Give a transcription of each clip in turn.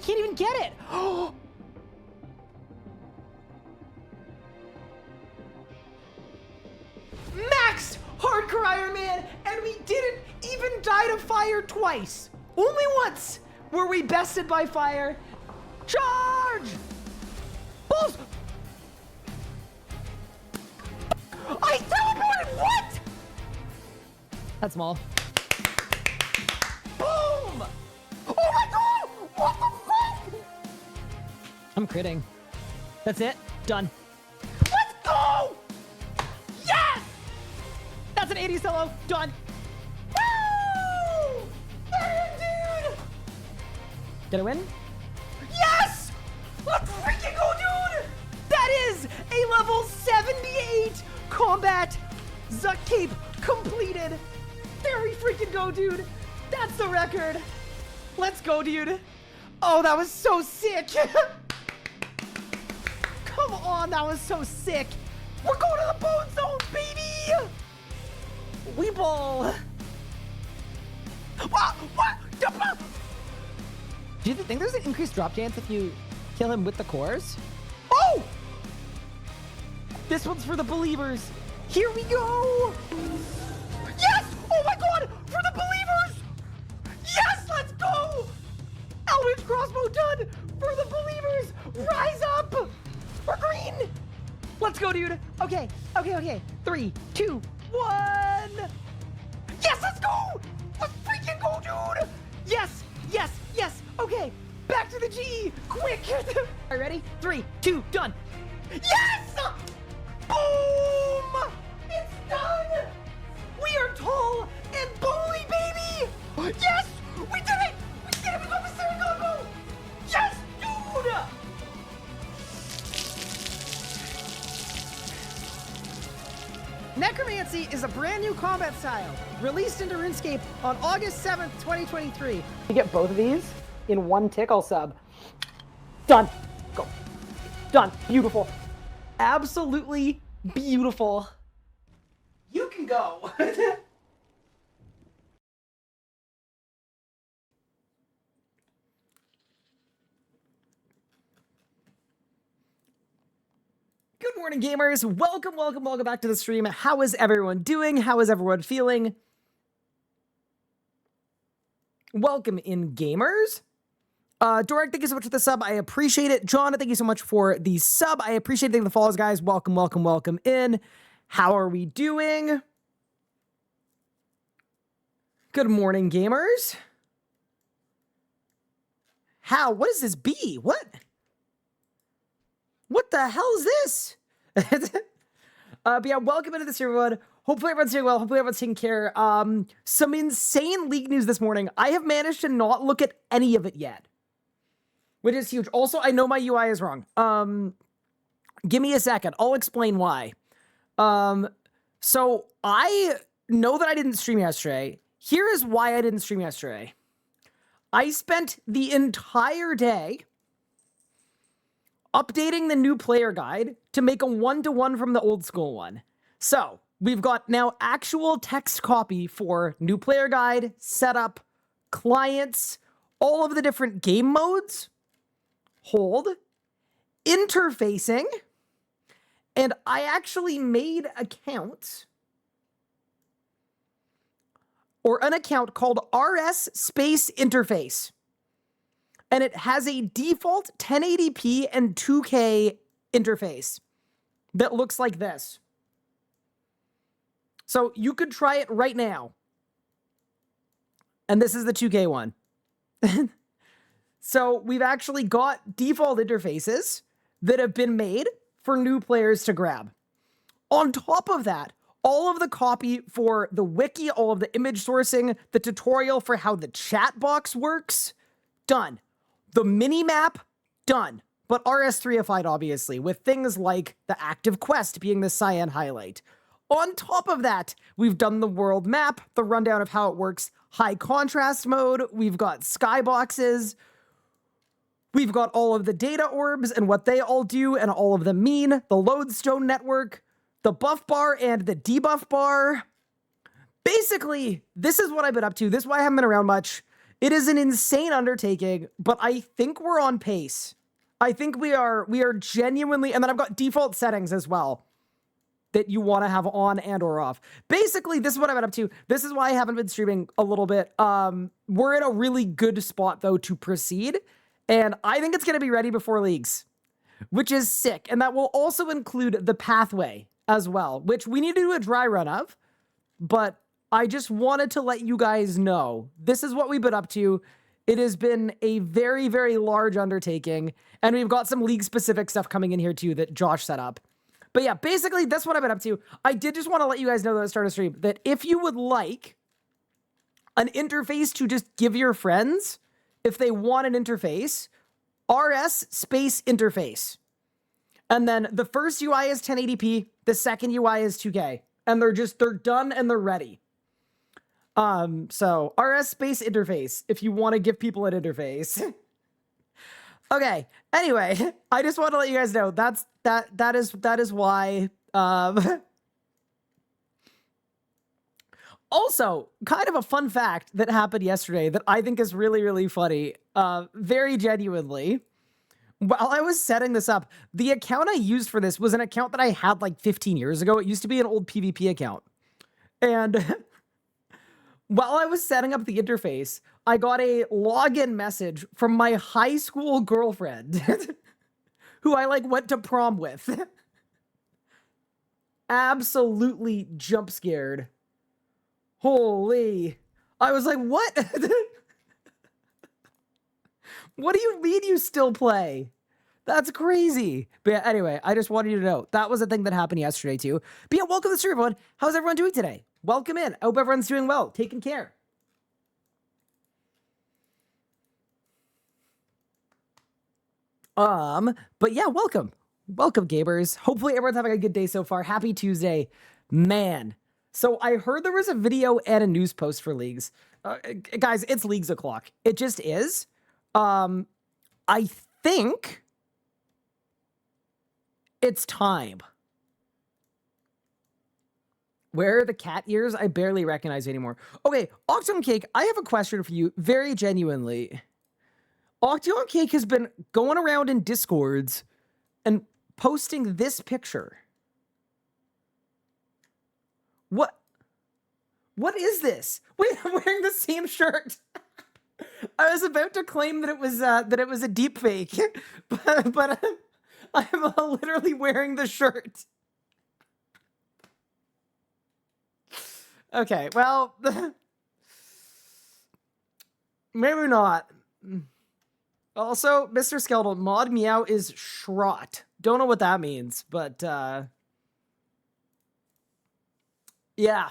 can't even get it. Maxed Hardcore Iron Man, and we didn't even die to fire twice. Only once were we bested by fire. Charge! Balls! I teleported! What? That's small. Boom! Oh my god! What the fuck? I'm critting. That's it. Done. Let's go! Yes! That's an 80 solo. Done. Woo! There, dude! Did I win? Yes! Let's freaking go, dude! That is a level 78 combat Zuck Cape completed. There we freaking go, dude. That's the record. Let's go, dude. Oh, that was so sick. Come on, that was so sick. We're going to the bone zone, baby. We ball. What? Do you think there's an increased drop chance if you kill him with the cores? Oh! This one's for the believers. Here we go. Yes! Oh my god! For the believers! Yes! Let's go! Eldritch Crossbow done! For the believers! Rise up! We're green! Let's go, dude. Okay. 3, 2, 1. Yes, let's go! Let's freaking go, dude! Yes! Okay, back to the G! Quick! All right, ready? 3, 2, done! Yes! Boom! It's done! We are tall and bowly, baby! Yes! We did it! We did it! We got the Mystery Combo! Yes, dude! Necromancy is a brand new combat style, released into RuneScape on August 7th, 2023. You get both of these in one tick, I'll sub. Done. Go. Done. Beautiful. Absolutely beautiful. You can go. Good morning, gamers. Welcome back to the stream. How is everyone doing? How is everyone feeling? Welcome in, gamers. Dorek, thank you so much for the sub. I appreciate it. John, thank you so much for the sub. I appreciate the follows, guys. Welcome in. How are we doing? Good morning, gamers. How? What is this B? What the hell is this? But yeah, welcome into the stream, everyone. Hopefully everyone's doing well. Hopefully everyone's taking care. Some insane league news this morning. I have managed to not look at any of it yet, which is huge. Also, I know my UI is wrong. Give me a second. I'll explain why. So I know that I didn't stream yesterday. Here is why I didn't stream yesterday. I spent the entire day updating the new player guide to make a one-to-one from the old school one. So we've got now actual text copy for new player guide, setup, clients, all of the different game modes, hold, interfacing, and I actually made accounts, or an account called RS Space Interface. And it has a default 1080p and 2K interface that looks like this. So you could try it right now. And this is the 2K one. So we've actually got default interfaces that have been made for new players to grab. On top of that, all of the copy for the wiki, all of the image sourcing, the tutorial for how the chat box works, done. The mini-map, done. But RS3ified, obviously, with things like the active quest being the cyan highlight. On top of that, we've done the world map, the rundown of how it works, high contrast mode, we've got skyboxes, we've got all of the data orbs and what they all do and all of them mean, the lodestone network, the buff bar and the debuff bar. Basically, this is what I've been up to. This is why I haven't been around much. It is an insane undertaking, but I think we're on pace. I think we are genuinely, and then I've got default settings as well that you want to have on and or off. Basically, this is what I've been up to. This is why I haven't been streaming a little bit. We're in a really good spot, though, to proceed, and I think it's going to be ready before Leagues, which is sick. And that will also include the pathway as well, which we need to do a dry run of, but I just wanted to let you guys know this is what we've been up to. It has been a very, very large undertaking, and we've got some league-specific stuff coming in here, too, that Josh set up. But yeah, basically, that's what I've been up to. I did just want to let you guys know at the start of stream that if you would like an interface to just give your friends, if they want an interface, RS space interface. And then the first UI is 1080p, the second UI is 2K. And they're done and they're ready. So RS space interface, if you want to give people an interface. Okay, anyway, I just want to let you guys know that is why. Also, kind of a fun fact that happened yesterday that I think is really, really funny, very genuinely. While I was setting this up, the account I used for this was an account that I had like 15 years ago. It used to be an old PvP account. And while I was setting up the interface, I got a login message from my high school girlfriend who I like went to prom with. Absolutely jump scared. Holy. I was like, what? What do you mean you still play? That's crazy. But yeah, anyway, I just wanted you to know that was a thing that happened yesterday too. But yeah, welcome to the stream, everyone. How's everyone doing today? Welcome in. I hope everyone's doing well, taking care. But yeah, welcome. Welcome, gamers. Hopefully everyone's having a good day so far. Happy Tuesday. Man. So I heard there was a video and a news post for Leagues. Guys, it's Leagues o'clock. It just is. I think it's time. Where are the cat ears? I barely recognize anymore. Okay, Octum Cake, I have a question for you, very genuinely. Octum Cake has been going around in Discords and posting this picture. What is this? Wait, I'm wearing the same shirt. I was about to claim that it was a deep fake, but I'm literally wearing the shirt. Okay, well, maybe not. Also, Mr. Skeletal, mod meow is Schrott. Don't know what that means, but yeah.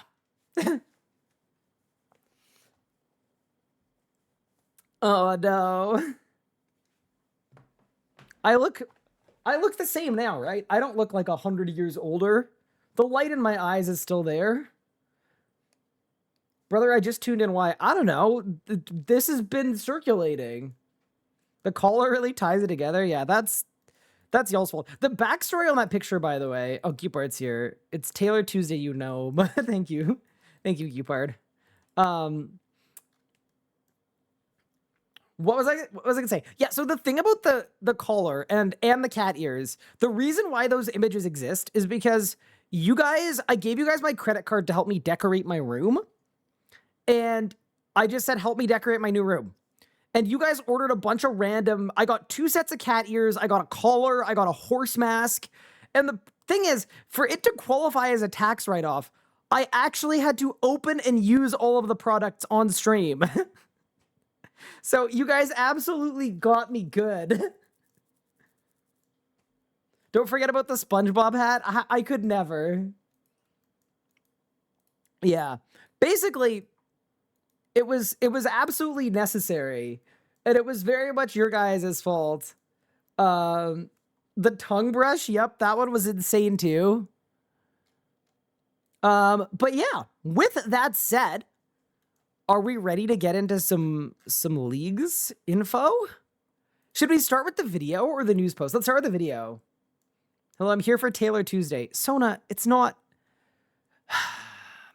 Oh no. I look the same now, right? I don't look like 100 years older. The light in my eyes is still there. Brother, I just tuned in. Why? I don't know. This has been circulating. The collar really ties it together. Yeah, that's y'all's fault. The backstory on that picture, by the way. Oh, Cupard's here. It's Taylor Tuesday, you know. But thank you. Thank you, Cupard. What was I gonna say? Yeah, so the thing about the collar and the cat ears, the reason why those images exist is because I gave you guys my credit card to help me decorate my room. And I just said, help me decorate my new room. And you guys ordered a bunch of random, I got 2 sets of cat ears, I got a collar, I got a horse mask. And the thing is, for it to qualify as a tax write-off, I actually had to open and use all of the products on stream. So you guys absolutely got me good. Don't forget about the SpongeBob hat. I could never. Yeah. Basically, it was absolutely necessary. And it was very much your guys' fault. The tongue brush, yep, that one was insane too. But yeah, with that said, are we ready to get into some Leagues info? Should we start with the video or the news post? Let's start with the video. Hello, I'm here for Taylor Tuesday. Sona, it's not...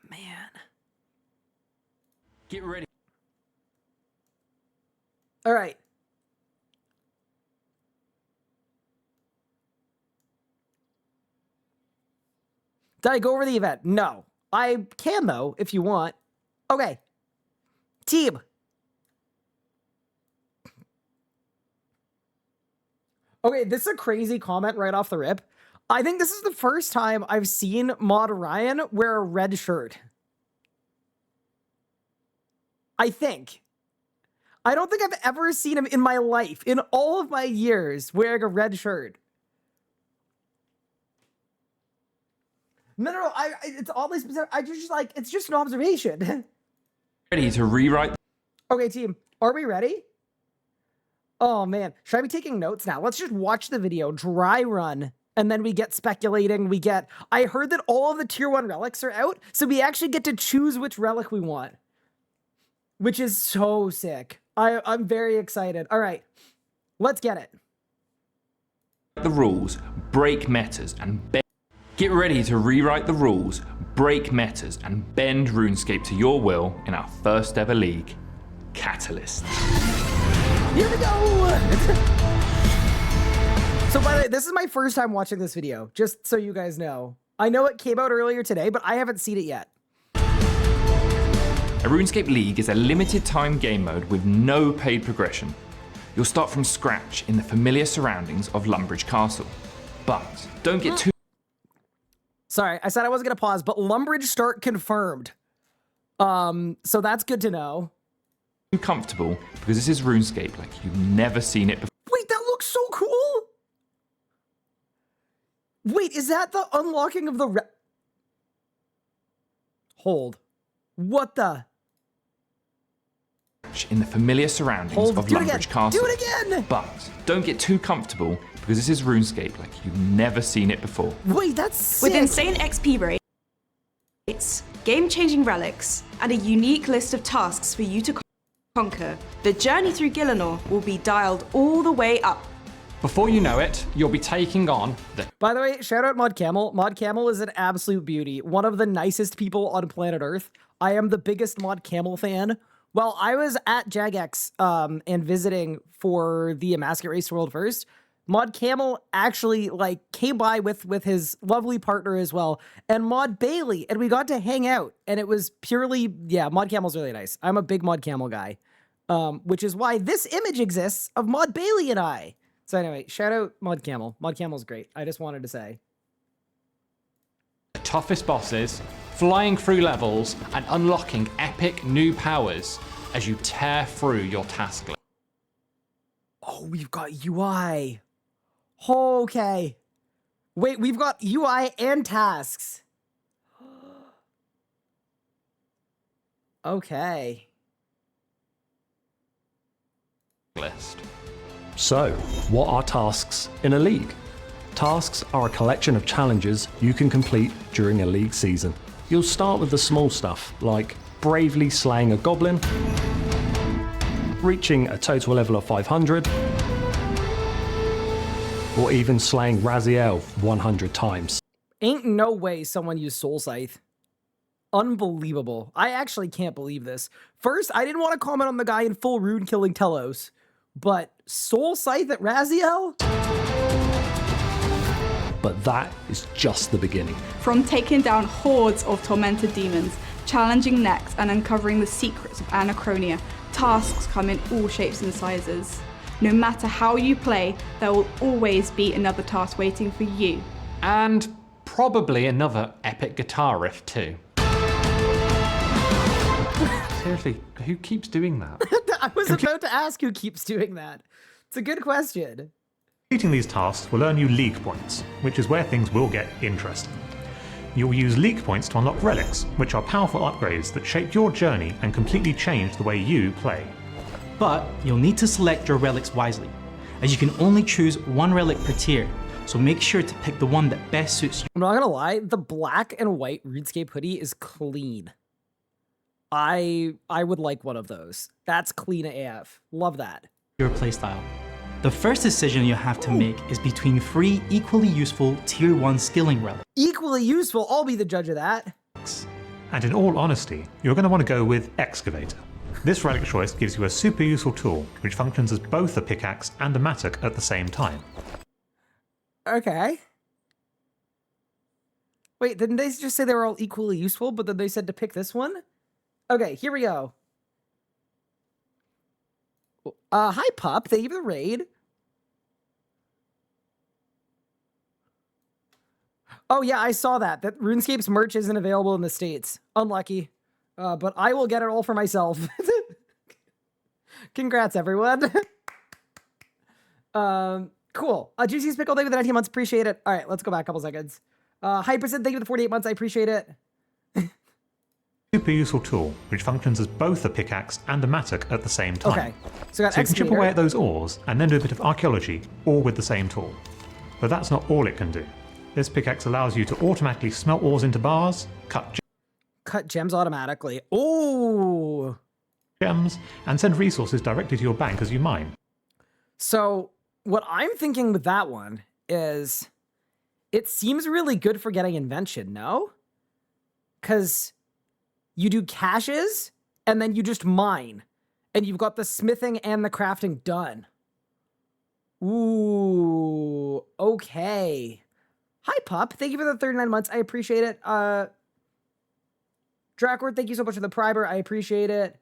Man. Get ready. All right. Did I go over the event? No. I can, though, if you want. Okay. Team. Okay, this is a crazy comment right off the rip. I think this is the first time I've seen Mod Ryan wear a red shirt. I think. I don't think I've ever seen him in my life, in all of my years, wearing a red shirt. No, it's oddly specific. I just like, it's just an observation. Ready to rewrite? Okay, team, are we ready? Oh man, should I be taking notes now? Let's just watch the video, dry run, and then we get speculating. I heard that all of the tier 1 relics are out, so we actually get to choose which relic we want, which is so sick. I'm very excited. All right, let's get it. The rules, break metas, and get ready to rewrite the rules, break metas, and bend RuneScape to your will in our first ever league, Catalyst. Here we go! So by the way, this is my first time watching this video, just so you guys know. I know it came out earlier today, but I haven't seen it yet. A RuneScape League is a limited time game mode with no paid progression. You'll start from scratch in the familiar surroundings of Lumbridge Castle. But don't get too... Sorry, I said I wasn't going to pause, but Lumbridge start confirmed. So that's good to know. Comfortable, because this is RuneScape like you've never seen it before. Wait, that looks so cool! Wait, is that the unlocking of the Hold. What the? In the familiar surroundings of Lumbridge Castle. Do it again! But don't get too comfortable, because this is RuneScape like you've never seen it before. Wait, that's sick. With insane XP rates, game-changing relics, and a unique list of tasks for you to conquer, the journey through Gielinor will be dialed all the way up. Before you know it, you'll be taking on the... By the way, shout out Mod Camel. Mod Camel is an absolute beauty. One of the nicest people on planet Earth. I am the biggest Mod Camel fan. Well, I was at Jagex and visiting for the Amasket Race to World First. Mod Camel actually came by with his lovely partner as well, and Mod Bailey, and we got to hang out, and it was purely, yeah, Mod Camel's really nice. I'm a big Mod Camel guy, which is why this image exists of Mod Bailey and I. So anyway, shout out Mod Camel. Mod Camel's great. I just wanted to say. The toughest bosses, flying through levels, and unlocking epic new powers as you tear through your task list. Oh, we've got UI. Okay. Wait, we've got UI and tasks. Okay. List. So, what are tasks in a league? Tasks are a collection of challenges you can complete during a league season. You'll start with the small stuff, like bravely slaying a goblin, reaching a total level of 500, or even slaying Raziel 100 times. Ain't no way someone used Soul Scythe. Unbelievable. I actually can't believe this. First, I didn't want to comment on the guy in full rune killing Telos, but Soul Scythe at Raziel? But that is just the beginning. From taking down hordes of tormented demons, challenging necks, and uncovering the secrets of Anachronia, tasks come in all shapes and sizes. No matter how you play, there will always be another task waiting for you. And probably another epic guitar riff too. Seriously, who keeps doing that? I was about to ask who keeps doing that. It's a good question. Completing these tasks will earn you league points, which is where things will get interesting. You'll use league points to unlock relics, which are powerful upgrades that shape your journey and completely change the way you play. But you'll need to select your relics wisely, as you can only choose one relic per tier, so make sure to pick the one that best suits you. I'm not gonna lie, the black and white RuneScape hoodie is clean. I would like one of those. That's clean AF. Love that. Your playstyle. The first decision you have to make is between 3 equally useful tier 1 skilling relics. Equally useful, I'll be the judge of that. And in all honesty, you're going to want to go with Excavator. This relic choice gives you a super useful tool, which functions as both a pickaxe and a mattock at the same time. Okay. Wait, didn't they just say they were all equally useful, but then they said to pick this one? Okay, here we go. Hi, Pup. Thank you for the raid. Oh, yeah, I saw that. That RuneScape's merch isn't available in the States. Unlucky. But I will get it all for myself. Congrats, everyone. Cool. Juicy's Pickle, thank you for the 19 months. Appreciate it. All right, let's go back a couple seconds. Hyperson, thank you for the 48 months. I appreciate it. Super useful tool, which functions as both a pickaxe and a mattock at the same time. Okay, so we got So you can chip excavator. away at those ores and then do a bit of archaeology, all with the same tool. But that's not all it can do. This pickaxe allows you to automatically smelt ores into bars, Cut gems automatically. Ooh. gems, and send resources directly to your bank as you mine. So what I'm thinking with that one is it seems really good for getting invention, no? Because you do caches and then you just mine and you've got the smithing and the crafting done. Ooh, okay. Hi, Pup. Thank you for the 39 months. I appreciate it. Drakord, thank you so much for the primer. I appreciate it.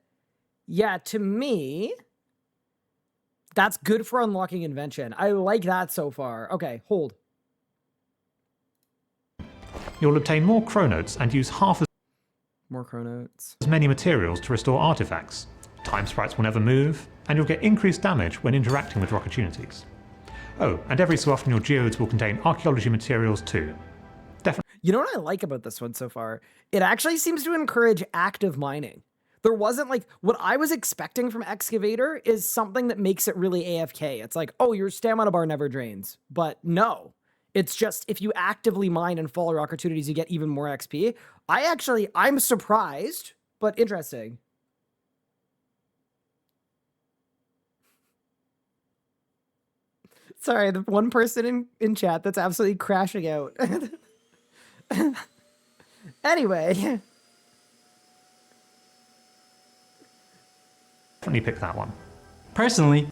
Yeah, to me, that's good for unlocking invention. I like that so far. Okay, hold. You'll obtain more chronotes and use half More chronotes. as many materials to restore artifacts. Time sprites will never move, and you'll get increased damage when interacting with rock opportunities. Oh, and every so often your geodes will contain archaeology materials too. You know what I like about this one so far? It actually seems to encourage active mining. There wasn't like, what I was expecting from Excavator is something that makes it really AFK. It's like, oh, your stamina bar never drains. But no, it's just if you actively mine and follow opportunities, you get even more XP. I'm surprised, but interesting. Sorry, the one person in chat that's absolutely crashing out. Anyway. Definitely pick that one. Personally,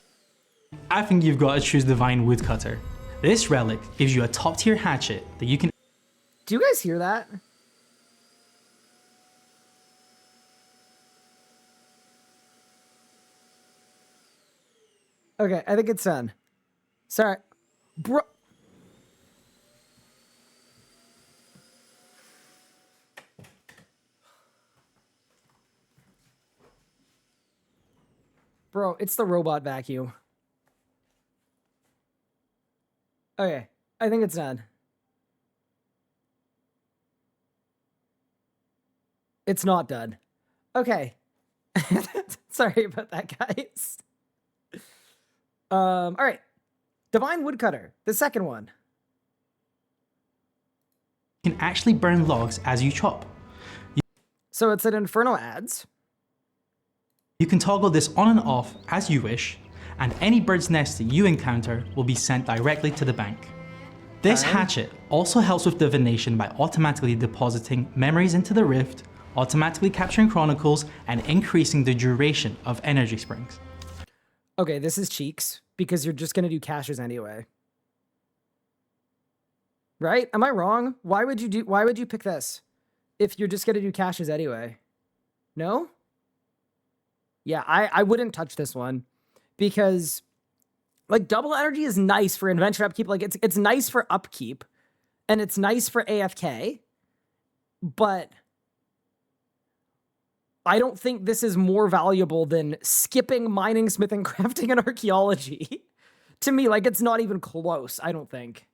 I think you've got to choose Divine Woodcutter. This relic gives you a top tier hatchet that you can Do you guys hear that? Okay, I think it's done. Sorry. Bro. Bro, it's the robot vacuum. Okay, I think it's done. It's not done. Okay. Sorry about that, guys. All right. Divine Woodcutter, the second one. actually burn logs as you chop. So it's an Inferno adds. You can toggle this on and off as you wish, and any bird's nest that you encounter will be sent directly to the bank. This hatchet also helps with divination by automatically depositing memories into the rift, automatically capturing chronicles, and increasing the duration of energy springs. Okay, this is cheeks, because you're just gonna do caches anyway. Right? Am I wrong? Why would you pick this if you're just gonna do caches anyway? No? Yeah, I wouldn't touch this one because like double energy is nice for invention upkeep. Like it's nice for upkeep and it's nice for AFK, but I don't think this is more valuable than skipping mining, smithing, crafting, and archaeology. To me, like it's not even close, I don't think.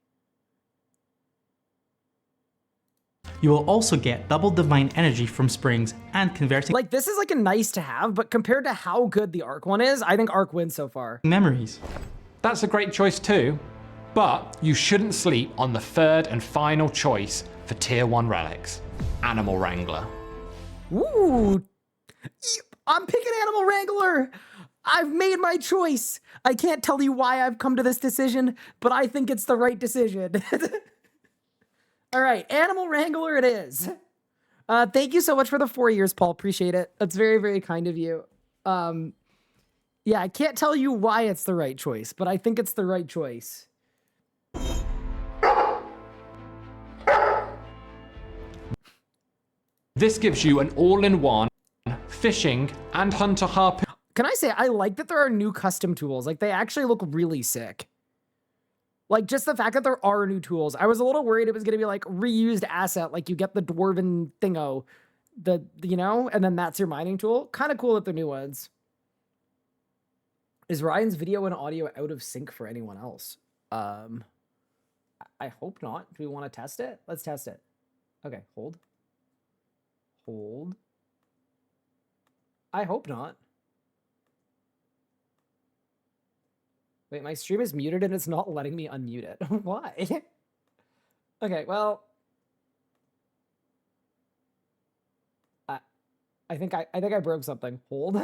You will also get double divine energy from springs and converting Like this is like a nice to have, but compared to how good the Arc one is, I think Arc wins so far. memories. That's a great choice too, but you shouldn't sleep on the third and final choice for tier 1 relics, Animal Wrangler. Ooh, I'm picking Animal Wrangler. I've made my choice. I can't tell you why I've come to this decision, but I think it's the right decision. All right, Animal Wrangler it is. Thank you so much for the 4 years, Paul. Appreciate it. That's very, very kind of you. Yeah, I can't tell you why it's the right choice, but I think it's the right choice. This gives you an all-in-one fishing and hunter harpoon. Can I say, I like that there are new custom tools. Like, they actually look really sick. Like, just the fact that there are new tools. I was a little worried it was going to be, like, reused asset. Like, you get the dwarven thingo, you know? And then that's your mining tool. Kind of cool that they're new ones. Is Ryan's video and audio out of sync for anyone else? I hope not. Do we want to test it? Let's test it. Okay, hold. Hold. I hope not. Wait, my stream is muted and it's not letting me unmute it. Why? Okay, well. I think I broke something. Hold.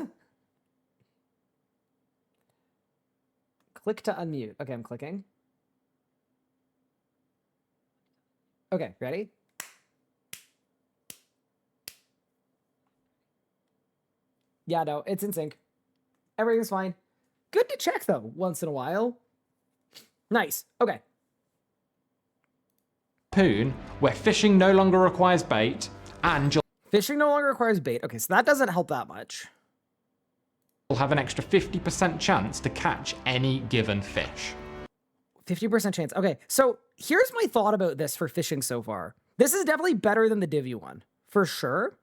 Click to unmute. Okay, I'm clicking. Okay, ready? Yeah, no, it's in sync. Everything's fine. Good to check, though, once in a while. Nice. Okay. Harpoon, where fishing no longer requires bait, and Fishing no longer requires bait. Okay, so that doesn't help that much. you'll have an extra 50% chance to catch any given fish. 50% chance. Okay, so here's my thought about this for fishing so far. This is definitely better than the Divvy one, for sure.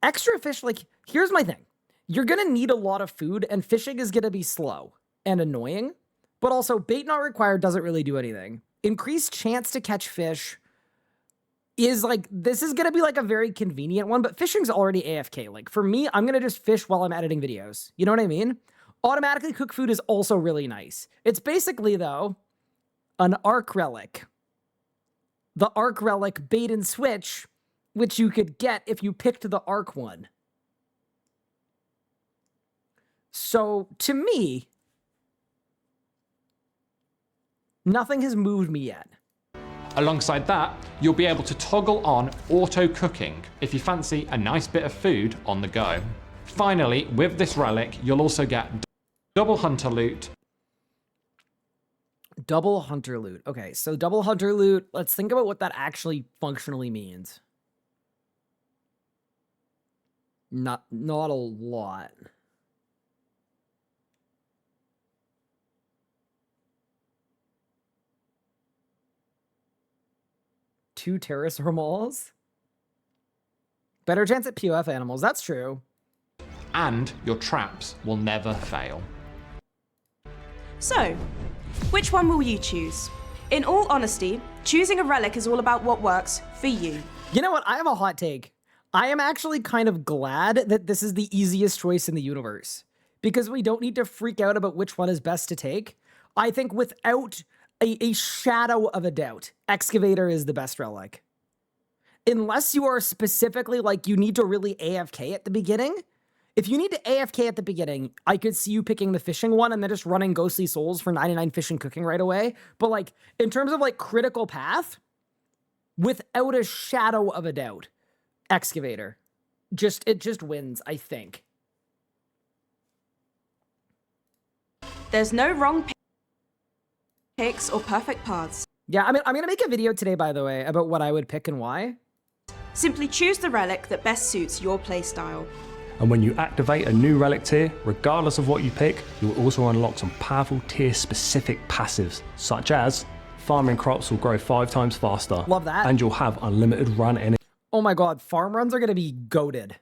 Extra fish, like, here's my thing. You're going to need a lot of food, and fishing is going to be slow and annoying, but also bait not required doesn't really do anything. Increased chance to catch fish is like, this is going to be like a very convenient one, but fishing's already AFK. Like, for me, I'm going to just fish while I'm editing videos. You know what I mean? Automatically cook food is also really nice. It's basically, though, an Arc Relic. The Arc Relic bait and switch, which you could get if you picked the Arc one. So, to me, nothing has moved me yet. Alongside that, you'll be able to toggle on auto cooking if you fancy a nice bit of food on the go. Finally, with this relic, you'll also get double hunter loot. Double hunter loot. Okay, so double hunter loot, let's think about what that actually functionally means. Not a lot. Two pterosaur mauls. Better chance at POF animals, that's true. And your traps will never fail. So, which one will you choose? In all honesty, choosing a relic is all about what works for you. You know what? I have a hot take. I am actually kind of glad that this is the easiest choice in the universe, because we don't need to freak out about which one is best to take. I think without a shadow of a doubt, Excavator is the best relic. Unless you are specifically like, you need to really AFK at the beginning. If you need to AFK at the beginning, I could see you picking the fishing one and then just running Ghostly Souls for 99 fishing cooking right away. But like, in terms of like critical path, without a shadow of a doubt, Excavator. It just wins, I think. There's no wrong picks or perfect paths. Yeah, I mean, I'm going to make a video today, by the way, about what I would pick and why. Simply choose the relic that best suits your playstyle. And when you activate a new relic tier, regardless of what you pick, you'll also unlock some powerful tier-specific passives, such as farming crops will grow 5 times faster. Love that. And you'll have unlimited run Oh my god, farm runs are going to be goated.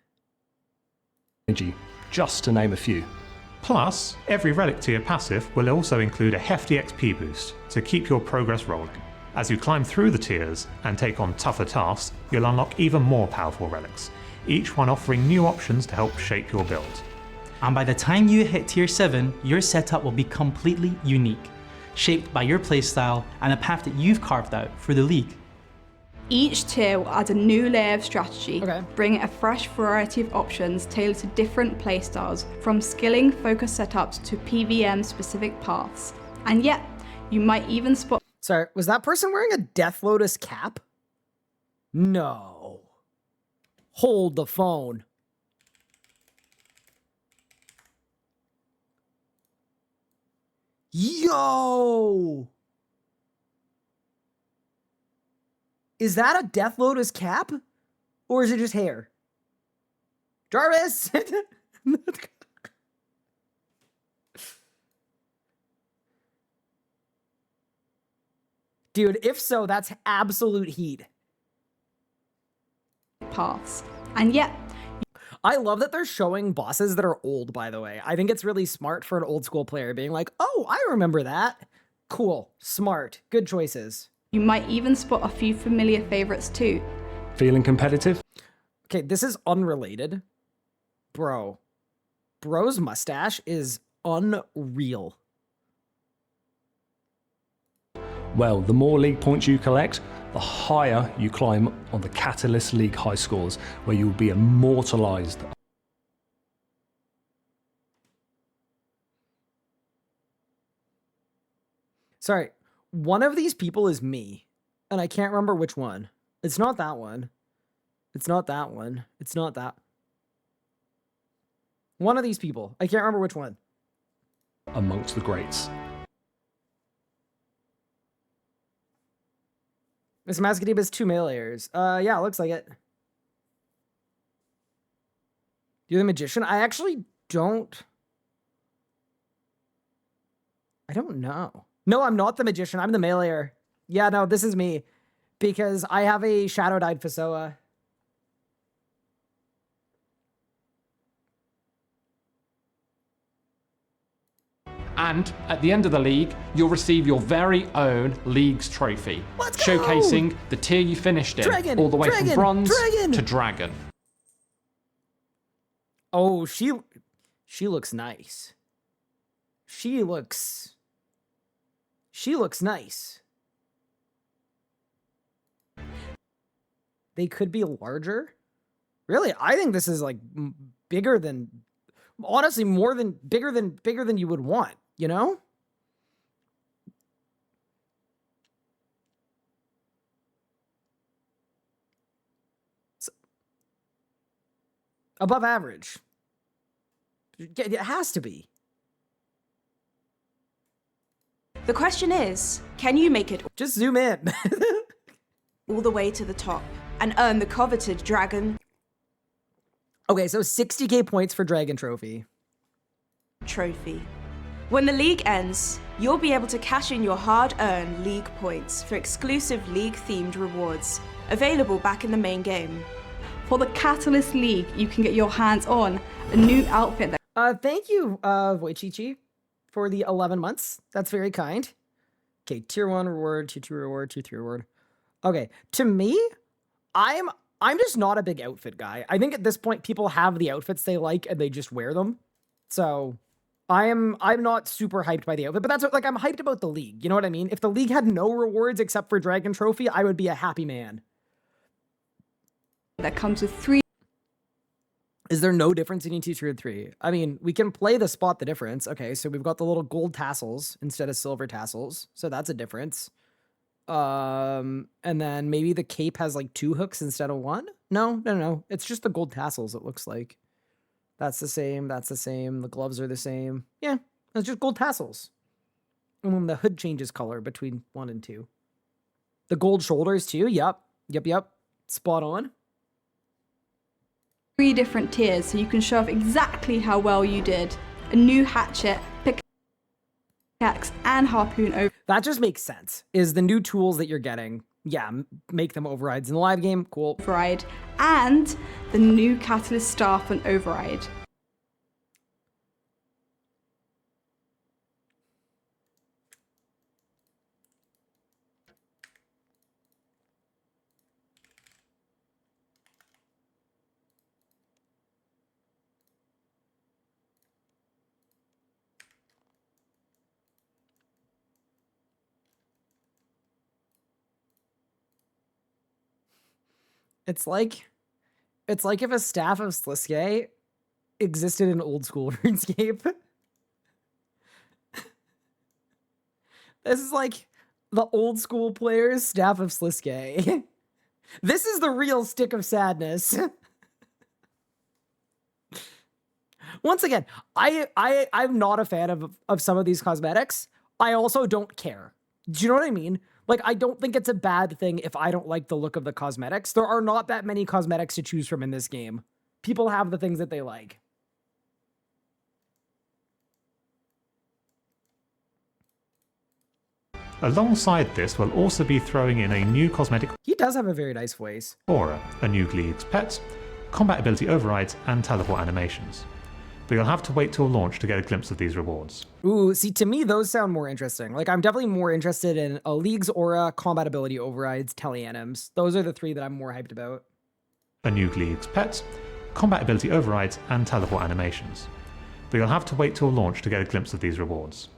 energy, just to name a few. Plus, every relic tier passive will also include a hefty XP boost to keep your progress rolling. As you climb through the tiers and take on tougher tasks, you'll unlock even more powerful relics, each one offering new options to help shape your build. And by the time you hit tier 7, your setup will be completely unique, shaped by your playstyle and a path that you've carved out for the league. Each tier will add a new layer of strategy, Okay. bringing a fresh variety of options tailored to different playstyles, from skilling focused setups to PVM specific paths. And yet, you might even spot. Sorry, was that person wearing a Death Lotus cap? No. Hold the phone. Yo! Is that a Death Lotus cap? Or is it just hair? Jarvis! Dude, if so, that's absolute heat. Paths. And yet, I love that they're showing bosses that are old, by the way. I think it's really smart for an old school player being like, oh, I remember that. Cool, smart, good choices. you might even spot a few familiar favorites too. Feeling competitive? Okay, this is unrelated. Bro's mustache is unreal. Well, the more league points you collect, the higher you climb on the Catalyst League high scores, where you'll be immortalized. Sorry, one of these people is me, and I can't remember which one. It's not that one. It's not that one. It's not that. One of these people. I can't remember which one. Amongst the greats. Miss Mascadib has 2 male layers. Yeah, looks like it. You're the magician? I actually don't... I don't know. No, I'm not the magician. I'm the male layer. Yeah, no, this is me. Because I have a shadow-dyed Fasoa. And at the end of the league, you'll receive your very own league's trophy, Let's go! showcasing the tier you finished in, Dragon, all the way dragon, from bronze dragon! to dragon. Oh, she looks nice. She looks nice. They could be larger. Really, I think this is like bigger than, honestly, bigger than you would want, you know? Above average. It has to be. The question is, can you make it Just zoom in. all the way to the top and earn the coveted dragon Okay, so 60k points for Dragon Trophy. trophy? When the league ends, you'll be able to cash in your hard-earned league points for exclusive league-themed rewards, available back in the main game. For the Catalyst League, you can get your hands on a new outfit that Thank you, Voichichi, for the 11 months. That's very kind. Okay, tier 1 reward, tier 2 reward, tier 3 reward. Okay, to me, I'm just not a big outfit guy. I think at this point people have the outfits they like and they just wear them. So I'm not super hyped by the outfit, but that's what, like, I'm hyped about the league. You know what I mean? If the league had no rewards except for Dragon Trophy, I would be a happy man. comes with 3 Is there no difference in tier 3? I mean, we can play the spot the difference. Okay, so we've got the little gold tassels instead of silver tassels. So that's a difference. And then maybe the cape has like 2 hooks instead of 1? No. It's just the gold tassels, it looks like. That's the same. That's the same. The gloves are the same. Yeah, it's just gold tassels. And then the hood changes color between 1 and 2. The gold shoulders too. Yep. Spot on. 3 different tiers, so you can show off exactly how well you did. A new hatchet, pickaxe, and harpoon That just makes sense. Is the new tools that you're getting, yeah, make them overrides in the live game. Cool. override, and the new Catalyst staff and override. It's like if a staff of Sliske existed in old school RuneScape. This is like the old school player's staff of Sliske. This is the real stick of sadness. Once again, I'm not a fan of some of these cosmetics. I also don't care. Do you know what I mean? Like, I don't think it's a bad thing if I don't like the look of the cosmetics. There are not that many cosmetics to choose from in this game. People have the things that they like. Alongside this, we'll also be throwing in a new cosmetic He does have a very nice voice. aura, a new Gleeg's pet, combat ability overrides, and teleport animations. But you'll have to wait till launch to get a glimpse of these rewards. Ooh, see, to me, those sound more interesting. Like, I'm definitely more interested in a League's aura, combat ability overrides, teleanims. Those are the three that I'm more hyped about. A new Gleeg's pet, combat ability overrides, and teleport animations. But you'll have to wait till launch to get a glimpse of these rewards.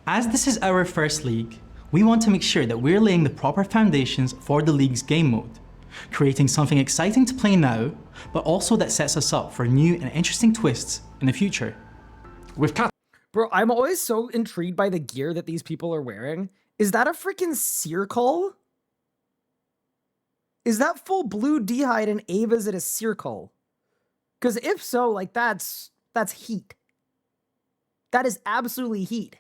As this is our first league, we want to make sure that we're laying the proper foundations for the league's game mode, creating something exciting to play now, but also that sets us up for new and interesting twists in the future. With Bro, I'm always so intrigued by the gear that these people are wearing. Is that a freaking circle? Is that full blue d'hide and Ava's at a circle? Because if so, like, that's heat. That is absolutely heat.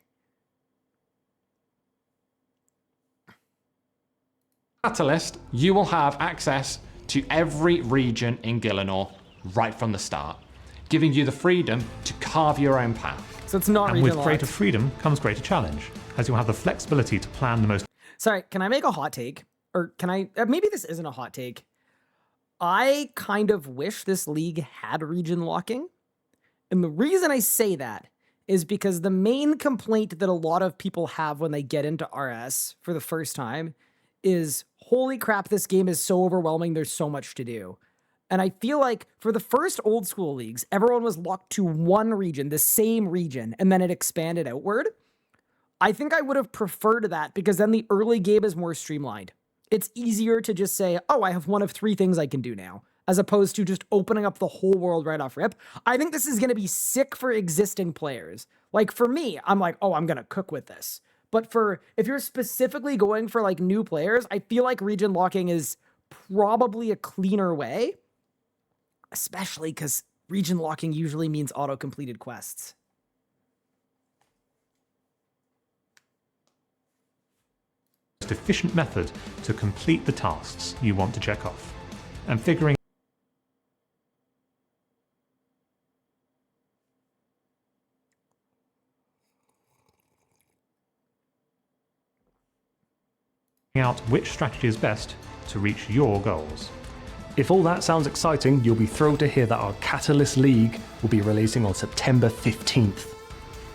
Catalyst, you will have access to every region in Gielinor right from the start, giving you the freedom to carve your own path. So it's not And region with greater locked. freedom comes greater challenge, as you'll have the flexibility to plan the most Sorry, can I make a hot take? Or can I, maybe this isn't a hot take. I kind of wish this league had region locking. And the reason I say that is because the main complaint that a lot of people have when they get into RS for the first time is, holy crap, this game is so overwhelming, there's so much to do. And I feel like for the first old school leagues, everyone was locked to one region, the same region, and then it expanded outward. I think I would have preferred that because then the early game is more streamlined. It's easier to just say, oh, I have one of three things I can do now, as opposed to just opening up the whole world right off rip. I think this is going to be sick for existing players. Like for me, I'm like, oh, I'm going to cook with this. But for, if you're specifically going for like new players, I feel like region locking is probably a cleaner way, especially because region locking usually means auto-completed quests. efficient method to complete the tasks you want to check off, and figuring out which strategy is best to reach your goals. If all that sounds exciting, you'll be thrilled to hear that our Catalyst League will be releasing on September 15th.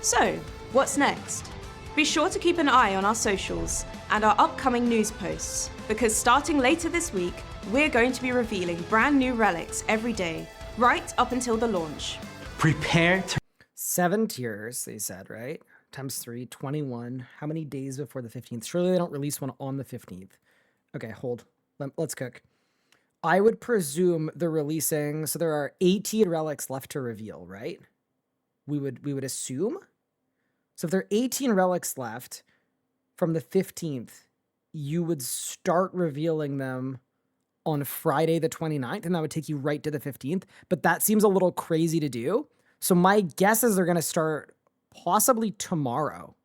So, what's next? Be sure to keep an eye on our socials and our upcoming news posts, because starting later this week, we're going to be revealing brand new relics every day, right up until the launch. Prepare to 7 tiers, they said, right? Times 3, 21. How many days before the 15th? Surely they don't release one on the 15th. Okay, hold. Let's cook. I would presume they're releasing, so there are 18 relics left to reveal, right? We would assume. So if there are 18 relics left from the 15th, you would start revealing them on Friday the 29th, and that would take you right to the 15th. But that seems a little crazy to do. So my guess is they're going to start possibly tomorrow.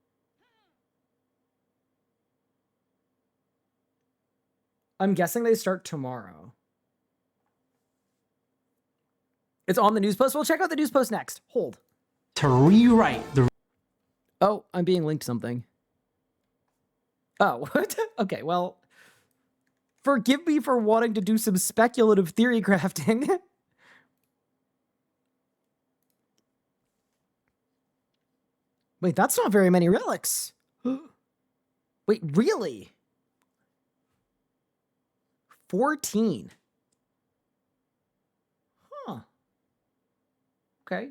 I'm guessing they start tomorrow. It's on the news post. We'll check out the news post next. Hold. rewrite the Oh, I'm being linked something. Oh, what? Okay, well, forgive me for wanting to do some speculative theory crafting. Wait, that's not very many relics. Wait, really? 14. Huh. Okay.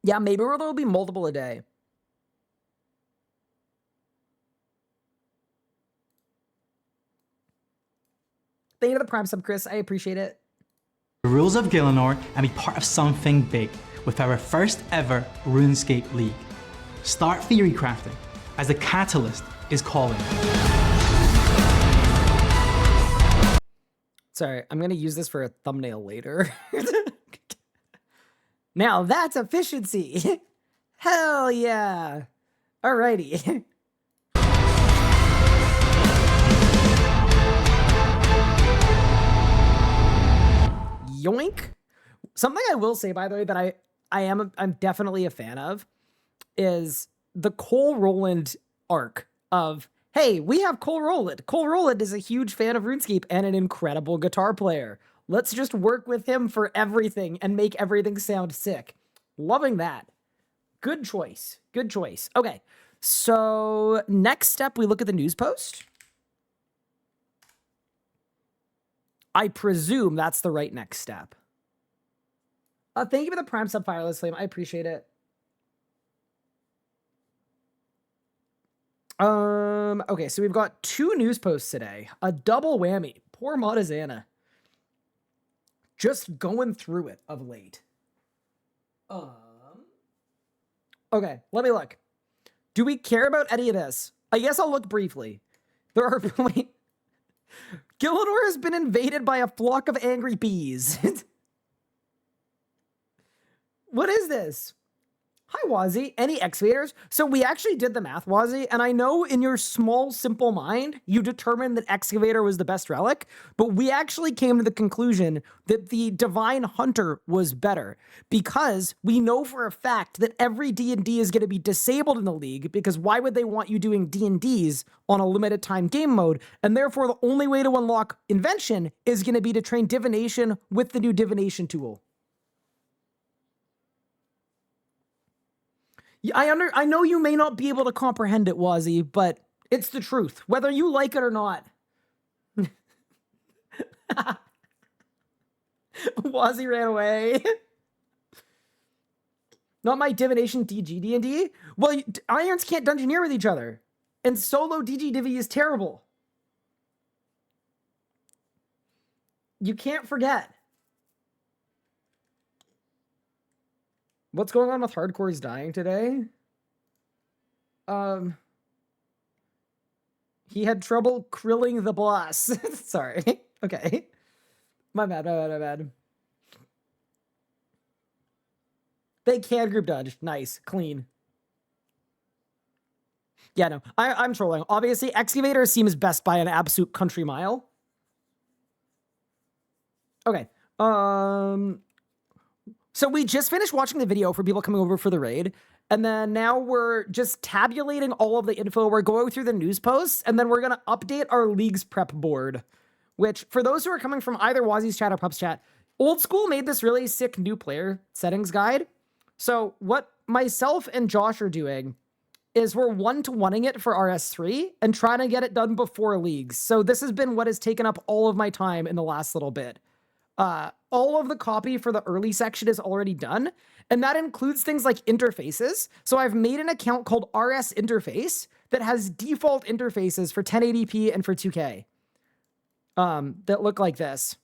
Yeah, maybe there'll be multiple a day. Thank you for the Prime sub, Chris. I appreciate it. rules of Gielinor and be part of something big with our first ever RuneScape League. start theory crafting, as the catalyst is calling. Sorry, I'm gonna use this for a thumbnail later. Now that's efficiency. Hell yeah. Alrighty. Yoink. Something I will say, by the way, that I'm definitely a fan of is the Cole Roland arc of, hey, we have Cole Roland. Cole Roland is a huge fan of RuneScape and an incredible guitar player. Let's just work with him for everything and make everything sound sick. Loving that. Good choice. Good choice. Okay, so next step, we look at the news post. I presume that's the right next step. Thank you for the Prime Sub Fireless Flame. I appreciate it. Okay, so we've got 2 news posts today. A double whammy. Poor Montezana. Just going through it of late. Okay, let me look. Do we care about any of this? I guess I'll look briefly. There are... Wait. Gillinor has been invaded by a flock of angry bees. What is this? Hi, Wazzy. Any excavators? So we actually did the math, Wazzy, and I know in your small, simple mind, you determined that excavator was the best relic, but we actually came to the conclusion that the divine hunter was better because we know for a fact that every D&D is going to be disabled in the league because why would they want you doing D&Ds on a limited time game mode? And therefore, the only way to unlock invention is going to be to train divination with the new divination tool. I know you may not be able to comprehend it, Wazzy, but it's the truth, whether you like it or not. Wazzy ran away. Not my divination DG D&D. Well, irons can't dungeoneer with each other, and solo DG Divi is terrible. You can't forget. What's going on with Hardcore's dying today? He had trouble krilling the boss. Sorry. Okay. My bad. They can group dodge. Nice. Clean. Yeah, no. I'm trolling. Obviously, Excavator seems best by an absolute country mile. Okay. So we just finished watching the video for people coming over for the raid, and then now we're just tabulating all of the info. We're going through the news posts, and then we're going to update our league's prep board, which for those who are coming from either Wazzy's chat or Pup's chat, Old School made this really sick new player settings guide. So what myself and Josh are doing is we're one-to-oneing it for RS3 and trying to get it done before leagues. So this has been what has taken up all of my time in the last little bit. All of the copy for the early section is already done, and that includes things like interfaces. So I've made an account called RS Interface that has default interfaces for 1080p and for 2K that look like this.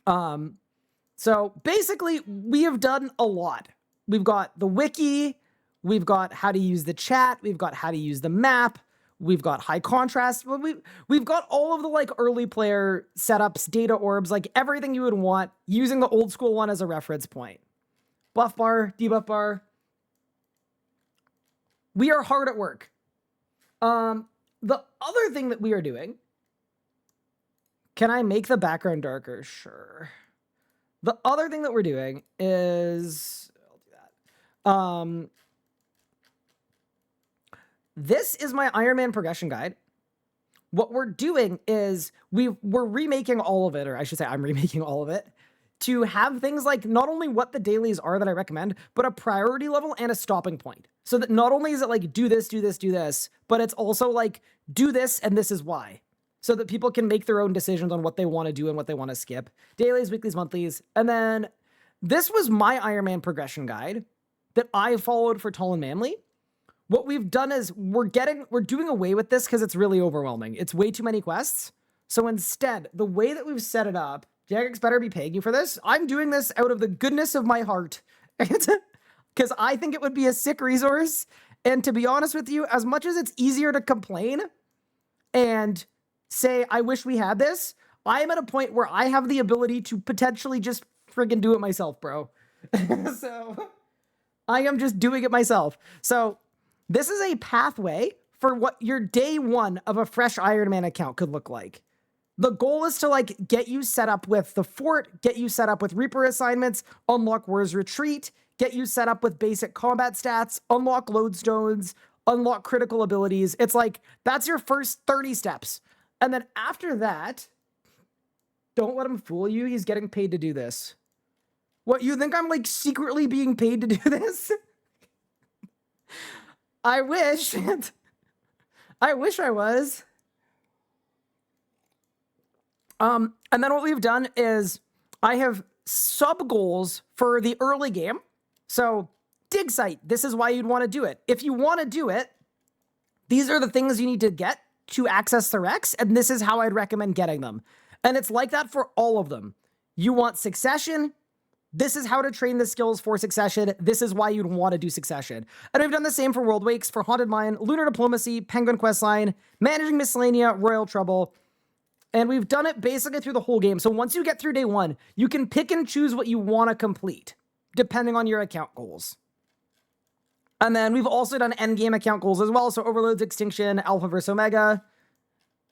So basically, we have done a lot. We've got the wiki, we've got how to use the chat, we've got how to use the map, we've got high contrast. We've got all of the like early player setups, data orbs, like everything you would want using the Old School one as a reference point. Buff bar, debuff bar. We are hard at work. The other thing that we are doing, can I make the background darker? Sure. The other thing that we're doing is, I'll do that. This is my Iron Man progression guide. What we're doing is we're remaking all of it, or I should say I'm remaking all of it, to have things like not only what the dailies are that I recommend, but a priority level and a stopping point. So that not only is it like, do this, do this, do this, but it's also like, do this and this is why. So that people can make their own decisions on what they want to do and what they want to skip. Dailies, weeklies, monthlies. And then this was my Iron Man progression guide that I followed for Tall and Manly. What we've done is we're doing away with this because it's really overwhelming. It's way too many quests. So instead, the way that we've set it up, Jagex better be paying you for this. I'm doing this out of the goodness of my heart. because I think it would be a sick resource. And to be honest with you, as much as it's easier to complain and say, I wish we had this, I am at a point where I have the ability to potentially just friggin' do it myself, bro. So I am just doing it myself. So this is a pathway for what your day one of a fresh Iron Man account could look like. The goal is to like get you set up with the fort, get you set up with Reaper assignments, unlock War's Retreat, get you set up with basic combat stats, unlock lodestones, unlock critical abilities. It's like, that's your first 30 steps. And then after that, don't let him fool you. He's getting paid to do this. What, you think I'm like secretly being paid to do this? I wish. I wish I was. And then what we've done is I have sub goals for the early game. So dig site, this is why you'd want to do it. If you want to do it, these are the things you need to get to access the Rex, and this is how I'd recommend getting them. And it's like that for all of them. You want Succession, this is how to train the skills for Succession, this is why you'd want to do Succession. And we've done the same for World Wakes, for Haunted Mine, Lunar Diplomacy, Penguin Questline, Managing Miscellanea, Royal Trouble, and we've done it basically through the whole game. So once you get through day one, you can pick and choose what you want to complete, depending on your account goals. And then we've also done endgame account goals as well. So Overload's Extinction, Alpha vs. Omega,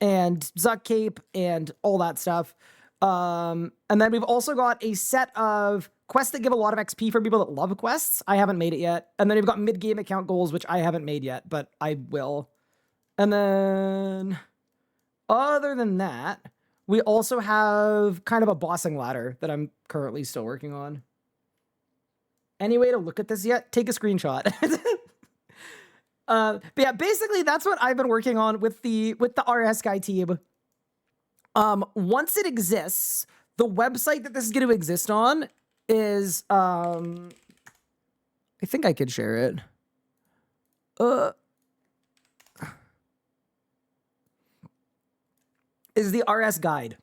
and Zuck Cape, and all that stuff. And then we've also got a set of quests that give a lot of XP for people that love quests. I haven't made it yet. And then we've got mid-game account goals, which I haven't made yet, but I will. And then other than that, we also have kind of a bossing ladder that I'm currently still working on. Any way to look at this yet? Take a screenshot. But yeah, basically that's what I've been working on with the RS Guy team. Once it exists, the website that this is going to exist on is, I think I could share it. Is the RS Guide,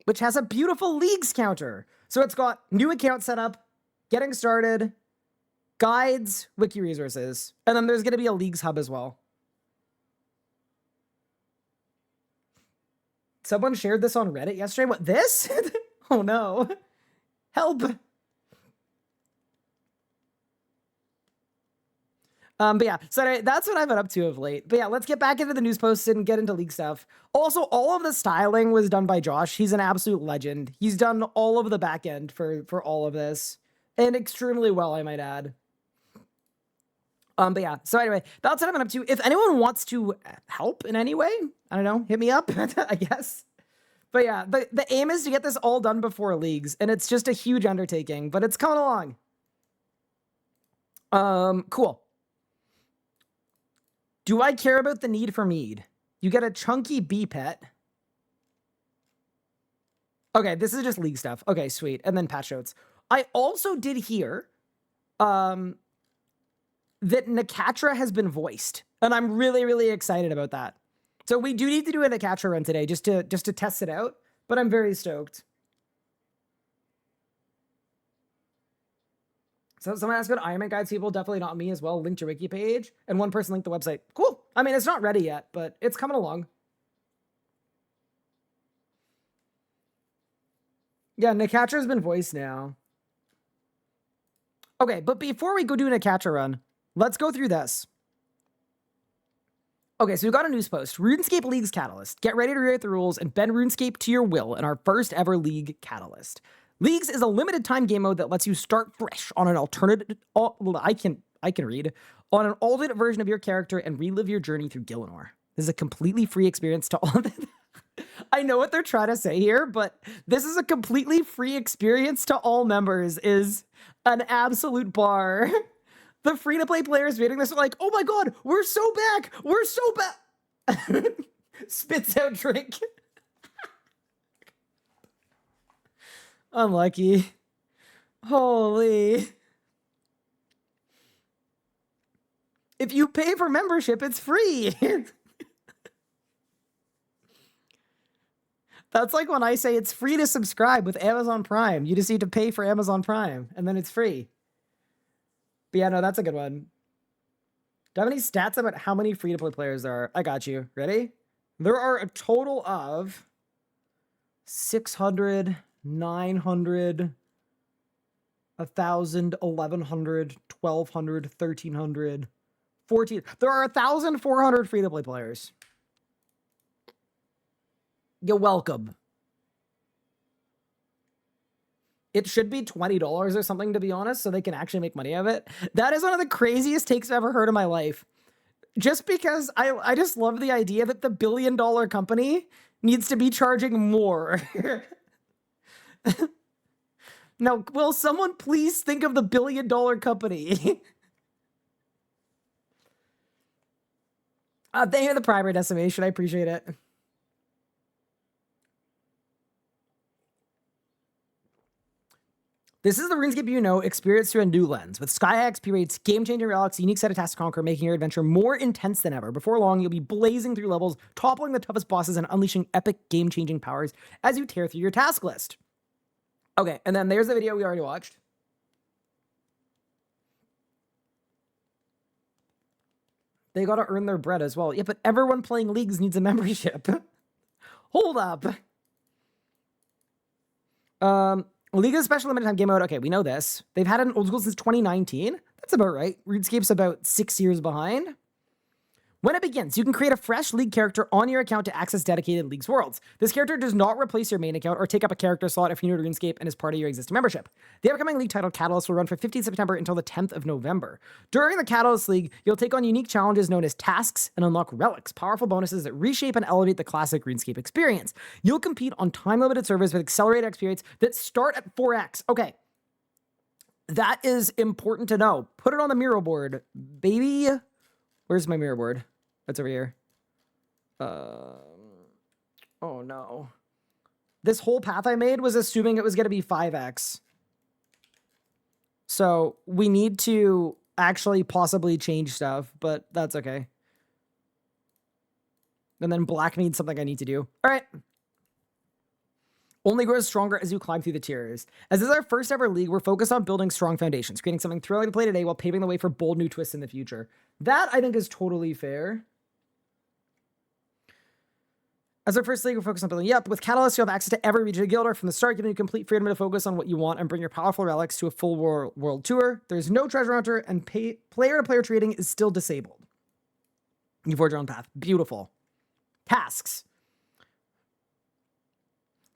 which has a beautiful leagues counter. So it's got new account setup, getting started, guides, wiki resources, and then there's going to be a leagues hub as well. Someone shared this on Reddit yesterday. What, this? Oh no. Help. But yeah, so anyway, that's what I've been up to of late. But yeah, let's get back into the news posts and get into league stuff. Also, all of the styling was done by Josh. He's an absolute legend. He's done all of the back end for all of this, and extremely well, I might add. But yeah, so anyway, that's what I've been up to. If anyone wants to help in any way, I don't know, hit me up, I guess. But yeah, the aim is to get this all done before leagues, and it's just a huge undertaking, but it's coming along. Cool. Do I care about the need for mead? You get a chunky bee pet. Okay, this is just league stuff. Okay, sweet. And then patch notes. I also did hear that Nakatra has been voiced, and I'm really, really excited about that. So we do need to do a Nakatra run today just to test it out, but I'm very stoked. So someone asked about Iron Man guides, people, definitely not me as well. Linked your wiki page, and one person linked the website. Cool. I mean, it's not ready yet, but it's coming along. Yeah, Nakatra's been voiced now. Okay, but before we go do a Nakatra run, let's go through this. Okay, so we've got a news post. RuneScape League's Catalyst. Get ready to rewrite the rules and bend RuneScape to your will in our first ever League Catalyst. Leagues is a limited time game mode that lets you start fresh on an alternate, I can read, on an alternate version of your character and relive your journey through Gielinor. This is a completely free experience to all. I know what they're trying to say here, but this is a completely free experience to all members is an absolute bar. The free-to-play players reading this are like, oh my god, we're so back! We're so back! Spits out drink. Unlucky. Holy. If you pay for membership, it's free. That's like when I say it's free to subscribe with Amazon Prime. You just need to pay for Amazon Prime, and then it's free. But yeah, no, that's a good one. Do I have any stats about how many free-to-play players there are? I got you. Ready? There are a total of 600, 900, 1,000, 1,100, 1,200, 1,300, 14. There are 1,400 free-to-play players. You're welcome. It should be $20 or something, to be honest, so they can actually make money of it. That is one of the craziest takes I've ever heard in my life. Just because I just love the idea that the billion-dollar company needs to be charging more. Now, will someone please think of the billion-dollar company? Thank you for the primary decimation. I appreciate it. This is the RuneScape you know, experienced through a new lens. With Sky XP rates, game-changing relics, unique set of tasks to conquer, making your adventure more intense than ever. Before long, you'll be blazing through levels, toppling the toughest bosses, and unleashing epic game-changing powers as you tear through your task list. Okay, and then there's the video we already watched. They gotta earn their bread as well. Yeah, but everyone playing leagues needs a membership. Hold up. League is special limited time game mode. Okay, we know this. They've had it in old school since 2019. That's about right. RuneScape's about 6 years behind. When it begins, you can create a fresh League character on your account to access dedicated League's worlds. This character does not replace your main account or take up a character slot if you're new to RuneScape and is part of your existing membership. The upcoming League title Catalyst will run from 15th September until the 10th of November. During the Catalyst League, you'll take on unique challenges known as tasks and unlock relics, powerful bonuses that reshape and elevate the classic RuneScape experience. You'll compete on time-limited servers with accelerated XP rates that start at 4x. Okay. That is important to know. Put it on the mirror board, baby. Where's my mirror board? That's over here. Oh no. This whole path I made was assuming it was going to be 5x. So we need to actually possibly change stuff, but that's okay. And then black needs something I need to do. All right. Only grows stronger as you climb through the tiers. As this is our first ever league, we're focused on building strong foundations, creating something thrilling to play today while paving the way for bold new twists in the future. That, I think, is totally fair. As our first league, we're focused on building. Yep, with Catalyst, you'll have access to every region of Guildor from the start, giving you complete freedom to focus on what you want and bring your powerful relics to a full world tour. There's no treasure hunter, and player-to-player trading is still disabled. You forge your own path. Beautiful. Tasks.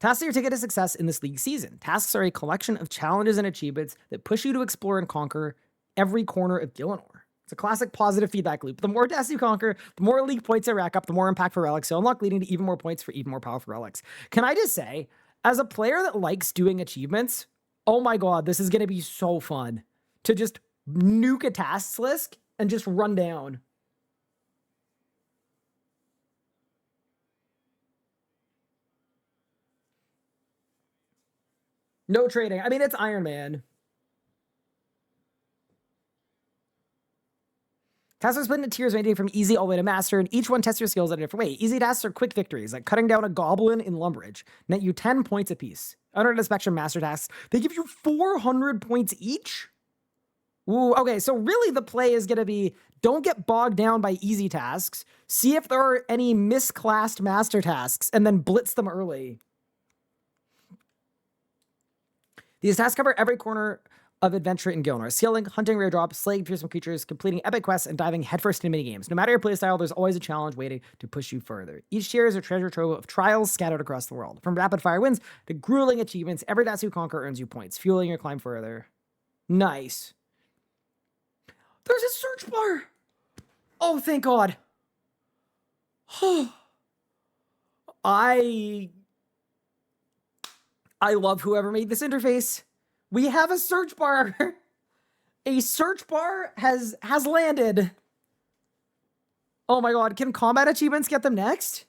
Tasks are your ticket to success in this league season. Tasks are a collection of challenges and achievements that push you to explore and conquer every corner of Gielinor. It's a classic positive feedback loop. The more tasks you conquer, the more league points you rack up, the more impact for relics you unlock, leading to even more points for even more powerful relics. Can I just say, as a player that likes doing achievements, oh my god, this is going to be so fun to just nuke a tasks list and just run down. No trading. I mean, it's Iron Man. Tasks are split into tiers ranging from easy all the way to master, and each one tests your skills in a different way. Easy tasks are quick victories, like cutting down a goblin in Lumbridge, net you 10 points apiece. Under the spectrum master tasks, they give you 400 points each? Ooh, okay, so really the play is going to be, don't get bogged down by easy tasks, see if there are any misclassed master tasks, and then blitz them early. These tasks cover every corner of adventure in Gielinor. Scaling, hunting rare drops, slaying fearsome creatures, completing epic quests, and diving headfirst into minigames. No matter your playstyle, there's always a challenge waiting to push you further. Each tier is a treasure trove of trials scattered across the world. From rapid-fire wins to grueling achievements, every task you conquer earns you points, fueling your climb further. Nice. There's a search bar! Oh, thank God. I love whoever made this interface. We have a search bar. A search bar has landed. Oh my god, can combat achievements get them next?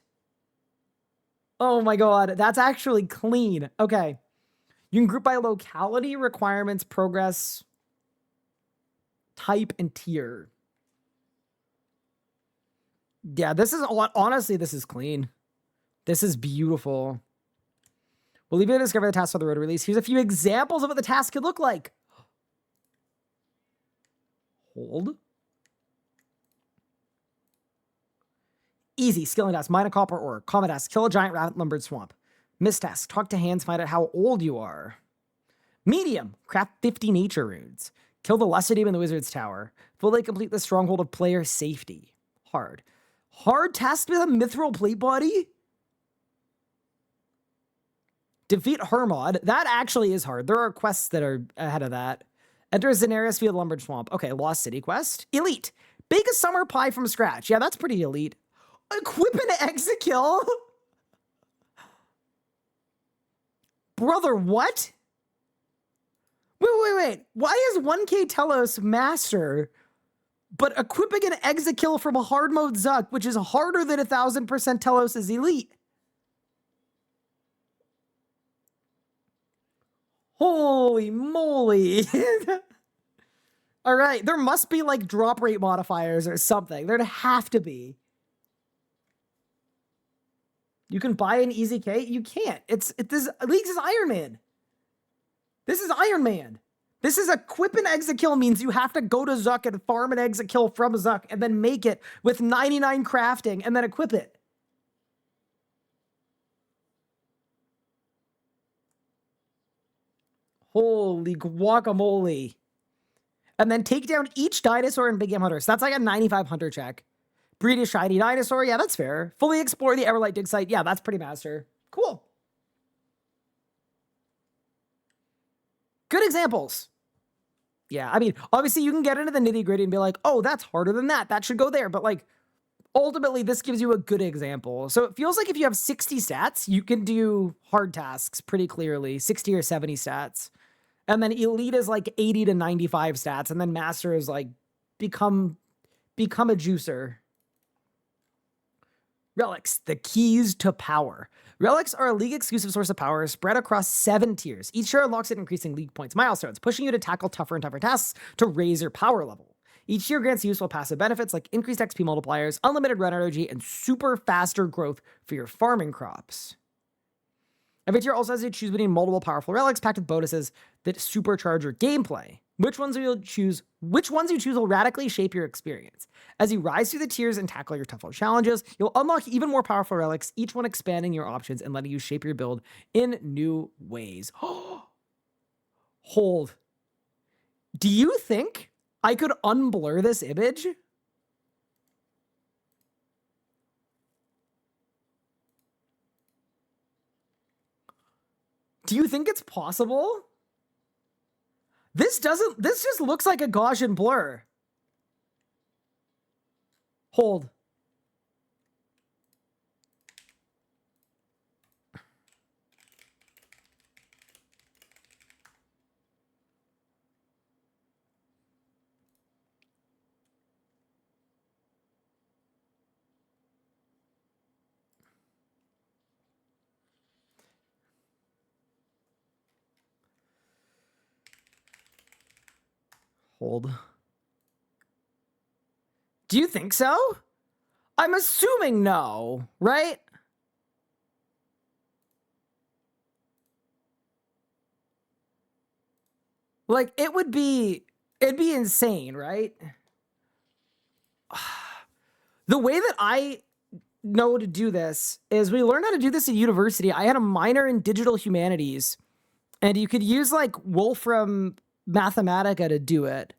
Oh my god, that's actually clean. Okay. You can group by locality, requirements, progress, type, and tier. Yeah, this is, honestly, this is clean. This is beautiful. We'll leave you to discover the task for the road release. Here's a few examples of what the task could look like. Hold. Easy, skilling task, mine a copper ore. Common task, kill a giant rabbit lumbered swamp. Miss task, talk to hands, find out how old you are. Medium, craft 50 nature runes. Kill the Lusty Demon in the Wizard's Tower. Fully complete the stronghold of player safety. Hard. Hard task with a mithril plate body? Defeat Hermod. That actually is hard. There are quests that are ahead of that. Enter Zenarius via the Lumbered Swamp. Okay, Lost City quest. Elite. Bake a summer pie from scratch. Yeah, that's pretty elite. Equip an Exekill? Brother, what? Wait. Why is 1K Telos master, but equipping an Exekill from a hard mode Zuck, which is harder than 1000% Telos, is elite? Holy moly. All right, there must be like drop rate modifiers or something. There'd have to be. You can buy an easy K? You can't. This Leagues is Iron Man. This is Iron Man. This is equip an Exekill means you have to go to Zuck and farm an Exekill from Zuck and then make it with 99 crafting and then equip it. Holy guacamole. And then take down each dinosaur in Big Game Hunter. So that's like a 95 hunter check. Breed a shiny dinosaur. Yeah, that's fair. Fully explore the Everlight dig site. Yeah, that's pretty master. Cool. Good examples. Yeah, I mean, obviously you can get into the nitty gritty and be like, oh, that's harder than that. That should go there. But like, ultimately, this gives you a good example. So it feels like if you have 60 stats, you can do hard tasks pretty clearly, 60 or 70 stats. And then elite is like 80 to 95 stats. And then master is like become a juicer. Relics, the keys to power. Relics are a league exclusive source of power spread across 7 tiers. Each tier unlocks an increasing league points milestones, pushing you to tackle tougher and tougher tasks to raise your power level. Each tier grants useful passive benefits like increased XP multipliers, unlimited run energy, and super faster growth for your farming crops. Every tier also has you choose between multiple powerful relics packed with bonuses that supercharge your gameplay. Which ones you choose will radically shape your experience. As you rise through the tiers and tackle your tougher challenges, you'll unlock even more powerful relics, each one expanding your options and letting you shape your build in new ways. Hold. Do you think I could unblur this image? Do you think it's possible? This just looks like a Gaussian blur. Hold. Hold. Do you think so? I'm assuming no, right? Like, it'd be insane, right? The way that I know to do this is we learned how to do this at university. I had a minor in digital humanities, and you could use like Wolfram Mathematica to do it.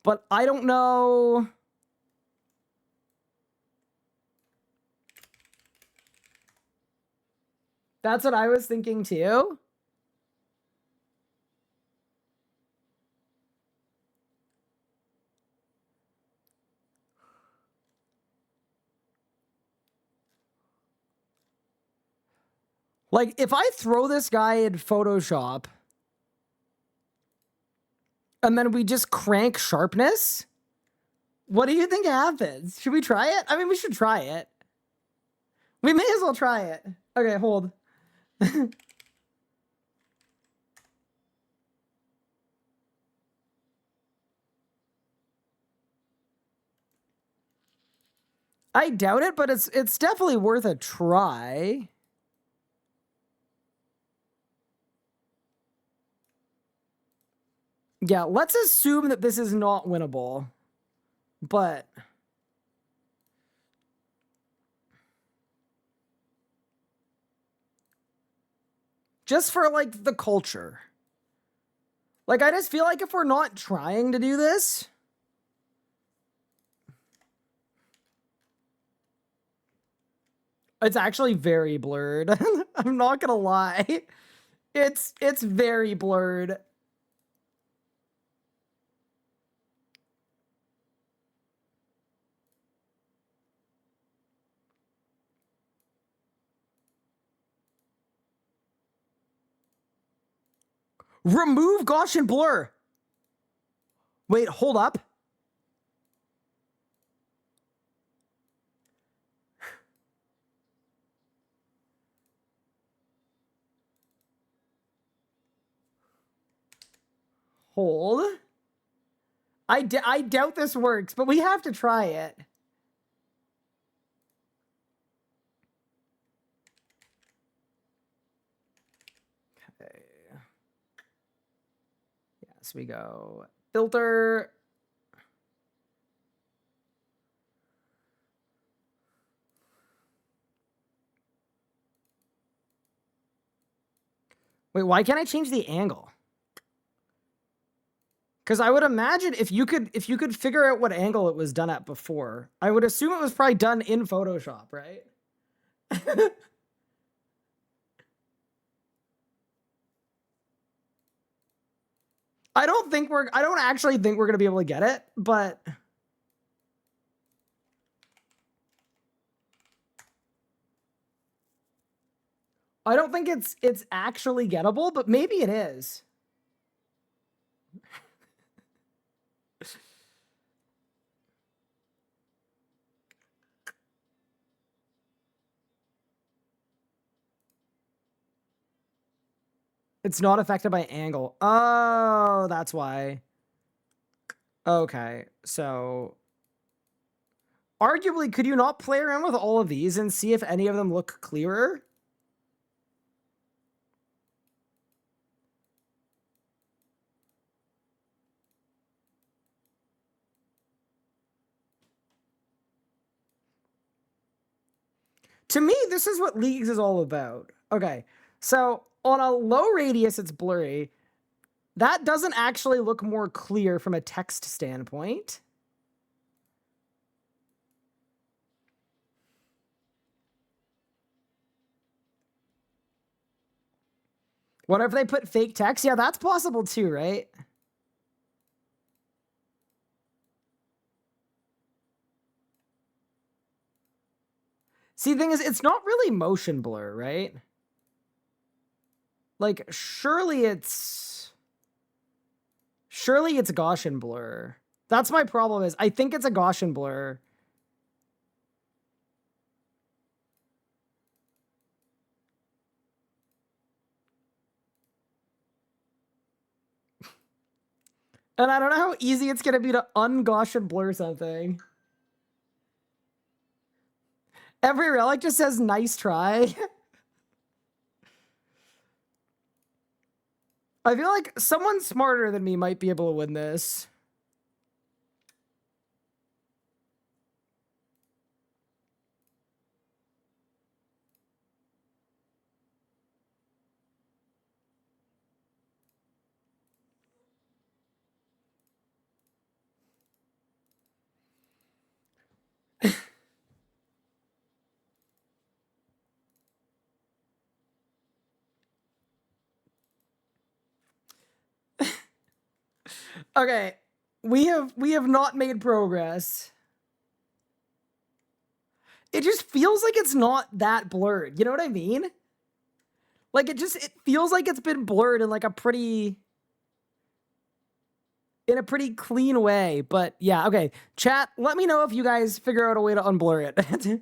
But I don't know. That's what I was thinking too. Like, if I throw this guy in Photoshop and then we just crank sharpness, what do you think happens? Should we try it? I mean, we should try it. We may as well try it. Okay, hold. I doubt it, but it's definitely worth a try. Yeah, let's assume that this is not winnable. But just for like the culture. Like I just feel like if we're not trying to do this, it's actually very blurred. I'm not gonna lie. It's very blurred. Remove Gaussian blur. Wait, hold up. Hold. I doubt this works, but we have to try it. Okay. Yes, we go filter. Wait, why can't I change the angle? Because I would imagine if you could figure out what angle it was done at before, I would assume it was probably done in Photoshop, right? I don't actually think we're gonna be able to get it, but I don't think it's actually gettable, but maybe it is. It's not affected by angle. Oh, that's why. Okay, so arguably, could you not play around with all of these and see if any of them look clearer? To me, this is what Leagues is all about. Okay, so on a low radius, it's blurry. That doesn't actually look more clear from a text standpoint. What if they put fake text? Yeah, that's possible too, right? See, the thing is, it's not really motion blur, right? Like, surely it's Gaussian blur. That's my problem is, I think it's a Gaussian blur. And I don't know how easy it's gonna be to un-Gaussian blur something. Every relic just says, nice try. I feel like someone smarter than me might be able to win this. Okay, we have not made progress. It just feels like it's not that blurred. You know what I mean? Like it feels like it's been blurred in like a pretty clean way. But yeah, okay. Chat, let me know if you guys figure out a way to unblur it.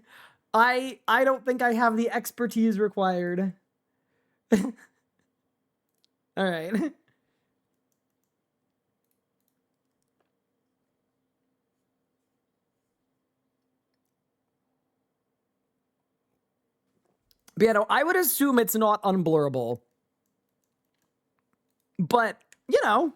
I don't think I have the expertise required. All right. But yeah, no, I would assume it's not unblurrable. But, you know,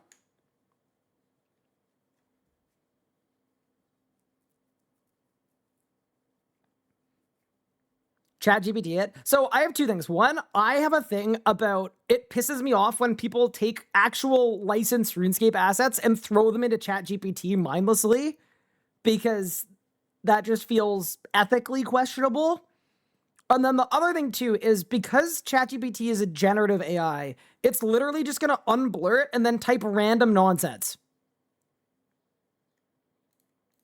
ChatGPT it. So I have two things. One, I have a thing about it pisses me off when people take actual licensed RuneScape assets and throw them into ChatGPT mindlessly, because that just feels ethically questionable. And then the other thing too is because ChatGPT is a generative AI, it's literally just going to unblur it and then type random nonsense.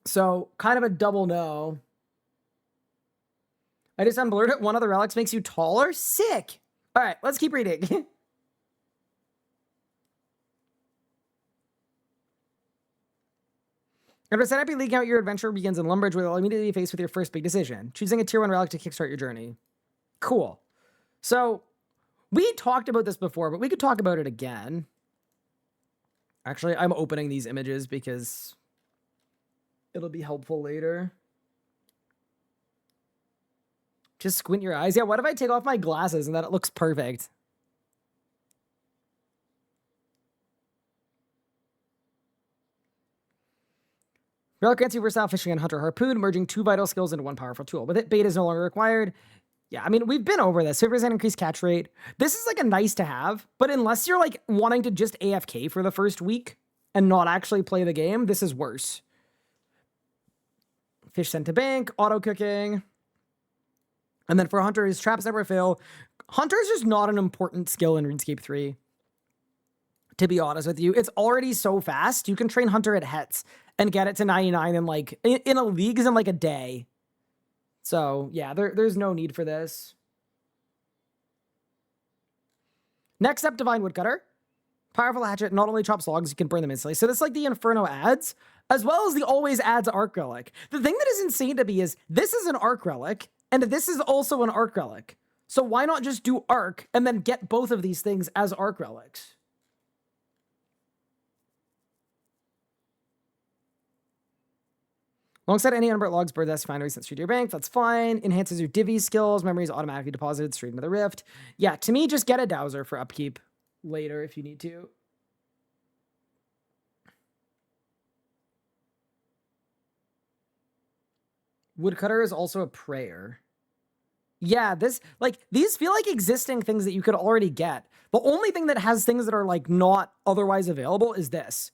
So kind of a double no. I just unblurred it. One of the relics makes you taller. Sick. All right, let's keep reading. After set up your league account, your adventure begins in Lumbridge, where you'll immediately be faced with your first big decision: choosing a tier 1 relic to kickstart your journey. Cool. So we talked about this before, but we could talk about it again. Actually, I'm opening these images because it'll be helpful later. Just squint your eyes. Yeah, what if I take off my glasses and then it looks perfect? Relic grants you versatile fishing and hunter harpoon, merging 2 vital skills into 1 powerful tool. With it, bait is no longer required. Yeah, I mean, we've been over this. 50% increased catch rate. This is like a nice to have, but unless you're like wanting to just AFK for the first week and not actually play the game, this is worse. Fish sent to bank, auto cooking. And then for hunters, traps never fail. Hunter is just not an important skill in RuneScape 3. To be honest with you, it's already so fast. You can train hunter at Hets and get it to 99 in like in a league in like a day. So yeah, there's no need for this. Next up, Divine Woodcutter. Powerful hatchet not only chops logs, you can burn them instantly. So this is like the Inferno adds, as well as the always adds Arc Relic. The thing that is insane to me is this is an Arc Relic, and this is also an Arc Relic. So why not just do Arc and then get both of these things as Arc Relics? Alongside any unburnt logs, bird that's find sent straight to your bank. That's fine. Enhances your divvy skills. Memories automatically deposited straight into the rift. Yeah, to me, just get a dowser for upkeep later if you need to. Woodcutter is also a prayer. Yeah, these feel like existing things that you could already get. The only thing that has things that are like not otherwise available is this.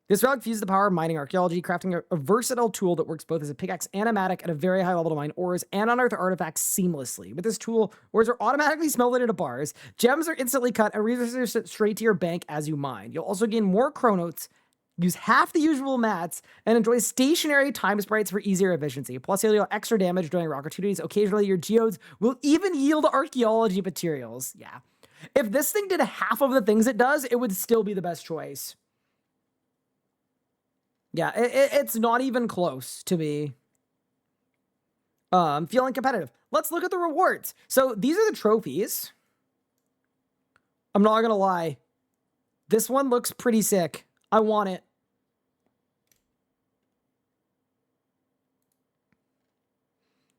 This relic fuses the power of mining archaeology, crafting a versatile tool that works both as a pickaxe and a mattock at a very high level to mine ores and unearth artifacts seamlessly. With this tool, ores are automatically smelted into bars, gems are instantly cut, and resources are sent straight to your bank as you mine. You'll also gain more chronotes, use half the usual mats, and enjoy stationary time sprites for easier efficiency. Plus, you'll deal extra damage during rock opportunities. Occasionally, your geodes will even yield archaeology materials. Yeah. If this thing did half of the things it does, it would still be the best choice. Yeah, it's not even close to me. Feeling competitive. Let's look at the rewards. So these are the trophies. I'm not gonna lie. This one looks pretty sick. I want it.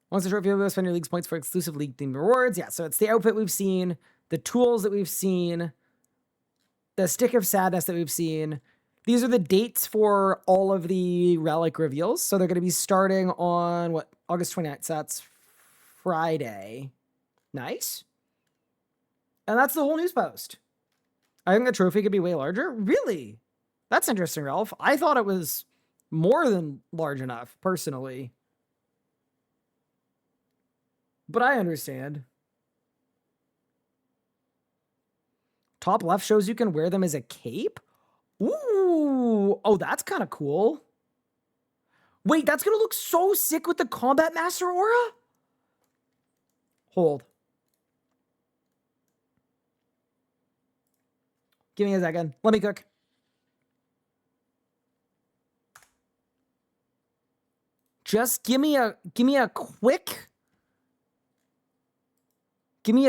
Once the trophy, you'll spend your league's points for exclusive league themed rewards. Yeah, so it's the outfit we've seen, the tools that we've seen, the stick of sadness that we've seen. These are the dates for all of the relic reveals. So they're going to be starting on, what, August 29th. So that's Friday. Nice. And that's the whole news post. I think the trophy could be way larger. Really? That's interesting, Ralph. I thought it was more than large enough, personally. But I understand. Top left shows you can wear them as a cape? Ooh, oh, that's kind of cool. Wait, that's going to look so sick with the Combat Master aura? Hold. Give me a second. Let me cook. Just give me a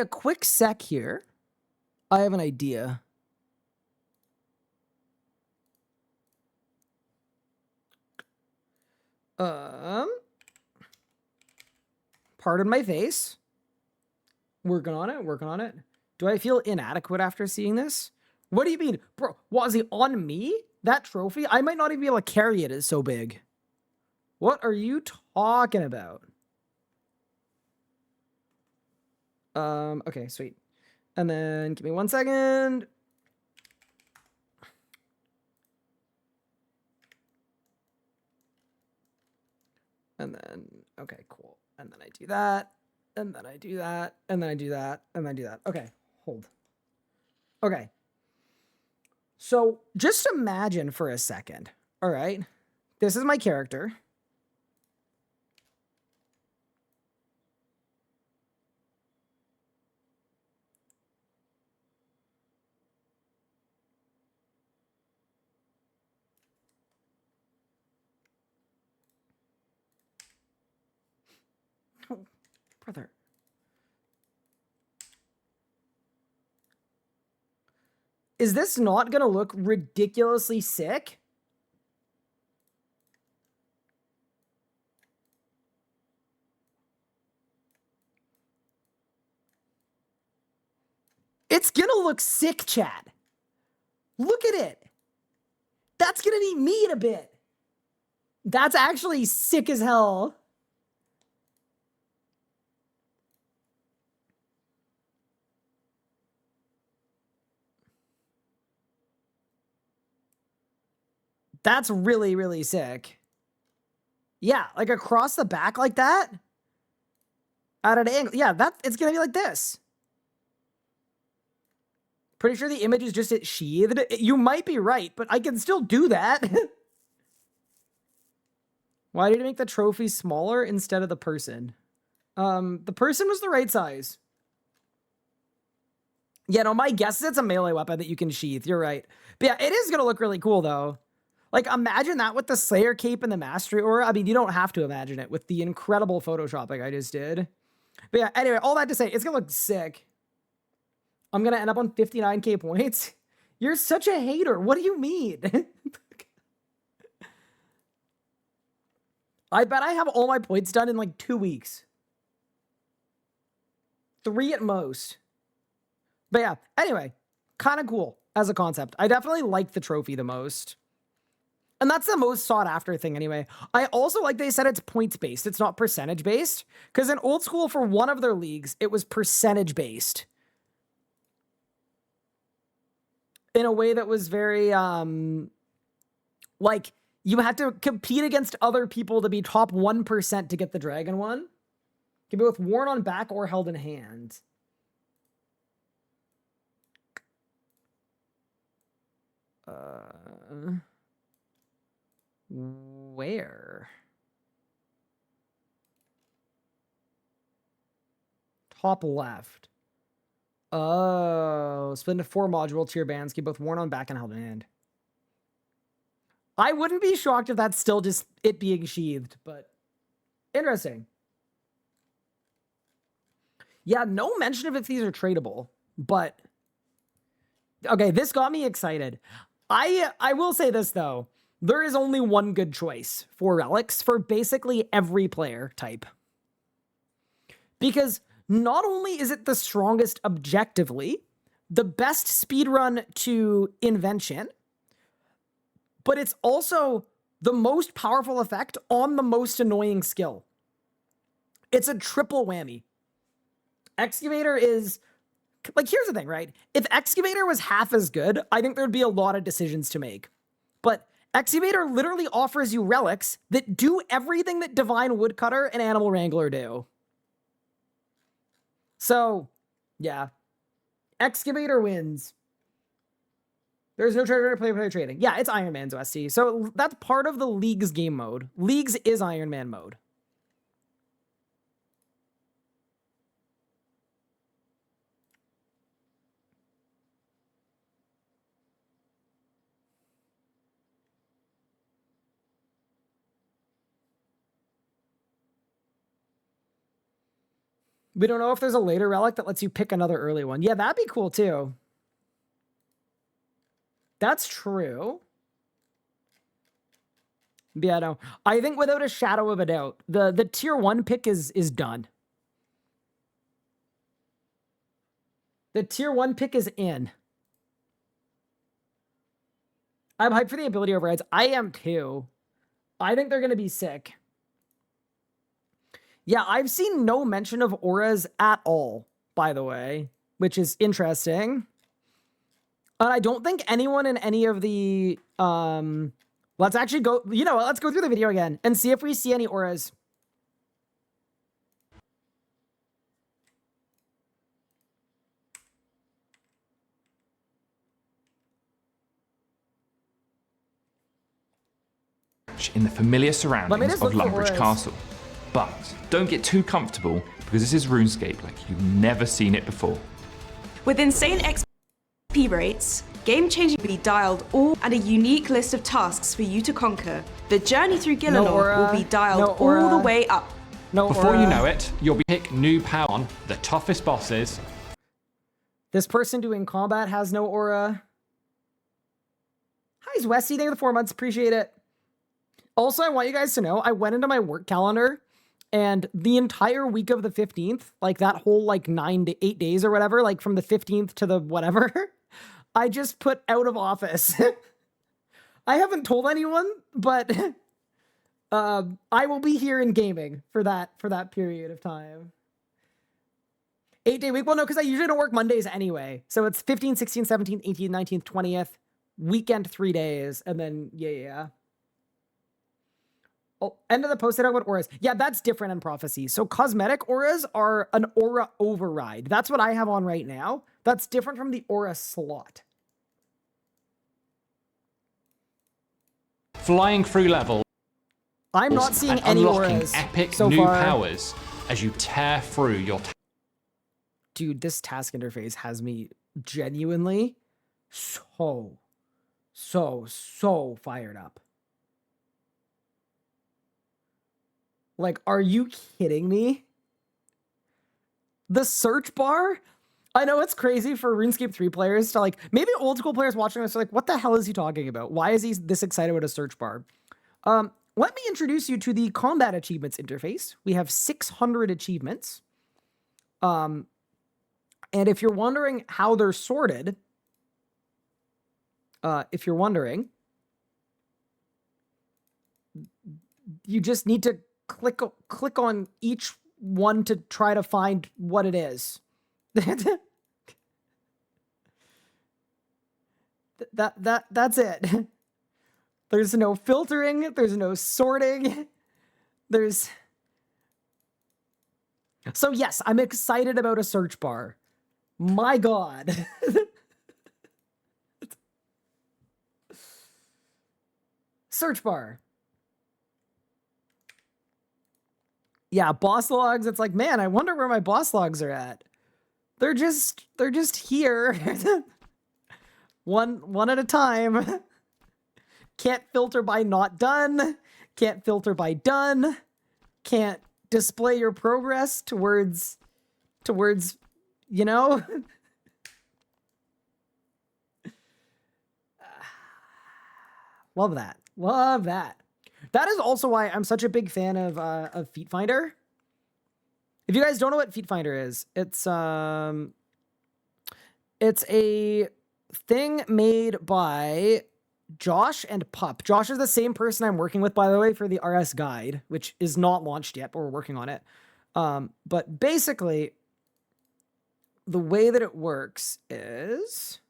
quick sec here. I have an idea. Pardon my face. Working on it. Do I feel inadequate after seeing this? What do you mean? Bro, was it on me? That trophy? I might not even be able to carry it, it's so big. What are you talking about? Okay, sweet. And then give me 1 second. And then, okay, cool. And then I do that. And then I do that. And then I do that. And then I do that. Okay, hold. Okay. So just imagine for a second. All right. This is my character. Oh, brother. Is this not going to look ridiculously sick? It's going to look sick, chat. Look at it. That's going to be me in a bit. That's actually sick as hell. That's really, really sick. Yeah, like across the back like that. At an angle. Yeah, it's going to be like this. Pretty sure the image is just it sheathed. You might be right, but I can still do that. Why did you make the trophy smaller instead of the person? The person was the right size. Yeah, no, my guess is it's a melee weapon that you can sheath. You're right. But yeah, it is going to look really cool, though. Like, imagine that with the Slayer cape and the Mastery Aura. I mean, you don't have to imagine it with the incredible photoshopping I just did. But yeah, anyway, all that to say, it's going to look sick. I'm going to end up on 59k points. You're such a hater. What do you mean? I bet I have all my points done in like 2 weeks. 3 at most. But yeah, anyway, kind of cool as a concept. I definitely like the trophy the most. And that's the most sought after thing anyway. I also like they said it's points based. It's not percentage based. Because in old school, for one of their leagues, it was percentage based. In a way that was very, like, you had to compete against other people to be top 1% to get the dragon one. Can be both worn on back or held in hand. Where? Top left. Oh, split into 4 module tier bands, keep both worn on back and held in hand. I wouldn't be shocked if that's still just it being sheathed, but interesting. Yeah, no mention of if these are tradable, but okay, this got me excited. I will say this though, there is only one good choice for relics for basically every player type. Because not only is it the strongest objectively, the best speedrun to invention, but it's also the most powerful effect on the most annoying skill. It's a triple whammy. Excavator is, like, here's the thing, right? If Excavator was half as good, I think there'd be a lot of decisions to make. But Excavator literally offers you relics that do everything that Divine Woodcutter and Animal Wrangler do. So, yeah. Excavator wins. There's no treasure to player trading. Yeah, it's Iron Man's OST. So that's part of the League's game mode. League's is Iron Man mode. We don't know if there's a later relic that lets you pick another early one. Yeah, that'd be cool too. That's true. Yeah, no. I think without a shadow of a doubt, the tier 1 pick is done. The tier 1 pick is in. I'm hyped for the ability overrides. I am too. I think they're going to be sick. Yeah, I've seen no mention of auras at all by the way, which is interesting. And I don't think anyone in any of the, let's actually go, you know what, let's go through the video again and see if we see any auras. In the familiar surroundings just of look for Lumbridge auras. Castle. But don't get too comfortable because this is RuneScape like you've never seen it before. With insane XP rates, game-changing will be dialed all and a unique list of tasks for you to conquer. The journey through Gillinor aura, will be dialed no aura. all the way up. No Before aura. you know it, you'll be pick new power on the toughest bosses. This person doing combat has no aura. Hi, Westy. Thank you for the 4 months. Appreciate it. Also, I want you guys to know, I went into my work calendar and the entire week of the 15th, like that whole like 9 to 8 days or whatever, like from the 15th to the whatever, I just put out of office. I haven't told anyone, but I will be here in gaming for that period of time. 8-day week? Well, no, because I usually don't work Mondays anyway. So it's 15th, 16th, 17th, 18th, 19th, 20th, weekend 3 days, and then, yeah. Oh, end of the post, I talk about auras. Yeah, that's different in Prophecy. So cosmetic auras are an aura override. That's what I have on right now. That's different from the aura slot. Flying through levels. I'm not seeing and any unlocking auras epic so new far. powers as you tear through your Dude, this task interface has me genuinely so fired up. Like, are you kidding me? The search bar? I know it's crazy for RuneScape 3 players to like, maybe old school players watching this are like, what the hell is he talking about? Why is he this excited about a search bar? Let me introduce you to the combat achievements interface. We have 600 achievements. And if you're wondering how they're sorted, you just need to click on each one to try to find what it is. That's it. There's no filtering, there's no sorting. So yes, I'm excited about a search bar. My God. Search bar. Yeah, boss logs. It's like, man, I wonder where my boss logs are at. They're just here. one at a time. Can't filter by not done. Can't filter by done. Can't display your progress towards, you know? Love that. Love that. That is also why I'm such a big fan of Feet Finder. If you guys don't know what Feet Finder is, it's a thing made by Josh and Pup. Josh is the same person I'm working with, by the way, for the RS guide, which is not launched yet, but we're working on it. But basically, the way that it works is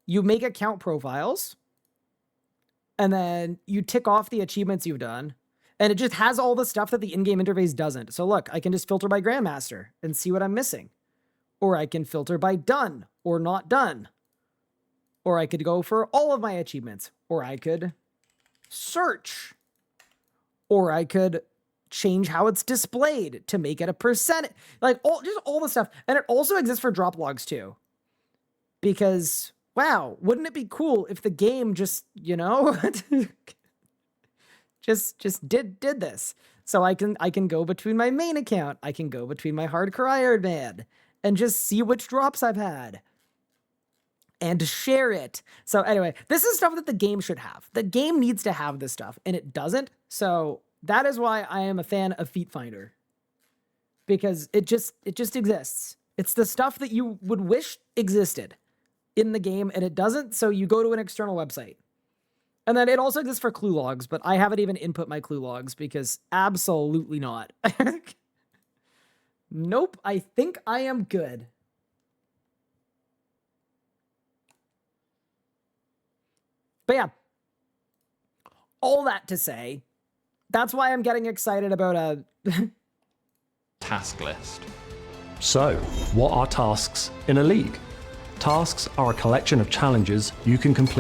you make account profiles, and then you tick off the achievements you've done, and it just has all the stuff that the in-game interface doesn't. So look, I can just filter by Grandmaster and see what I'm missing. Or I can filter by done or not done. Or I could go for all of my achievements. Or I could search. Or I could change how it's displayed to make it a percent. Like, just all the stuff. And it also exists for drop logs too. Because, wow, wouldn't it be cool if the game just, you know, just did this. So I can go between my main account. I can go between my Hardcore Iron Man and just see which drops I've had and share it. So anyway, this is stuff that the game should have. The game needs to have this stuff, and it doesn't. So that is why I am a fan of Feet Finder, because it just exists. It's the stuff that you would wish existed in the game, and it doesn't. So you go to an external website. And then it also exists for clue logs, but I haven't even input my clue logs because absolutely not. Nope, I think I am good. But yeah, all that to say, that's why I'm getting excited about a task list. So, what are tasks in a league? Tasks are a collection of challenges you can complete.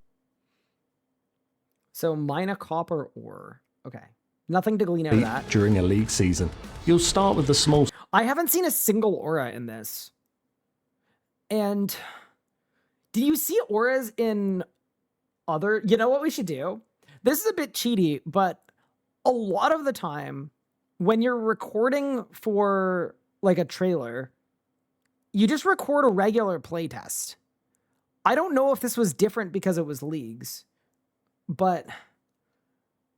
So mine a copper ore. Okay. Nothing to glean out of that. During a league season. You'll start with the small... I haven't seen a single aura in this. And do you see auras in other... You know what we should do? This is a bit cheaty, but a lot of the time when you're recording for like a trailer, you just record a regular playtest. I don't know if this was different because it was leagues, but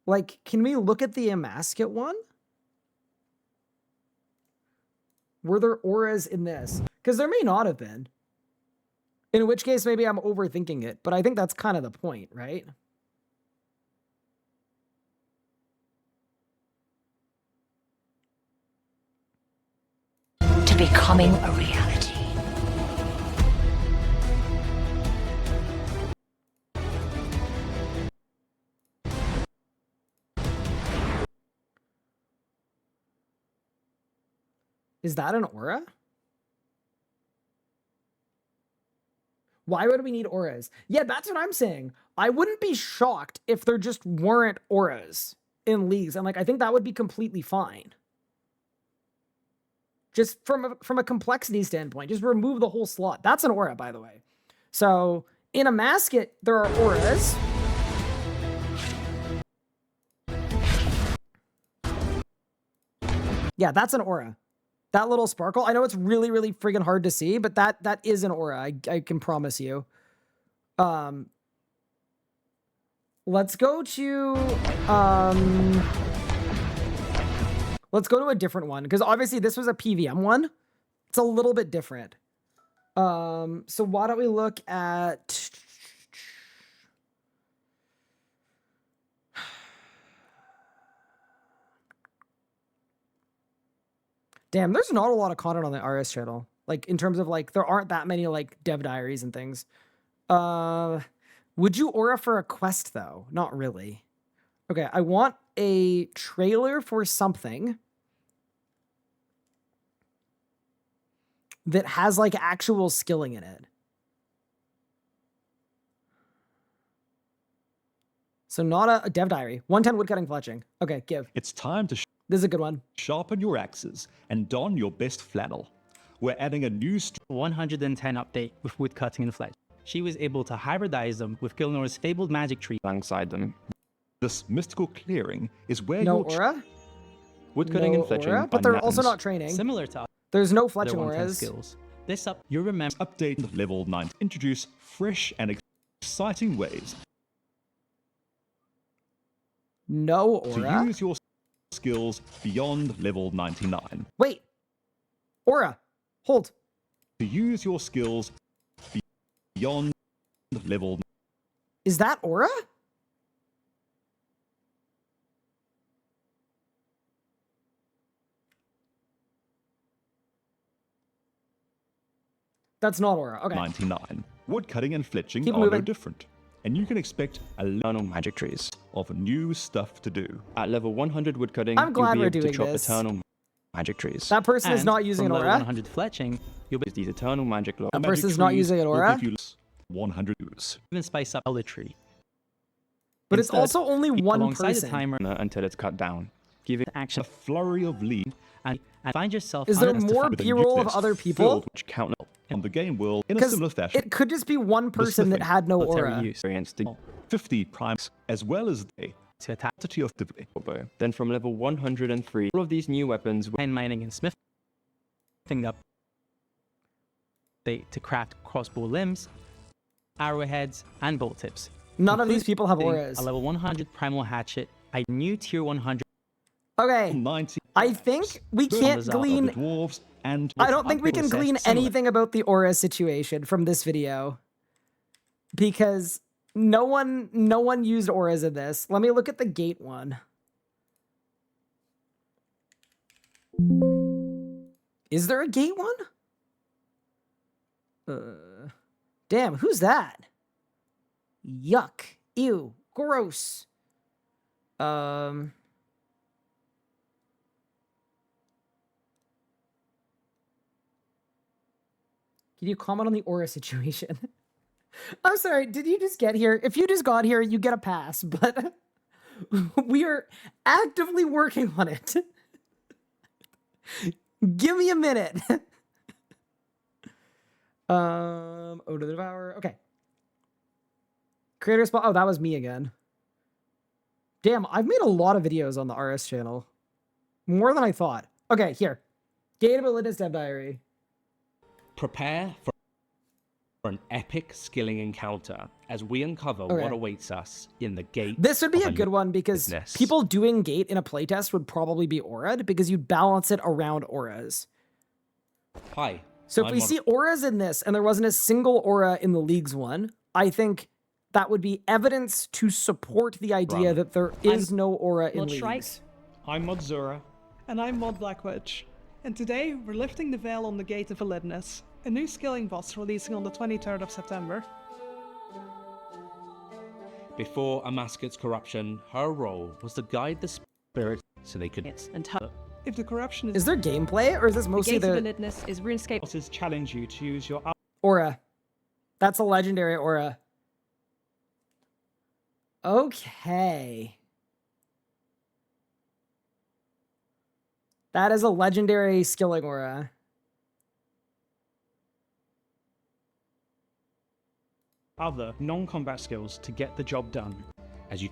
like, can we look at the Emasket one? Were there auras in this? Because there may not have been. In which case, maybe I'm overthinking it, but I think that's kind of the point, right? To becoming a reality. Is that an aura? Why would we need auras? Yeah, that's what I'm saying. I wouldn't be shocked if there just weren't auras in leagues. And like, I think that would be completely fine. Just from a complexity standpoint, just remove the whole slot. That's an aura, by the way. So in Emasket, there are auras. Yeah, that's an aura. That little sparkle, I know it's really, really friggin' hard to see, but that is an aura, I can promise you. Let's go to a different one, because obviously this was a PVM one. It's a little bit different. So why don't we look at... Damn, there's not a lot of content on the RS channel. Like, in terms of, like, there aren't that many, like, dev diaries and things. Would you aura for a quest, though? Not really. Okay, I want a trailer for something that has, like, actual skilling in it. So not a dev diary. 110 woodcutting fletching. Okay, give. It's time to This is a good one. sharpen your axes and don your best flannel. We're adding a new 110 update with woodcutting and fletch. She was able to hybridize them with Gilnor's fabled magic tree alongside them. This mystical clearing is where No your aura? woodcutting No and fletching aura? But are they're also nouns. not training. Similar to There's no other fletching 110 auras. skills. This up, you remember. Update level 9. Introduce fresh and exciting ways No to aura? use your skills beyond level 99. Wait. Aura. Hold. To use your skills beyond level... Is that aura? That's not aura. Okay. 99. Woodcutting and fletching Keep are no moving. different, and you can expect a lot Eternal magic trees. of new stuff to do. At level 100 woodcutting, I'm glad you'll we're be able doing to chop this. eternal magic trees. That person is And not using an from level aura. 100 fletching, you'll be These eternal magic law. That Magic person's not trees using an will aura. give you 100 use. even spice up Elder Tree. But it's Instead, also only one alongside person. the timer Until it's cut down. Giving to action A flurry of leaves and find yourself Is there unjustified more with a B-roll new of list other filled people? which count on the game will, in a Because similar fashion, it could just be one person that smithing, had no military aura. use experience to 50 primes, as well as the to attack quantity of divinity. bow. Then from level 103, all of these new weapons will hand mining and smithing up to craft crossbow limbs, arrowheads, and bolt tips. None of these people have including auras. A level 100 primal hatchet, a new tier 100 Okay. 90 I think we can't Numbers out of of glean... the dwarves and I don't think we can Process glean similar. anything about the aura situation from this video. Because no one used auras in this. Let me look at the gate one. Is there a gate one? Damn, who's that? Yuck. Ew. Gross. Can you comment on the aura situation? I'm sorry, did you just get here? If you just got here, you get a pass, but we are actively working on it. Give me a minute. Ode to the Devourer. Okay. Creator spot. Oh, that was me again. Damn, I've made a lot of videos on the RS channel. More than I thought. Okay, here. Gate of Elidus Dev Diary. Prepare for an epic skilling encounter as we uncover what awaits us in the gate. This would be a good one because people doing gate in a playtest would probably be aura'd because you'd balance it around auras. Hi. So if we see auras in this and there wasn't a single aura in the Leagues one, I think that would be evidence to support the idea that there is no aura in Leagues. I'm Mod Zura. And I'm Mod Black Witch. And today we're lifting the veil on the Gate of Elidus, a new skilling boss releasing on the 23rd of September. Before Amasket's corruption, her role was to guide the spirit so they could If the corruption is there gameplay, or is this mostly the Gate of Elidus is RuneScape bosses challenge you to use your aura? That's a legendary aura. Okay. That is a legendary skilling aura. other non-combat skills to get the job done. As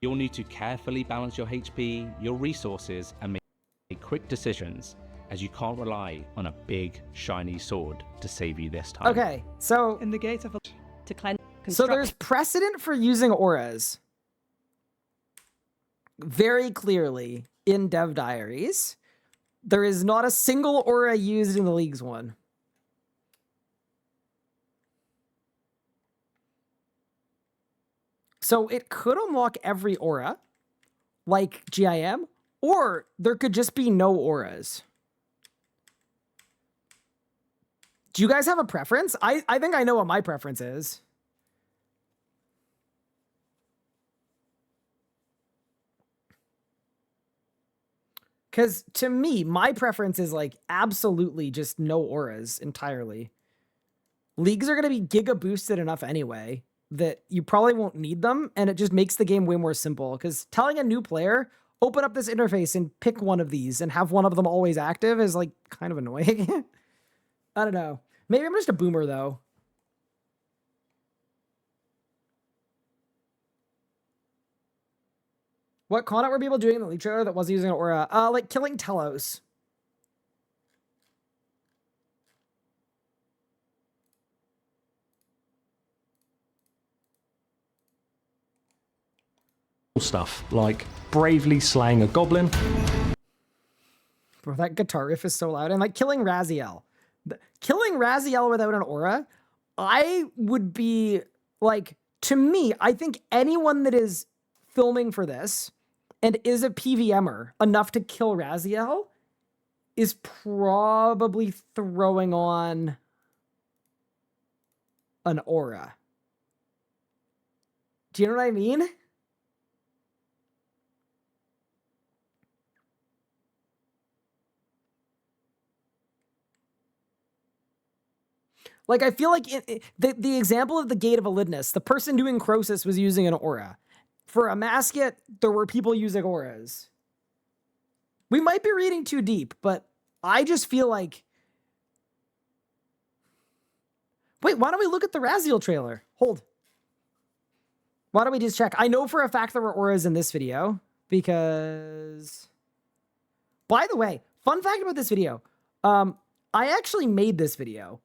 you'll need to carefully balance your HP, your resources, and make quick decisions, as you can't rely on a big, shiny sword to save you this time. Okay, so in the Gate of to cleanse. So there's precedent for using auras very clearly in Dev Diaries. There is not a single aura used in the Leagues one. So it could unlock every aura, like GIM, or there could just be no auras. Do you guys have a preference? I think I know what my preference is. Because to me, my preference is like absolutely just no auras entirely. Leagues are going to be giga boosted enough anyway that you probably won't need them, and it just makes the game way more simple. Because telling a new player, open up this interface and pick one of these and have one of them always active is like kind of annoying. I don't know. Maybe I'm just a boomer though. What content were people doing in the League trailer that wasn't using an aura? Like killing Telos. Stuff like bravely slaying a goblin. Bro, that guitar riff is so loud. And like killing Raziel. Killing Raziel without an aura, I would be like, to me, I think anyone that is filming for this and is a PVMer enough to kill Raziel is probably throwing on an aura. Do you know what I mean? Like, I feel like the example of the Gate of Elidus, the person doing Croesus was using an aura. For a Masket, there were people using auras. We might be reading too deep, but I just feel like... Wait, why don't we look at the Raziel trailer? Hold. Why don't we just check? I know for a fact there were auras in this video, because... By the way, fun fact about this video. I actually made this video.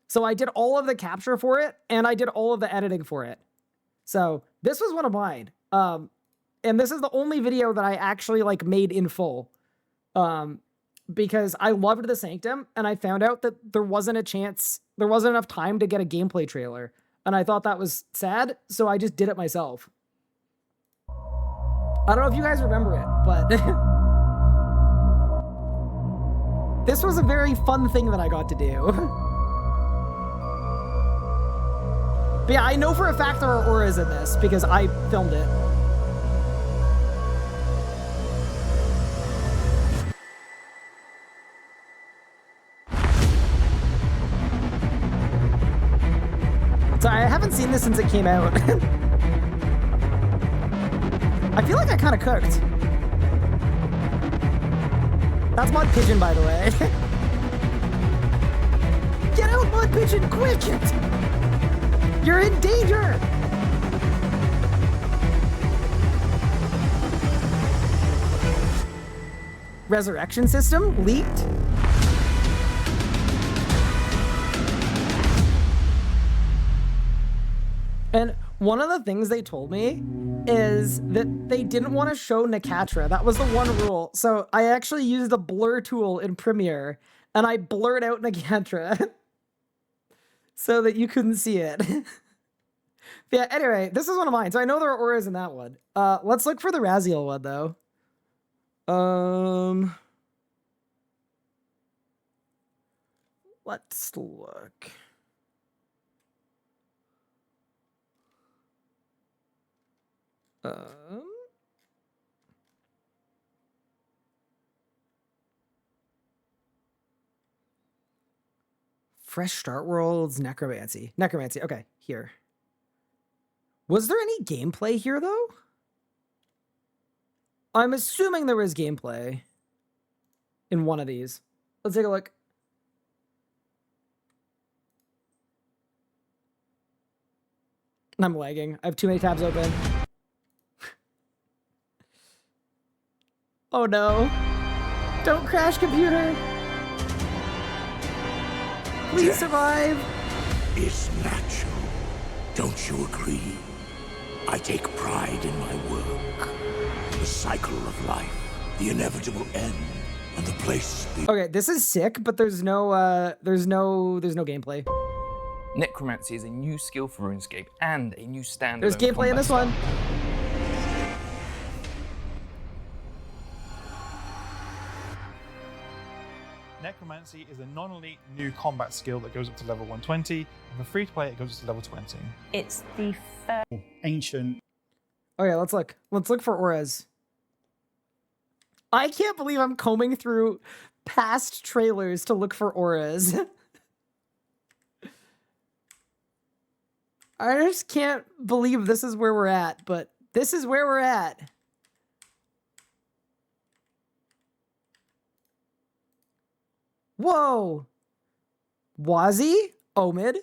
So I did all of the capture for it, and I did all of the editing for it. So this was one of mine. And this is the only video that I actually like made in full. Because I loved the Sanctum, and I found out that there wasn't a chance, there wasn't enough time to get a gameplay trailer. And I thought that was sad, so I just did it myself. I don't know if you guys remember it, but... This was a very fun thing that I got to do. But yeah, I know for a fact there are auras in this because I filmed it. So I haven't seen this since it came out. I feel like I kind of cooked. That's Mud Pigeon, by the way. Get out, Mud Pigeon, quick! You're in danger! Resurrection system leaked? And one of the things they told me is that they didn't want to show Nakatra. That was the one rule. So I actually used a blur tool in Premiere and I blurred out Nakatra so that you couldn't see it. Yeah, anyway, this is one of mine. So I know there are auras in that one. Let's look for the Raziel one though. Let's look. Fresh Start Worlds, Necromancy. Necromancy, okay, here. Was there any gameplay here, though? I'm assuming there was gameplay in one of these. Let's take a look. I'm lagging. I have too many tabs open. Oh no. Don't crash, computer. Please survive. Is natural. Don't you agree? I take pride in my work. The cycle of life, the inevitable end, and the place. Okay, this is sick, but there's no gameplay. Necromancy is a new skill for RuneScape and a new standalone. There's gameplay in this one. Necromancy is a non-elite new combat skill that goes up to level 120, and for free to play it goes up to level 20. It's the first ancient. Okay, let's look. Let's look for auras. I can't believe I'm combing through past trailers to look for auras. I just can't believe this is where we're at, but this is where we're at. Whoa. Wazi, Omid,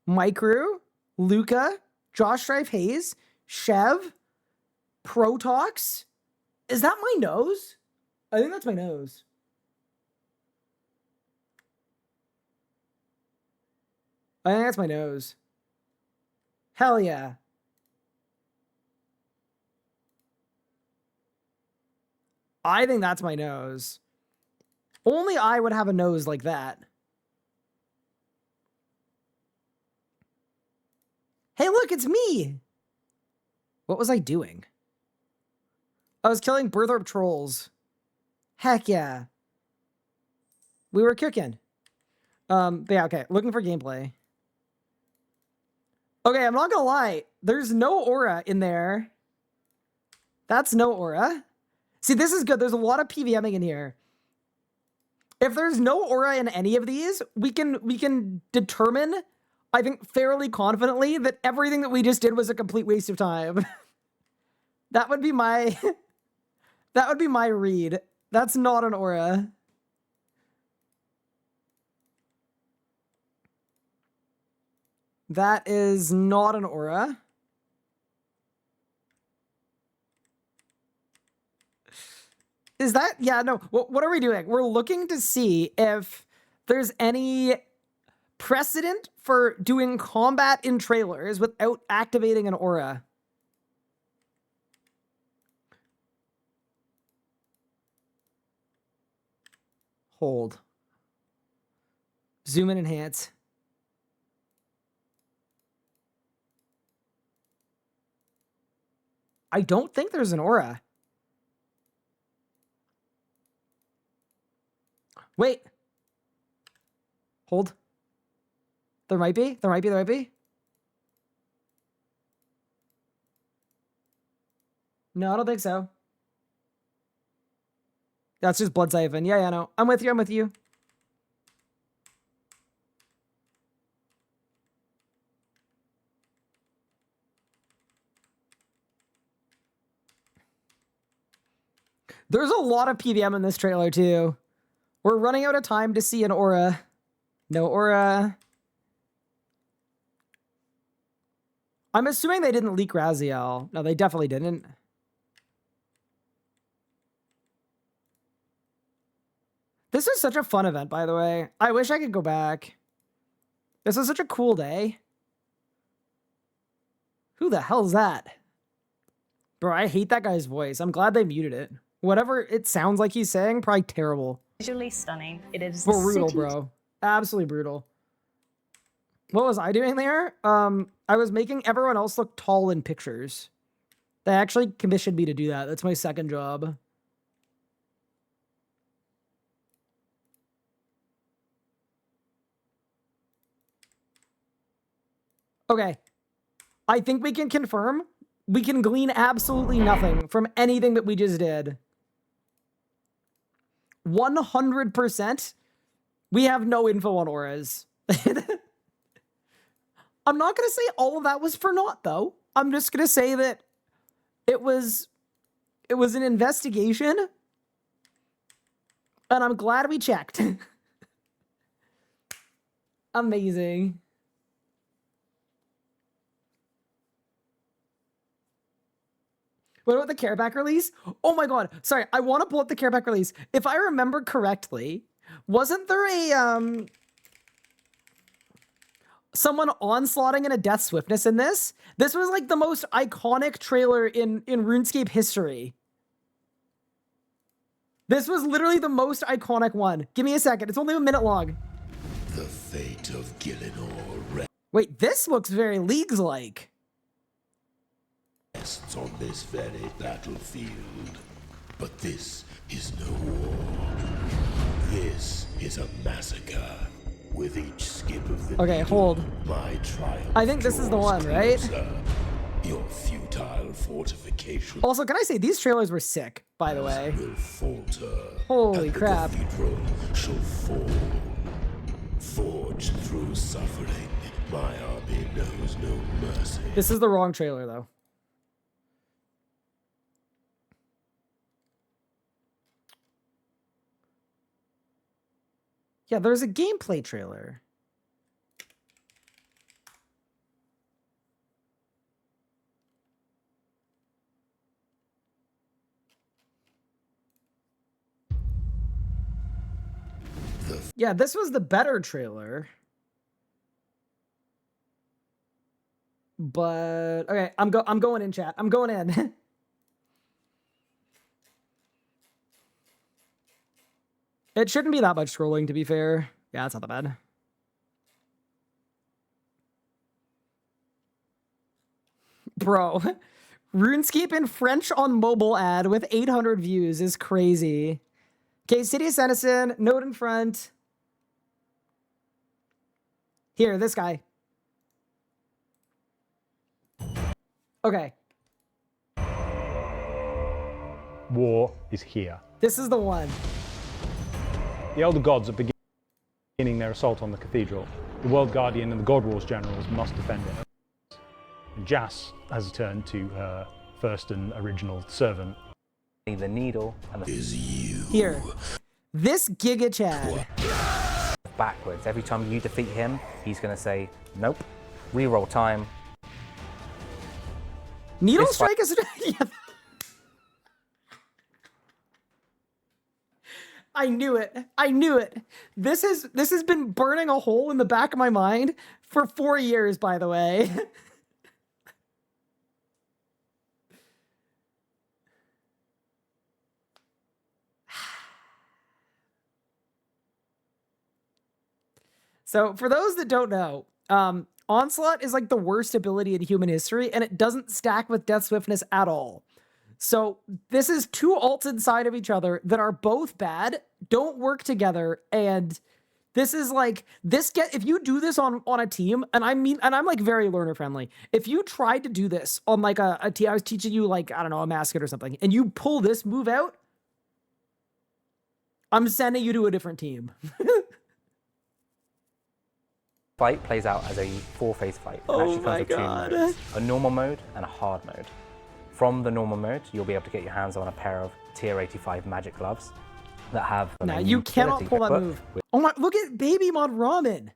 Micru, Luca, Josh Strife Hayes, Chev, Protox. Is that my nose? I think that's my nose. I think that's my nose. Hell yeah. I think that's my nose. Only I would have a nose like that. Hey, look, it's me. What was I doing? I was killing Birthorpe trolls. Heck yeah. We were cooking. But yeah, okay. Looking for gameplay. Okay, I'm not gonna lie. There's no aura in there. That's no aura. See, this is good. There's a lot of PVMing in here. If there's no aura in any of these, we can determine, I think, fairly confidently that everything that we just did was a complete waste of time. That would be my that would be my read. That's not an aura. That is not an aura. Is that? Yeah, no. What are we doing? We're looking to see if there's any precedent for doing combat in trailers without activating an aura. Hold. Zoom and enhance. I don't think there's an aura. Wait, Hold. There might be. There might be. There might be. No, I don't think so. That's just blood siphon. Yeah, yeah, no. I'm with you. I'm with you. There's a lot of PVM in this trailer, too. We're running out of time to see an aura. No aura. I'm assuming they didn't leak Raziel. No, they definitely didn't. This is such a fun event, by the way. I wish I could go back. This was such a cool day. Who the hell's that? Bro, I hate that guy's voice. I'm glad they muted it. Whatever it sounds like he's saying, probably terrible. Visually stunning. It is Brutal, bro. Absolutely brutal. What was I doing there? I was making everyone else look tall in pictures. They actually commissioned me to do that. That's my second job. Okay. I think we can confirm we can glean absolutely nothing from anything that we just did. 100%. We have no info on auras. I'm not going to say all of that was for naught, though. I'm just going to say that it was an investigation, and I'm glad we checked. Amazing. What about the care pack release? Oh my god. Sorry, I want to pull up the care pack release. If I remember correctly, wasn't there a someone onslaughting in a death swiftness in this? This was like the most iconic trailer in RuneScape history. This was literally the most iconic one. Give me a second. It's only a minute long. The fate of Gillinor Wait, this looks very Leagues-like. rests on this very battlefield. But this is no war. This is a massacre. With each skip of the Okay, hold. My triumph I think this is the one, right? Your futile fortification Also, can I say these trailers were sick, by the way. will falter. Holy and crap. The cathedral shall fall. Forged through suffering, my army knows no mercy. This is the wrong trailer, though. Yeah, there's a gameplay trailer. Yeah, this was the better trailer. But okay, I'm going in, chat. I'm going in. It shouldn't be that much scrolling, to be fair. Yeah, it's not that bad. Bro, RuneScape in French on mobile ad with 800 views is crazy. Okay, City of Senesin, note in front. Here, this guy. Okay. War is here. This is the one. The Elder Gods are beginning their assault on the cathedral. The World Guardian and the God Wars generals must defend it. And Jas has turned to her first and original servant. The needle and the Here. This Giga Chad. backwards. Every time you defeat him, he's going to say, nope, reroll time. Needle This strike is... Yeah. I knew it. I knew it. This has been burning a hole in the back of my mind for 4 years, by the way. So for those that don't know, Onslaught is like the worst ability in human history, and it doesn't stack with Death Swiftness at all. So this is two ults inside of each other that are both bad, don't work together, and This is like, if you do this on a team, and I'm like very learner friendly. If you tried to do this on like a team, I was teaching you like, I don't know, a mascot or something, and you pull this move out, I'm sending you to a different team. Fight plays out as a 4-phase fight. It actually comes with 2 modes, a normal mode and a hard mode. From the normal mode, you'll be able to get your hands on a pair of tier 85 magic gloves that have... Now, you cannot pull that move. Oh my, look at Baby Mod Ramen.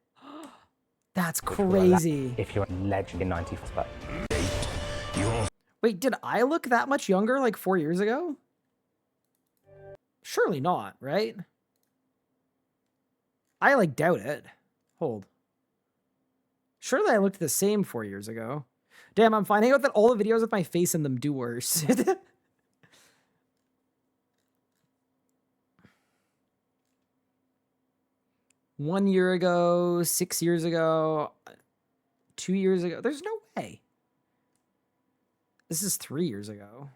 That's crazy. If you're legend in 95. Wait, did I look that much younger like 4 years ago? Surely not, right? I like doubt it. Hold. Surely I looked the same 4 years ago. Damn, I'm finding out that all the videos with my face in them do worse. 1 year ago, 6 years ago, 2 years ago. There's no way. This is 3 years ago.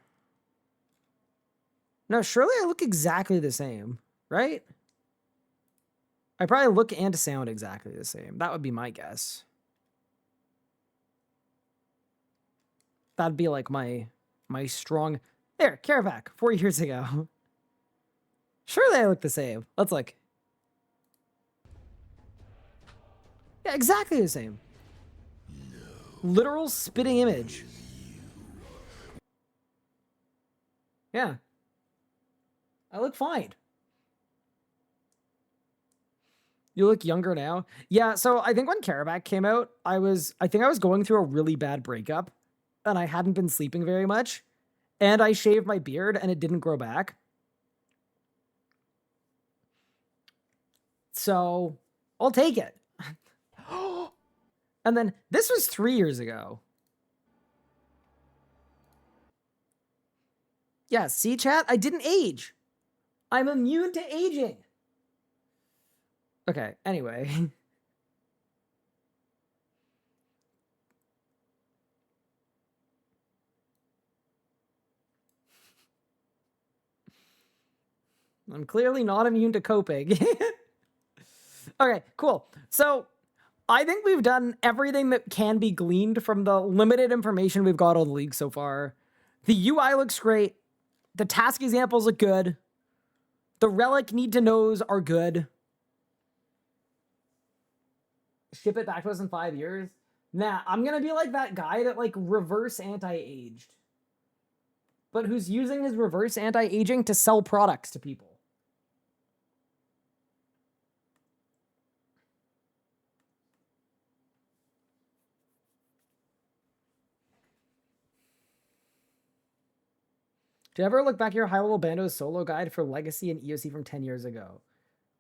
No, surely I look exactly the same, right? I probably look and sound exactly the same. That would be my guess. That'd be like my strong... There, Caravac, 4 years ago. Surely I look the same. Let's look. Yeah, exactly the same. Literal spitting image. Yeah. I look fine. You look younger now. Yeah, so I think when Caravac came out, I think I was going through a really bad breakup, and I hadn't been sleeping very much, and I shaved my beard, and it didn't grow back. So, I'll take it. And then, this was 3 years ago. Yeah, see, chat? I didn't age. I'm immune to aging. Okay, anyway. I'm clearly not immune to coping. Okay, cool. So, I think we've done everything that can be gleaned from the limited information we've got on the league so far. The UI looks great. The task examples look good. The relic need-to-knows are good. Ship it back to us in 5 years. Nah, I'm gonna be like that guy that like reverse anti-aged. But who's using his reverse anti-aging to sell products to people. Do you ever look back at your high-level Bando solo guide for Legacy and EOC from 10 years ago?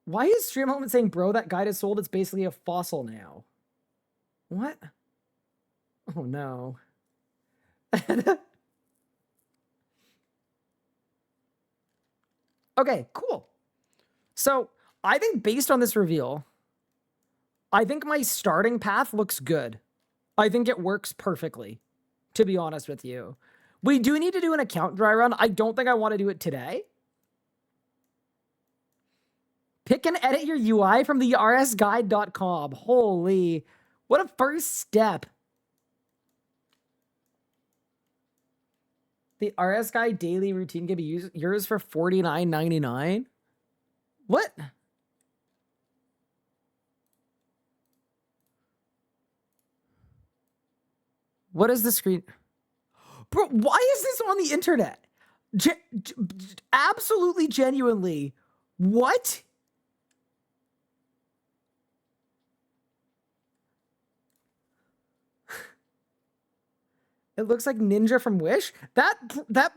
Why is Stream Element saying, bro, that guide is sold? It's basically a fossil now. What? Oh, no. Okay, cool. So, I think based on this reveal, I think my starting path looks good. I think it works perfectly, to be honest with you. We do need to do an account dry run. I don't think I want to do it today. Pick and edit your UI from the rsguide.com. Holy, what a first step. The RS Guide daily routine can be yours for $49.99. What? What is the screen? Bro, why is this on the internet? Absolutely genuinely. What? It looks like Ninja from Wish. That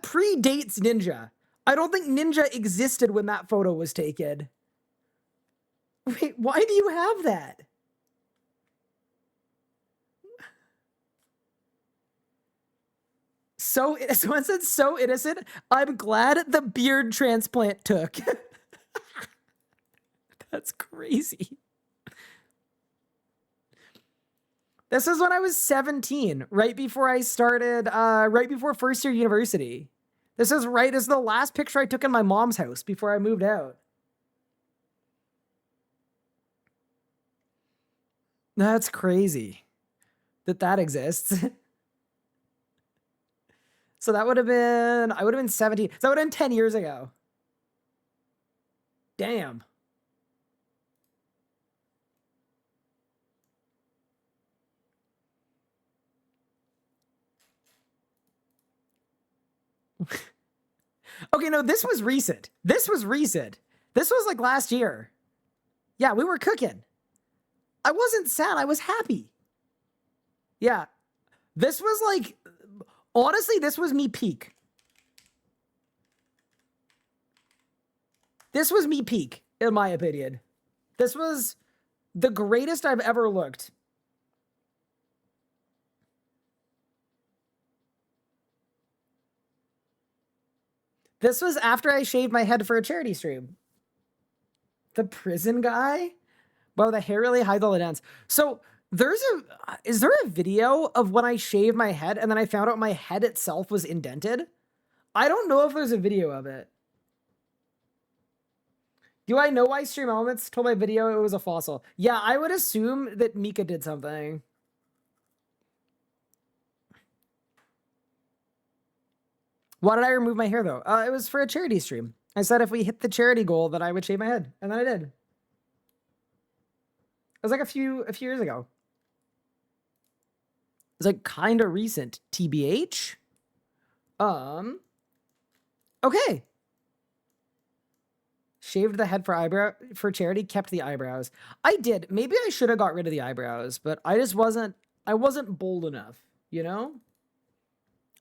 predates Ninja. I don't think Ninja existed when that photo was taken. Wait, why do you have that? Someone said, so innocent. I'm glad the beard transplant took. That's crazy. This is when I was 17, right before I started, right before first year university. This is the last picture I took in my mom's house before I moved out. That's crazy that exists. So that would have been, I would have been 17. So that would have been 10 years ago. Damn. Okay, no, this was recent. This was recent. This was like last year. Yeah, we were cooking. I wasn't sad. I was happy. Yeah. This was like, honestly, this was me peak. This was me peak, in my opinion. This was the greatest I've ever looked. This was after I shaved my head for a charity stream. The prison guy? Wow, the hair really hides all the dents. So is there a video of when I shaved my head and then I found out my head itself was indented? I don't know if there's a video of it. Do I know why Stream Elements told my video it was a fossil? Yeah, I would assume that Mika did something. Why did I remove my hair though? It was for a charity stream. I said if we hit the charity goal that I would shave my head, and then I did. It was like a few years ago. It was like kind of recent, TBH. Okay. Shaved the head for charity, kept the eyebrows. I did. Maybe I should have got rid of the eyebrows, but I wasn't bold enough, you know?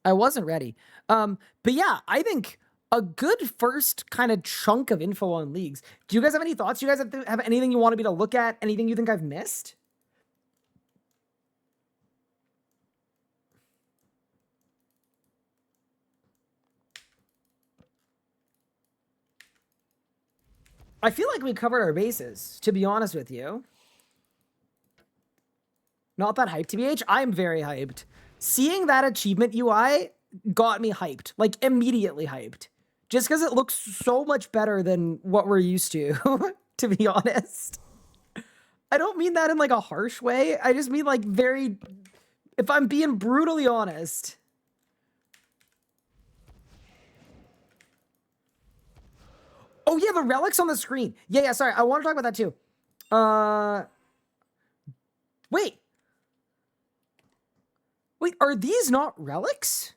I wasn't ready. But yeah, I think a good first kind of chunk of info on leagues. Do you guys have any thoughts? Do you guys have anything you want me to look at? Anything you think I've missed? I feel like we covered our bases, to be honest with you. Not that hyped, TBH. I'm very hyped. Seeing that achievement UI got me hyped, like immediately hyped. Just because it looks so much better than what we're used to, to be honest. I don't mean that in like a harsh way. I just mean like if I'm being brutally honest. Oh yeah, the relics on the screen. Yeah, sorry. I want to talk about that too. Wait, are these not relics?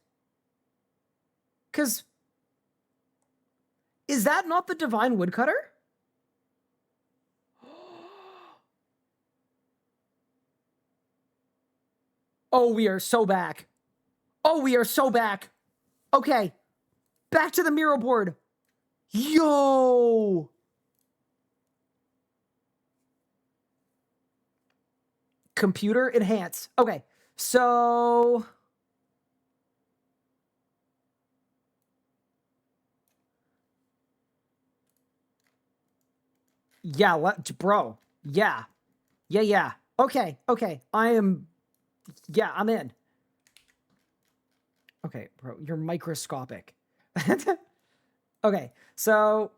Because is that not the divine woodcutter? Oh, we are so back. Oh, we are so back. Okay, back to the Miro board. Yo! Computer enhance. Okay, so yeah, bro. Yeah. Okay. I'm in. Okay, bro, you're microscopic. Okay, so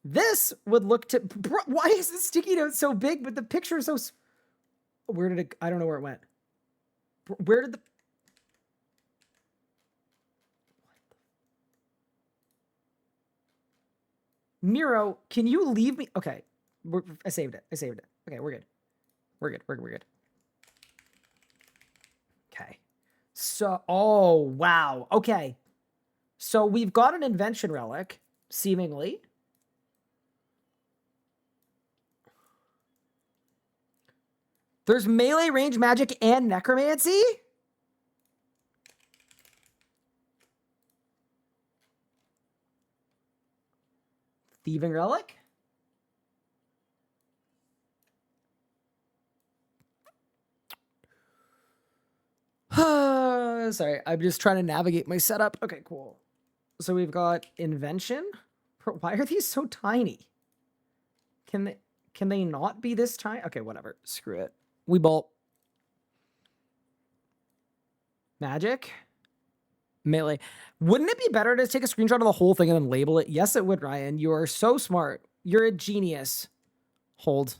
this would look to... Bro, why is the sticky note so big, but the picture is so... Where did it... I don't know where it went. Where did the... Miro, can you leave me... Okay, I saved it. Okay, we're good. Okay. So... Oh, wow. Okay. So we've got an invention relic, seemingly. There's melee range magic and necromancy? Thieving relic? Sorry, I'm just trying to navigate my setup. Okay, cool. So we've got invention. Why are these so tiny? Can they not be this tiny? Okay, whatever. Screw it. We bolt. Magic. Melee. Wouldn't it be better to take a screenshot of the whole thing and then label it? Yes, it would, Ryan. You are so smart. You're a genius. Hold.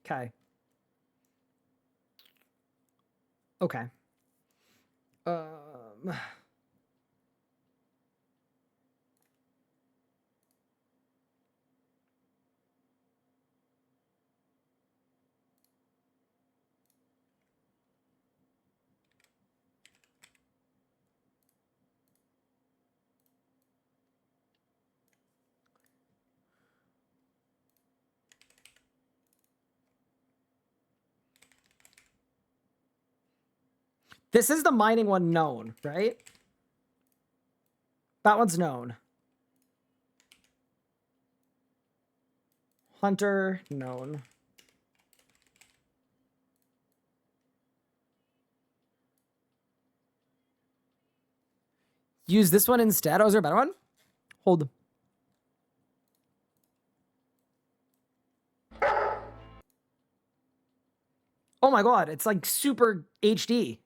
Okay. Okay. This is the mining one known, right? That one's known. Hunter, known. Use this one instead. Oh, is there a better one? Hold. Oh my god, it's like super HD.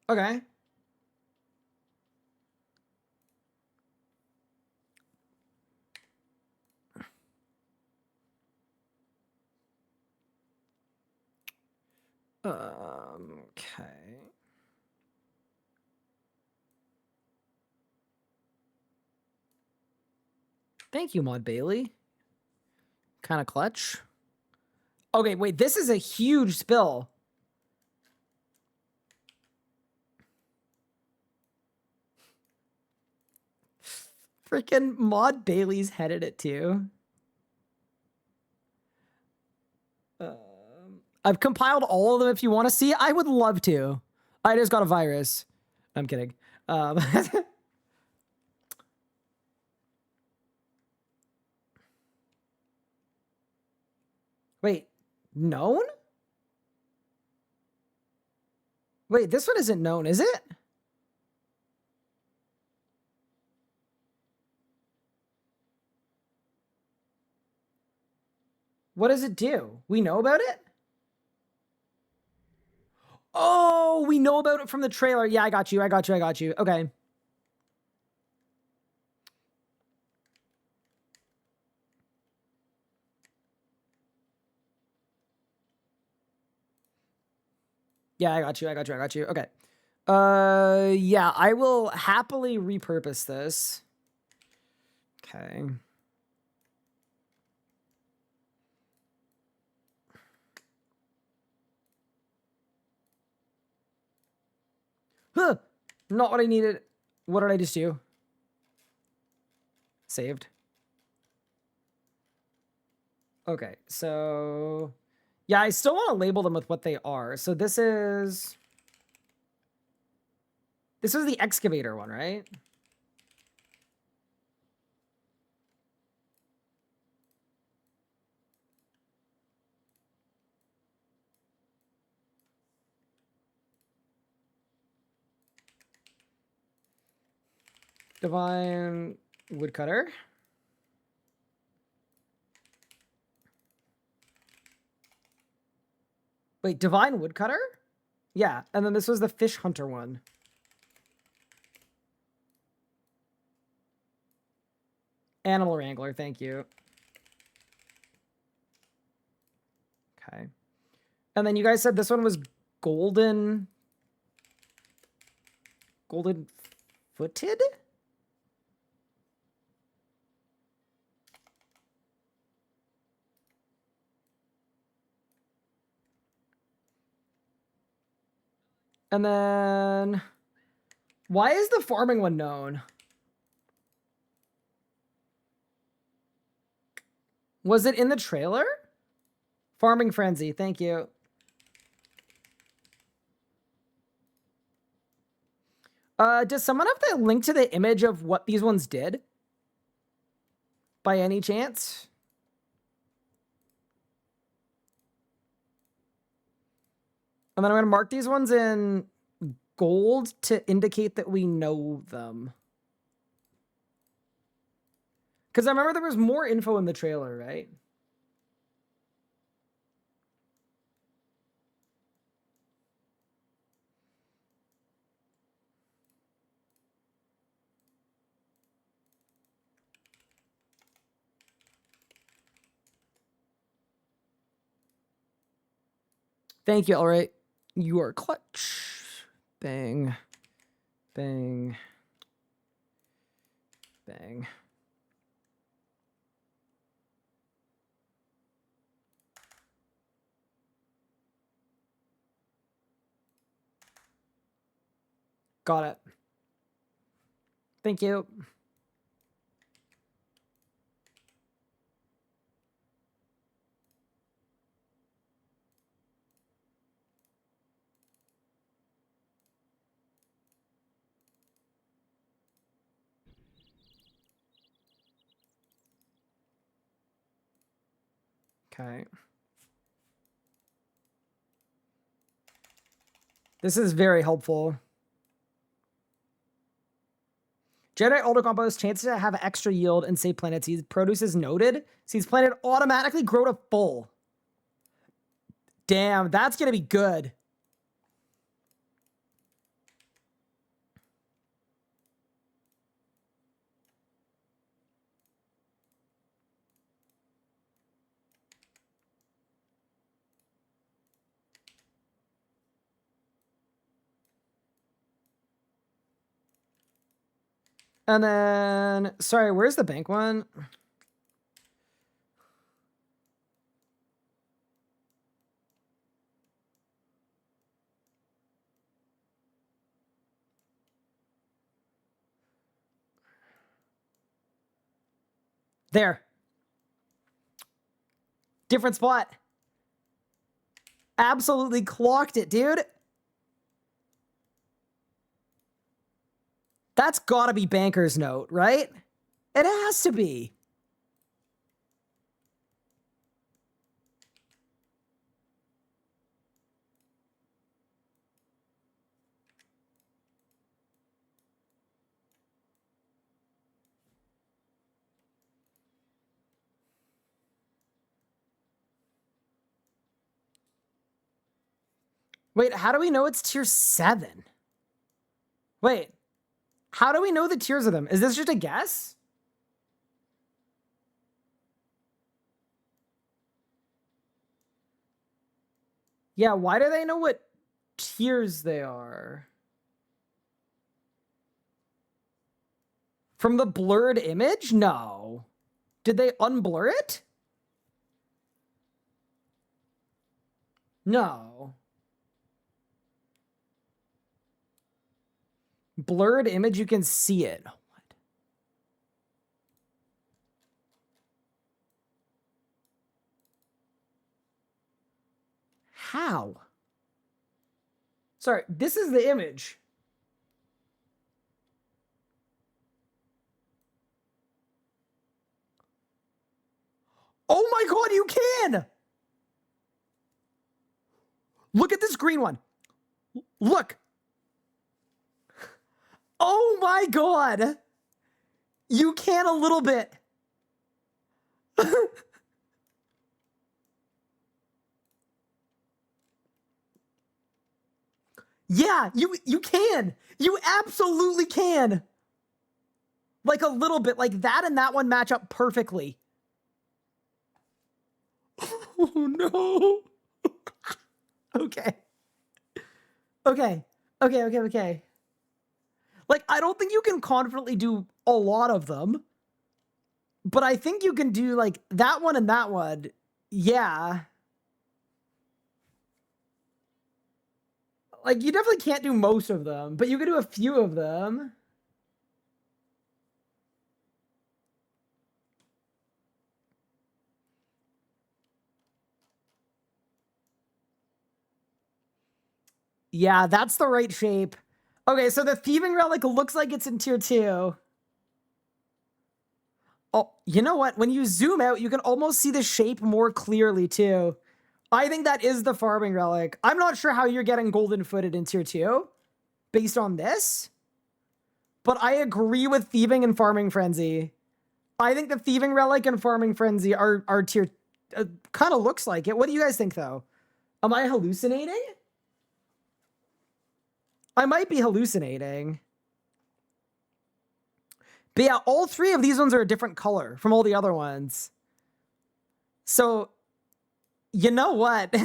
Okay. Okay. Thank you, Mod Bailey. Kind of clutch. Okay, wait, this is a huge spill. Freaking Mod Bailey's headed it too. I've compiled all of them if you want to see. I would love to. I just got a virus. I'm kidding. Wait, known? Wait, this one isn't known, is it? What does it do? We know about it? Oh, we know about it from the trailer. Yeah, I got you. Okay. Yeah, I got you. Okay. Yeah, I will happily repurpose this. Okay. Huh! Not what I needed. What did I just do? Saved. Okay, so... Yeah, I still want to label them with what they are. So this is... This was the excavator one, right? Divine woodcutter. Wait, divine woodcutter? Yeah, and then this was the fish hunter one. Animal wrangler, thank you. Okay. And then you guys said this one was golden... Golden footed? And then... Why is the farming one known? Was it in the trailer? Farming Frenzy, thank you. Does someone have the link to the image of what these ones did? By any chance? And then I'm going to mark these ones in gold to indicate that we know them. Because I remember there was more info in the trailer, right? Thank you, Elray. You are clutch. Bang. Bang. Bang. Got it. Thank you. Okay. This is very helpful. Jedi Alder Compost, chances to have extra yield and save planet seeds. Produce is noted. Seeds planted automatically grow to full. Damn, that's going to be good. And then, sorry, where's the bank one? There. Different spot. Absolutely clocked it, dude. That's gotta be banker's note, right? It has to be. Wait, how do we know it's tier 7? Wait, how do we know the tiers of them? Is this just a guess? Yeah, why do they know what tiers they are? From the blurred image? No. Did they unblur it? No. Blurred image, you can see it. What? How? Sorry, this is the image. Oh my god, you can! Look at this green one. Look. Oh my god. You can a little bit. Yeah, you can. You absolutely can. Like a little bit. Like that and that one match up perfectly. Oh no. Okay. Okay. Like, I don't think you can confidently do a lot of them. But I think you can do, like, that one and that one. Yeah. Like, you definitely can't do most of them, but you can do a few of them. Yeah, that's the right shape. Okay, so the Thieving Relic looks like it's in tier 2. Oh, you know what? When you zoom out, you can almost see the shape more clearly, too. I think that is the Farming Relic. I'm not sure how you're getting Golden Footed in tier 2, based on this. But I agree with Thieving and Farming Frenzy. I think the Thieving Relic and Farming Frenzy are tier... kind of looks like it. What do you guys think, though? Am I hallucinating? I might be hallucinating. But yeah, all three of these ones are a different color from all the other ones. So, you know what?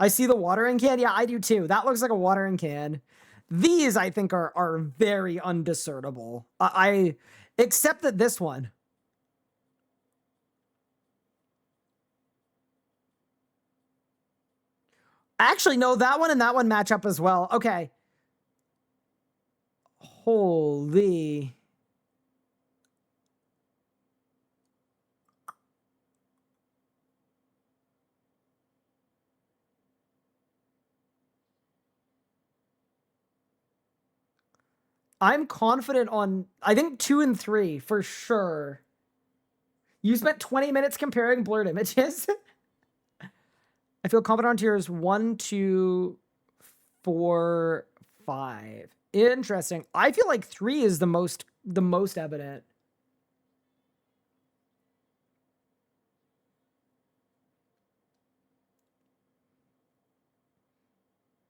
I see the watering can. Yeah, I do too. That looks like a watering can. These, I think, are very undiscernible. I except that this one. Actually, no, that one and that one match up as well. Okay. Holy. I'm confident on, I think 2 and 3 for sure. You spent 20 minutes comparing blurred images. I feel confident on tiers 1, 2, 4, 5. Interesting. I feel like 3 is the most evident.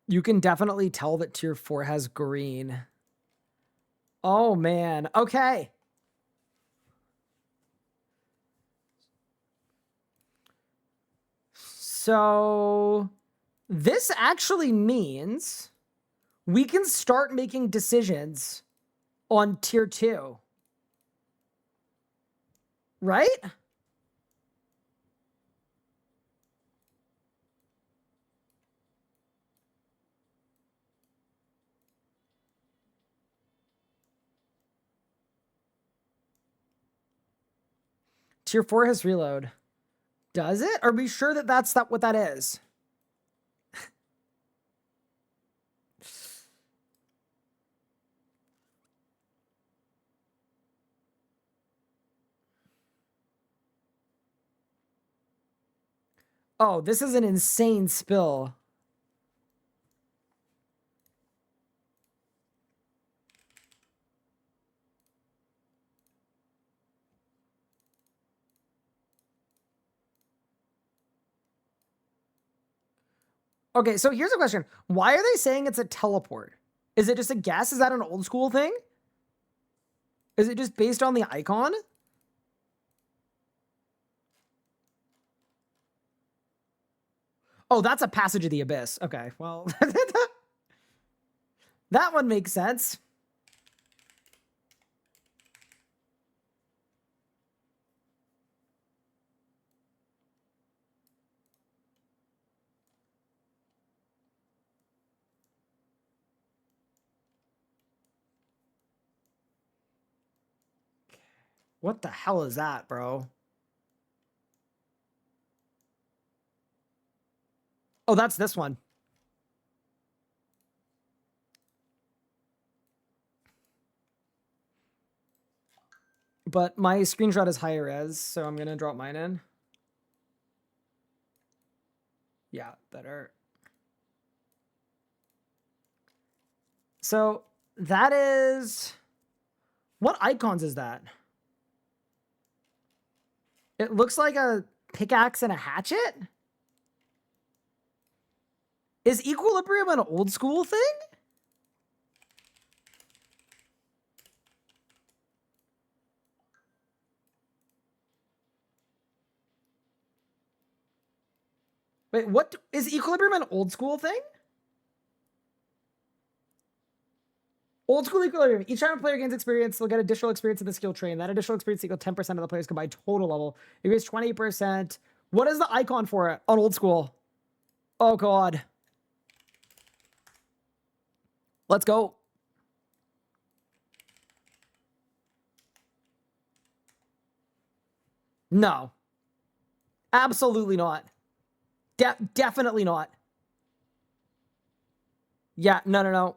You can definitely tell that tier 4 has green. Oh man. Okay. So this actually means we can start making decisions on tier 2. Right? Tier 4 has reload. Does it? Are we sure that that's what that is? Oh, this is an insane spill. Okay, so here's a question. Why are they saying it's a teleport? Is it just a guess? Is that an old school thing? Is it just based on the icon? Oh, that's a Passage of the Abyss. Okay, well, that one makes sense. What the hell is that, bro? Oh, that's this one. But my screenshot is high res, so I'm gonna drop mine in. Yeah, better. So that is... What icons is that? It looks like a pickaxe and a hatchet? Is Equilibrium an old school thing? Wait, what? Is Equilibrium an old school thing? Old school Equilibrium. Each time a player gains experience, they'll get additional experience in the skill tree. That additional experience equals 10% of the player's combined total level. It gives 20%. What is the icon for it on old school? Oh, God. Let's go. No. Absolutely not. Definitely not. Yeah, no.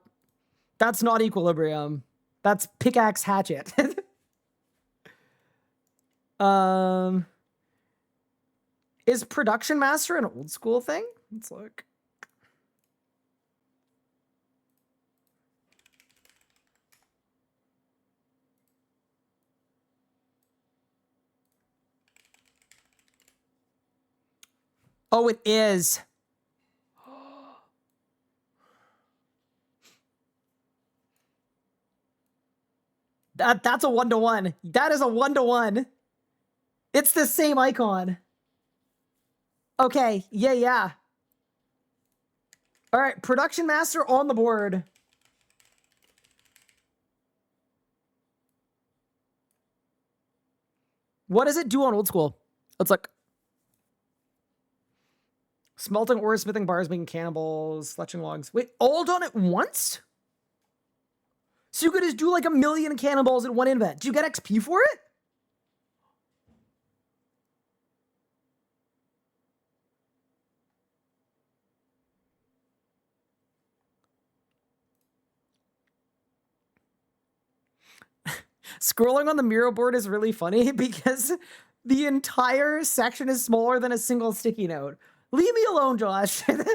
That's not Equilibrium. That's Pickaxe Hatchet. Is Production Master an old school thing? Let's look. Oh, it is. That's a 1-to-1. That is a 1-to-1. It's the same icon. Okay, yeah. All right, production master on the board. What does it do on old school? Let's look. Smelting ore, smithing bars, making cannonballs, fletching logs. Wait, all done at once? So you could just do like 1,000,000 cannonballs in one invent. Do you get XP for it? Scrolling on the Miro board is really funny because the entire section is smaller than a single sticky note. Leave me alone, Josh. Haven't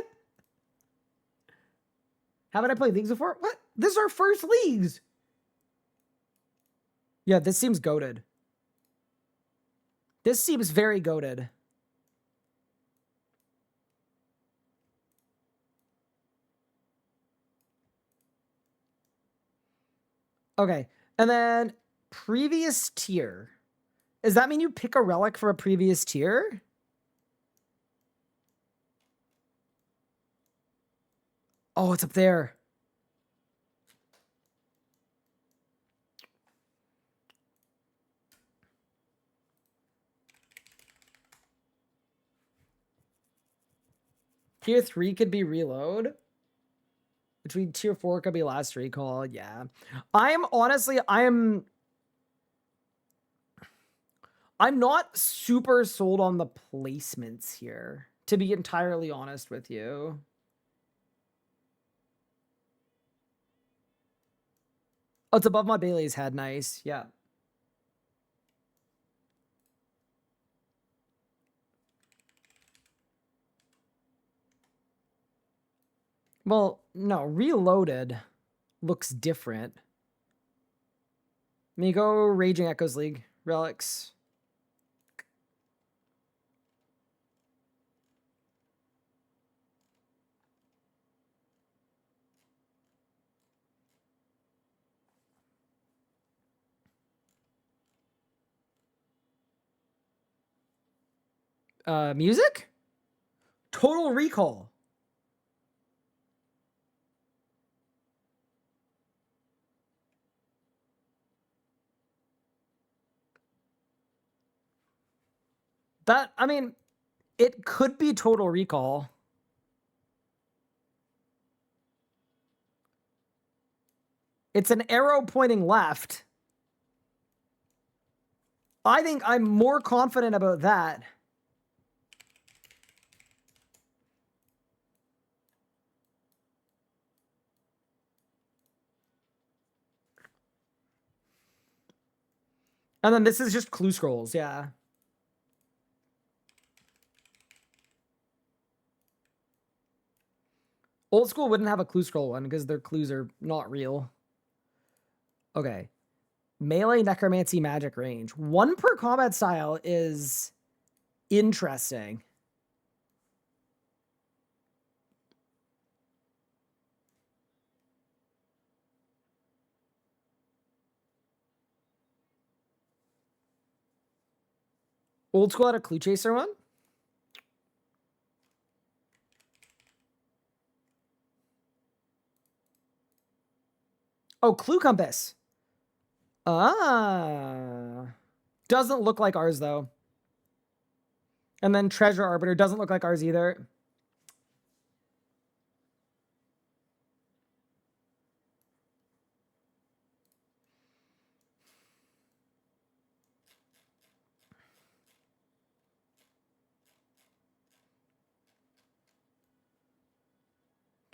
I played leagues before? What? This is our first leagues. Yeah, this seems goated. This seems very goated. Okay, and then previous tier. Does that mean you pick a relic for a previous tier? Oh, it's up there. Tier 3 could be reload. Between tier 4 could be last recall. Yeah. I'm not super sold on the placements here, to be entirely honest with you. Oh, it's above my Bailey's head. Nice. Yeah. Well, no, reloaded looks different. Let me go Raging Echoes League. Relics. Music? Total Recall. That, I mean, it could be Total Recall. It's an arrow pointing left. I think I'm more confident about that. And then this is just clue scrolls, yeah. Old school wouldn't have a clue scroll one because their clues are not real. Okay. Melee, necromancy, magic range. 1 per combat style is interesting. Old school had a clue chaser one? Oh, clue compass. Ah. Doesn't look like ours, though. And then treasure arbiter doesn't look like ours either.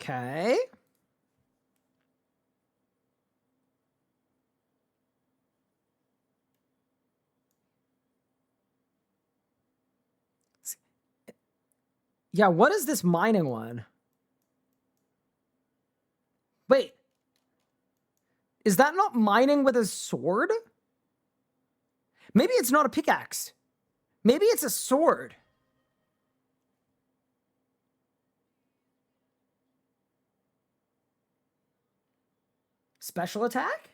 Okay. Yeah, what is this mining one? Wait. Is that not mining with a sword? Maybe it's not a pickaxe. Maybe it's a sword. Special attack?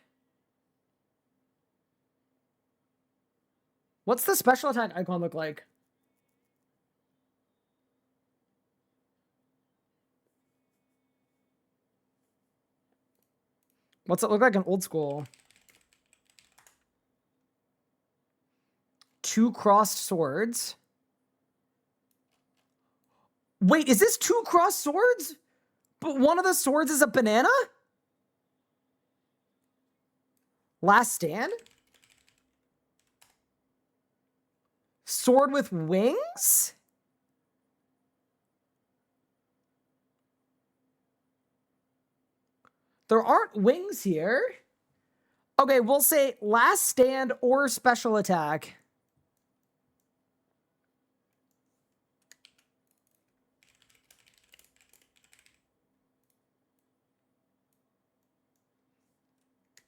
What's the special attack icon look like? What's it look like in old school? 2 crossed swords. Wait, is this 2 crossed swords? But one of the swords is a banana? Last stand? Sword with wings? There aren't wings here. Okay, we'll say last stand or special attack.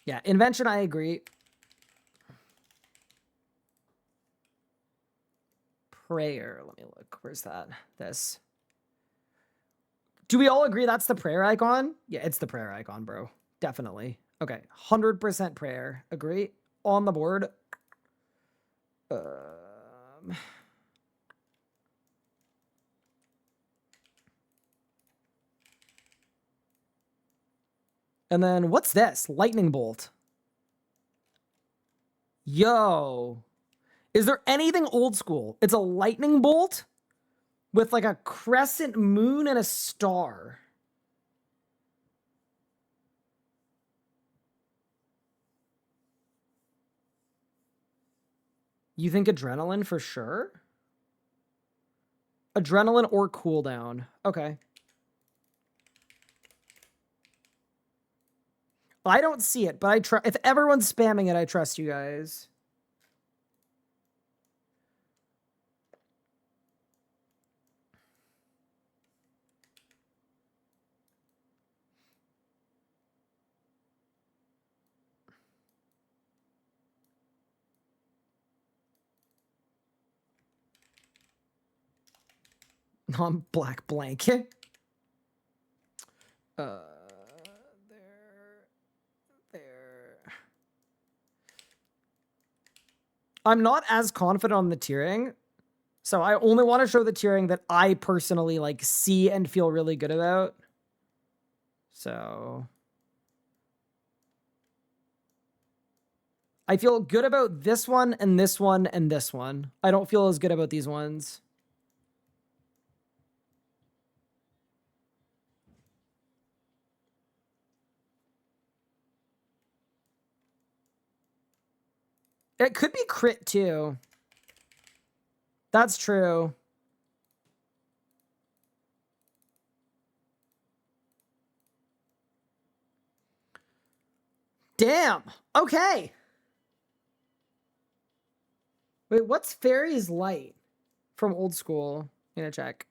Yeah, invention, I agree. Prayer, let me look. Where's that? This. Do we all agree that's the prayer icon? Yeah, it's the prayer icon, bro. Definitely. Okay, 100% prayer. Agree. On the board. And then what's this? Lightning bolt. Yo. Is there anything old school? It's a lightning bolt with like a crescent moon and a star. You think adrenaline for sure? Adrenaline or cooldown. Okay. I don't see it, but I trust. If everyone's spamming it, I trust you guys. Non-black blanket. There. I'm not as confident on the tiering, so I only want to show the tiering that I personally like see and feel really good about. So I feel good about this one and this one and this one. I don't feel as good about these ones. It could be crit too. That's true. Damn. Okay. Wait, what's Fairy's Light from old school? I'm gonna check.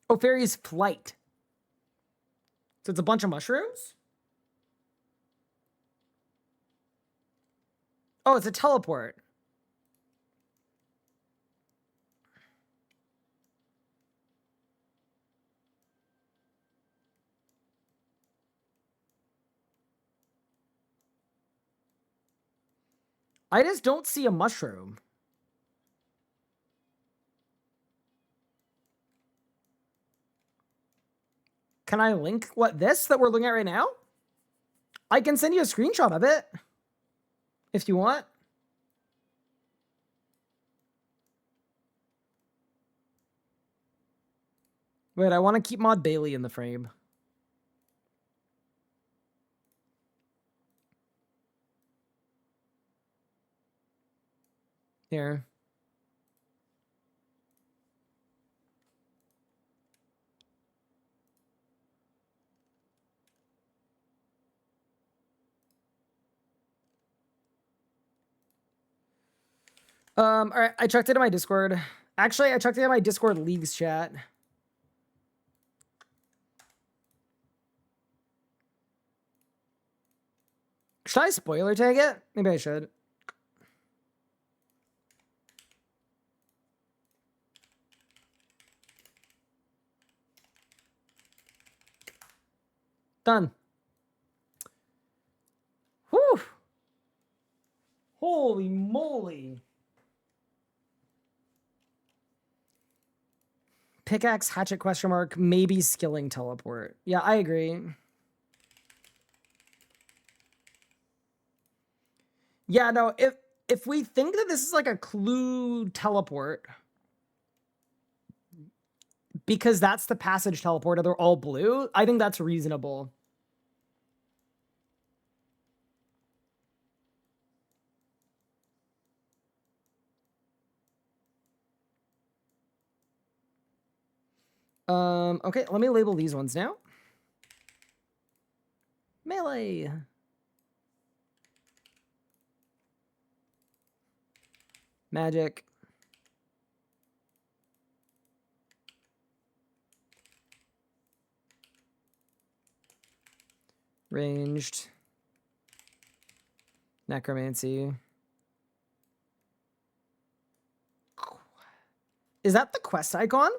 Oh, Fairy's Flight. So it's a bunch of mushrooms? Oh, it's a teleport. I just don't see a mushroom. Can I link this that we're looking at right now? I can send you a screenshot of it if you want. Wait, I want to keep Maud Bailey in the frame. Here. All right, I checked it in my Discord. Actually, I checked it in my Discord Leagues chat. Should I spoiler tag it? Maybe I should. Done. Whew. Holy moly. pickaxe, hatchet, question mark, maybe skilling teleport. Yeah, I agree. Yeah, no, if we think that this is like a clue teleport, because that's the passage teleporter, they're all blue, I think that's reasonable. Okay, let me label these ones now. Melee. Magic. Ranged. Necromancy. Is that the quest icon?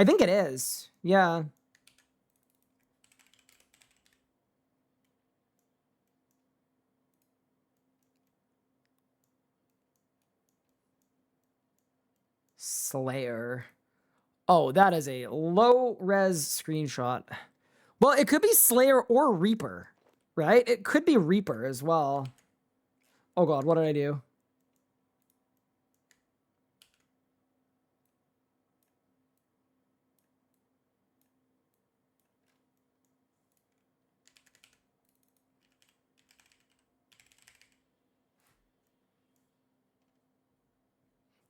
I think it is. Yeah. Slayer. Oh, that is a low-res screenshot. Well, it could be Slayer or Reaper, right? It could be Reaper as well. Oh god, what did I do?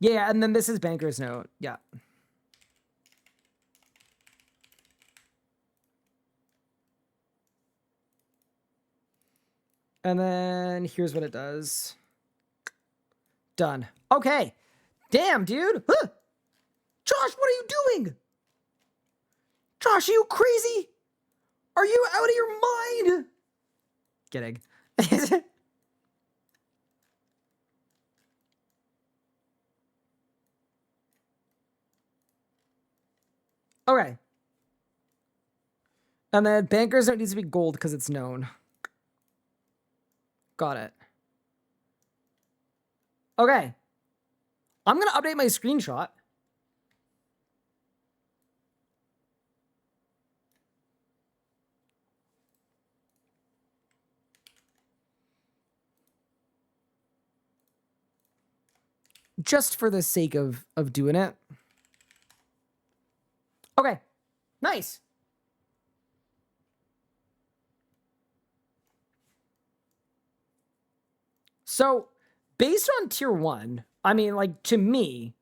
Yeah, and then this is Banker's Note. Yeah. And then here's what it does. Done. Okay. Damn, dude. Huh. Josh, what are you doing? Josh, are you crazy? Are you out of your mind? Kidding. Okay. And then Banker's Note needs to be gold because it's known. Got it. Okay. I'm going to update my screenshot. Just for the sake of doing it. Okay. Nice. So, based on tier 1, I mean, like, to me,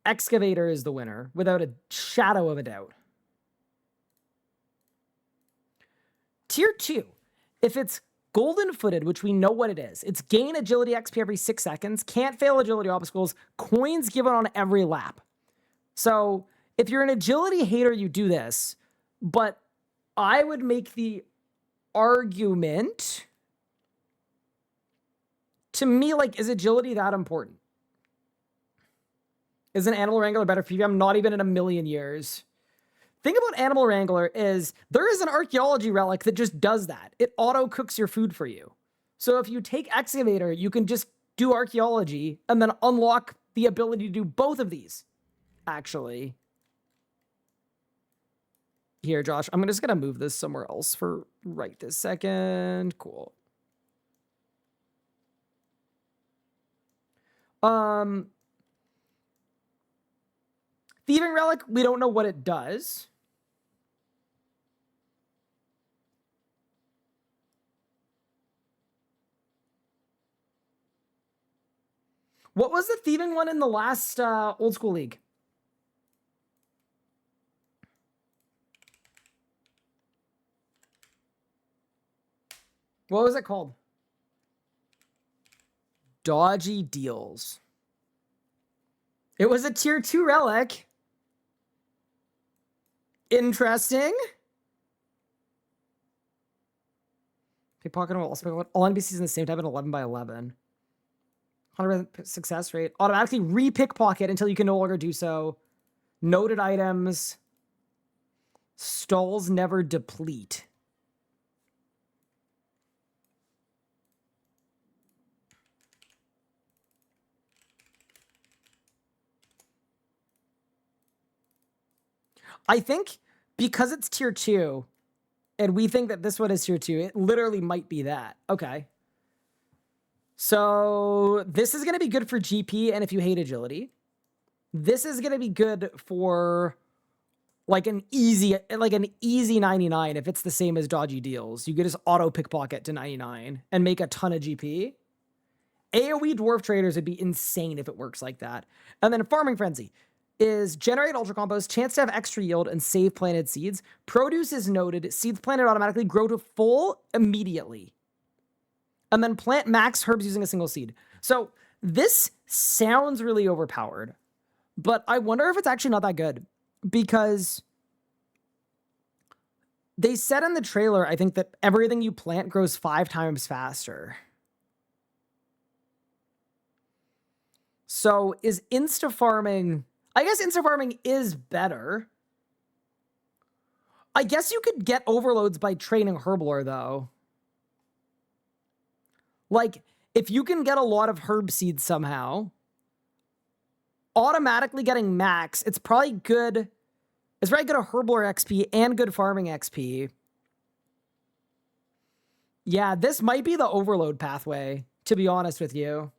Excavator is the winner, without a shadow of a doubt. Tier 2, if it's Golden Footed, which we know what it is, it's gain agility XP every 6 seconds, can't fail agility obstacles, coins given on every lap. So, if you're an agility hater, you do this, but I would make the argument... To me, like, is agility that important? Is an Animal Wrangler better for you? I'm not even in a million years. Thing about Animal Wrangler is there is an archaeology relic that just does that. It auto cooks your food for you. So if you take Excavator, you can just do archaeology and then unlock the ability to do both of these. Actually. Here, Josh, I'm just going to move this somewhere else for right this second. Cool. Thieving Relic, we don't know what it does. What was the thieving one in the last Old School League? What was it called? Dodgy Deals. It was a tier 2 relic. Interesting. Pickpocket will also pick all NPCs in the same type at 11 by 11. 100% success rate. Automatically re-pickpocket until you can no longer do so. Noted items. Stalls never deplete. I think because it's tier 2, and we think that this one is tier 2, it literally might be that. Okay. So this is going to be good for GP, and if you hate agility. This is going to be good for like an easy 99 if it's the same as dodgy deals. You could just auto pickpocket to 99 and make a ton of GP. AoE dwarf traders would be insane if it works like that. And then farming frenzy is generate ultra compost, chance to have extra yield, and save planted seeds. Produce is noted, seeds planted automatically grow to full immediately. And then plant max herbs using a single seed. So this sounds really overpowered, but I wonder if it's actually not that good, because they said in the trailer, I think, that everything you plant grows 5 times faster. So is insta-farming... I guess insta-farming is better. I guess you could get overloads by training Herblore, though. Like, if you can get a lot of herb seeds somehow, automatically getting max, it's probably good. It's probably good at Herblore XP and good farming XP. Yeah, this might be the overload pathway, to be honest with you.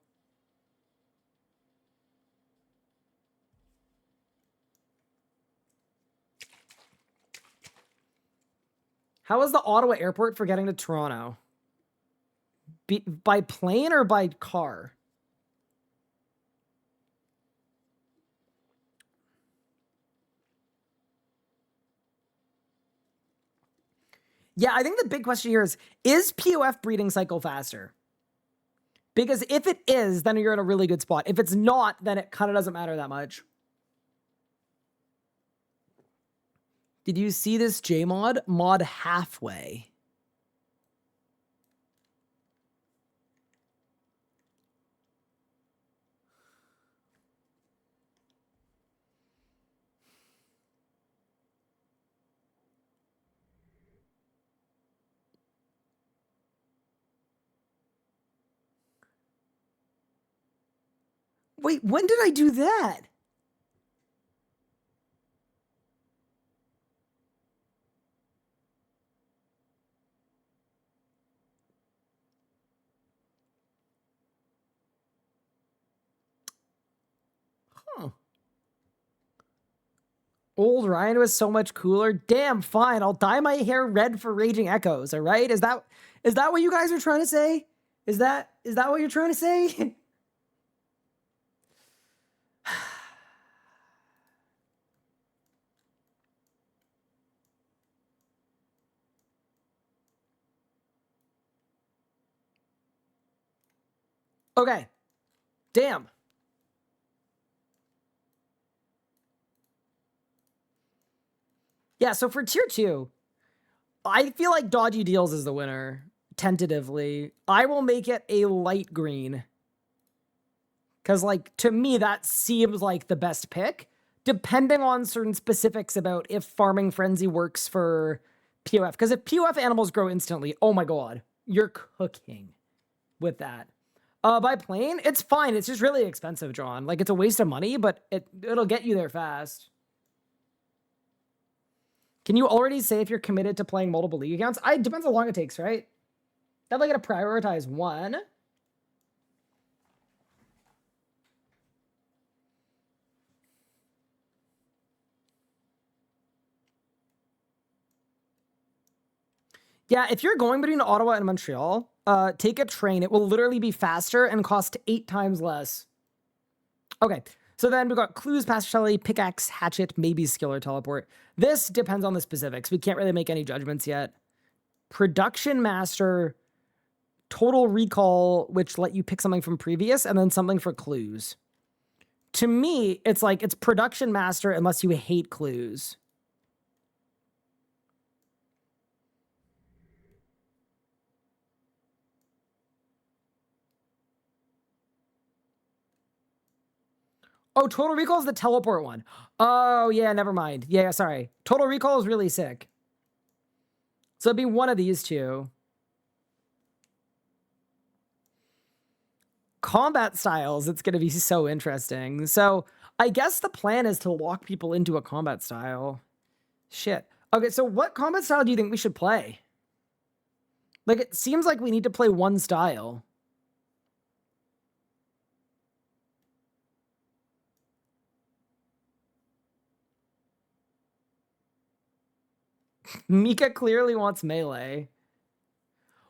How is the Ottawa airport for getting to Toronto? By plane or by car? Yeah, I think the big question here is POF breeding cycle faster? Because if it is, then you're in a really good spot. If it's not, then it kind of doesn't matter that much. Did you see this Jmod? Mod halfway. Wait, when did I do that? Huh. Old Ryan was so much cooler. Damn, fine. I'll dye my hair red for Raging Echoes, all right? Is that what you guys are trying to say? Is that what you're trying to say? Okay. Damn. Yeah, so for tier 2, I feel like Dodgy Deals is the winner, tentatively. I will make it a light green. Because, like, to me, that seems like the best pick, depending on certain specifics about if Farming Frenzy works for POF. Because if POF animals grow instantly, oh my god, you're cooking with that. By plane, it's fine. It's just really expensive, John. Like, it's a waste of money, but it'll get you there fast. Can you already say if you're committed to playing multiple league accounts? It depends how long it takes, right? Definitely gotta prioritize one. Yeah, if you're going between Ottawa and Montreal, take a train. It will literally be faster and cost 8 times less. Okay, so then we've got Clues, Pastelli, Pickaxe, Hatchet, maybe Skill or Teleport. This depends on the specifics. We can't really make any judgments yet. Production Master, Total Recall, which let you pick something from previous, and then something for Clues. To me, it's like, it's Production Master unless you hate Clues. Oh, Total Recall is the teleport one. Oh, yeah, never mind. Yeah, sorry. Total Recall is really sick. So it'd be one of these two. Combat styles, it's going to be so interesting. So I guess the plan is to lock people into a combat style. Shit. Okay, so what combat style do you think we should play? Like, it seems like we need to play one style. Mika clearly wants melee.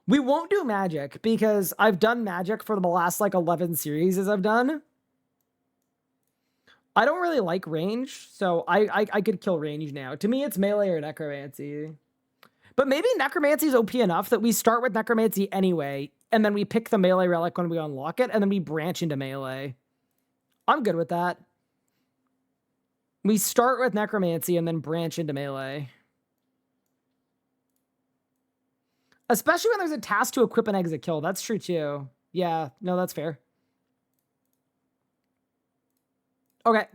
We won't do magic because I've done magic for the last like 11 series as I've done. I don't really like range, so I could kill range now. To me, it's melee or necromancy. But maybe necromancy is OP enough that we start with necromancy anyway, and then we pick the melee relic when we unlock it, and then we branch into melee. I'm good with that. We start with necromancy and then branch into melee. Especially when there's a task to equip and exit kill. That's true too. Yeah, no, that's fair. Okay.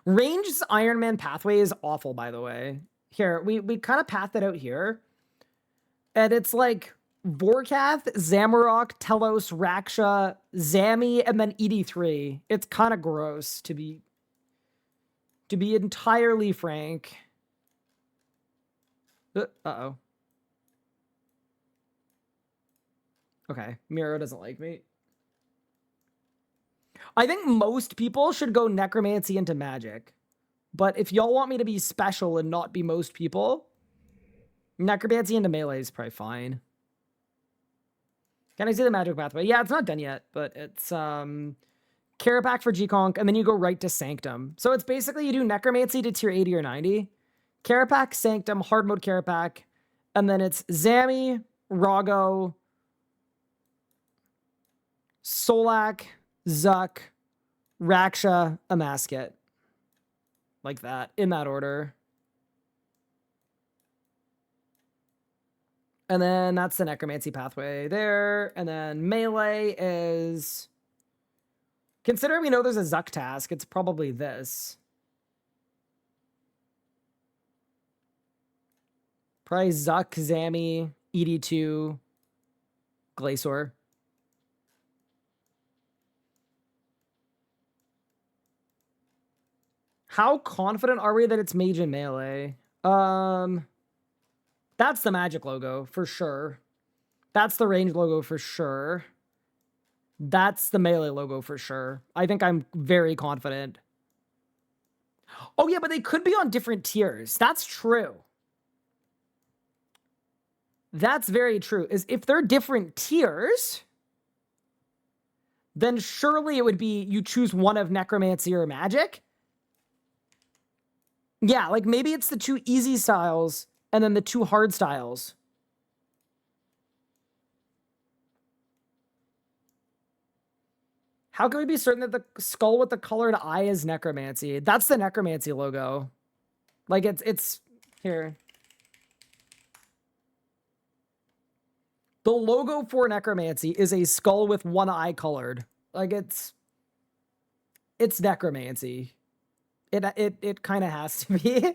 Ranged Iron Man pathway is awful, by the way. Here, we kind of path it out here. And it's like Vorkath, Zamorak, Telos, Raksha, Zami, and then ED3. It's kind of gross, to be entirely frank. Uh-oh. Okay, Miro doesn't like me. I think most people should go necromancy into magic. But if y'all want me to be special and not be most people, necromancy into melee is probably fine. Can I see the magic pathway? Yeah, it's not done yet, but it's Carapac for G-Conk, and then you go right to Sanctum. So it's basically you do necromancy to tier 80 or 90. Carapac, Sanctum, hard mode Carapac, and then it's Zami, Rago, Solak, Zuck, Raksha, Amasket. Like that, in that order. And then that's the necromancy pathway there. And then melee is... Considering we know there's a Zuck task, it's probably this. Probably Zuck, Zami, ED2, Glacior. How confident are we that it's mage and melee? That's the magic logo for sure. That's the range logo for sure. That's the melee logo for sure. I think I'm very confident. Oh yeah, but they could be on different tiers. That's true. That's very true. Is if they're different tiers, then surely it would be you choose one of necromancy or magic. Yeah, like maybe it's the 2 easy styles and then the 2 hard styles. How can we be certain that the skull with the colored eye is necromancy? That's the necromancy logo. Like it's here. The logo for necromancy is a skull with one eye colored. Like it's necromancy. It kind of has to be.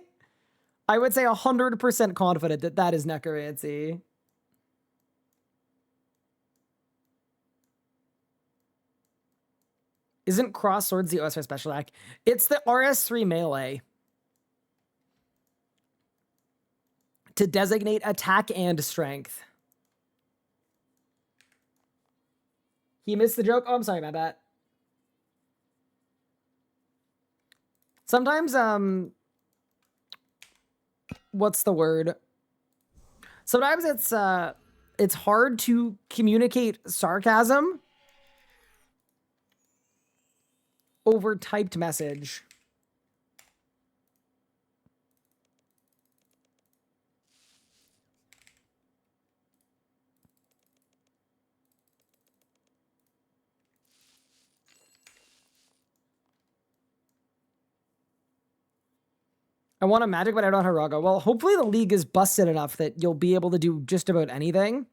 I would say 100% confident that that is necromancy. Isn't cross swords the OSR special act? It's the RS3 melee. To designate attack and strength. He missed the joke? Oh, I'm sorry about that. Sometimes, what's the word? Sometimes it's hard to communicate sarcasm over typed message. I want a magic, but I don't have Raga. Well, hopefully the league is busted enough that you'll be able to do just about anything.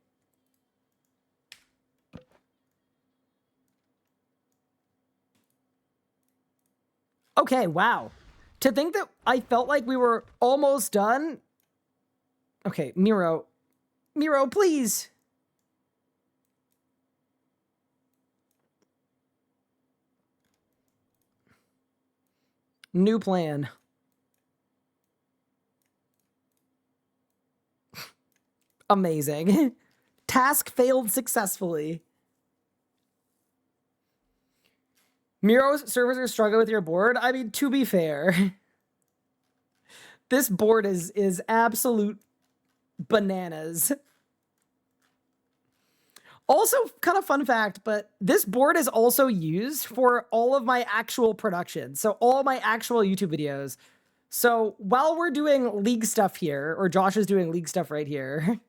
Okay, wow. To think that I felt like we were almost done. Okay, Miro. Miro, please. New plan. Amazing. Task failed successfully. Miro's servers are struggling with your board. I mean, to be fair, this board is absolute bananas. Also, kind of fun fact, but this board is also used for all of my actual production. So all my actual YouTube videos. So while we're doing League stuff here, or Josh is doing League stuff right here,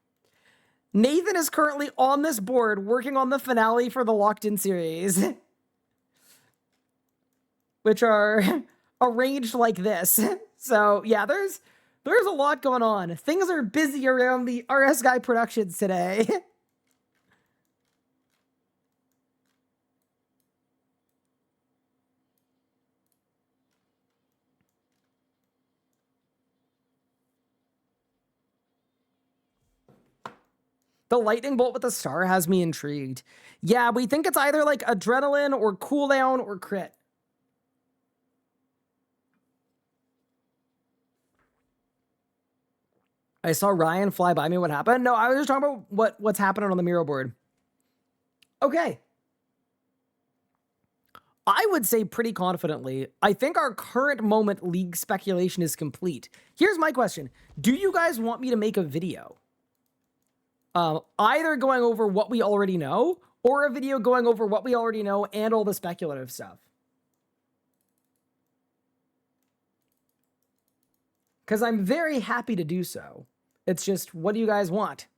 Nathan is currently on this board working on the finale for the Locked In series, which are arranged like this. So yeah, there's a lot going on. Things are busy around the RS Guy Productions today. The lightning bolt with the star has me intrigued. Yeah, we think it's either like adrenaline or cooldown or crit. I saw Ryan fly by me. What happened? No, I was just talking about what's happening on the Miro board. Okay. I would say pretty confidently, I think our current moment League speculation is complete. Here's my question. Do you guys want me to make a video? Either going over what we already know, or a video going over what we already know and all the speculative stuff. Because I'm very happy to do so. It's just, what do you guys want?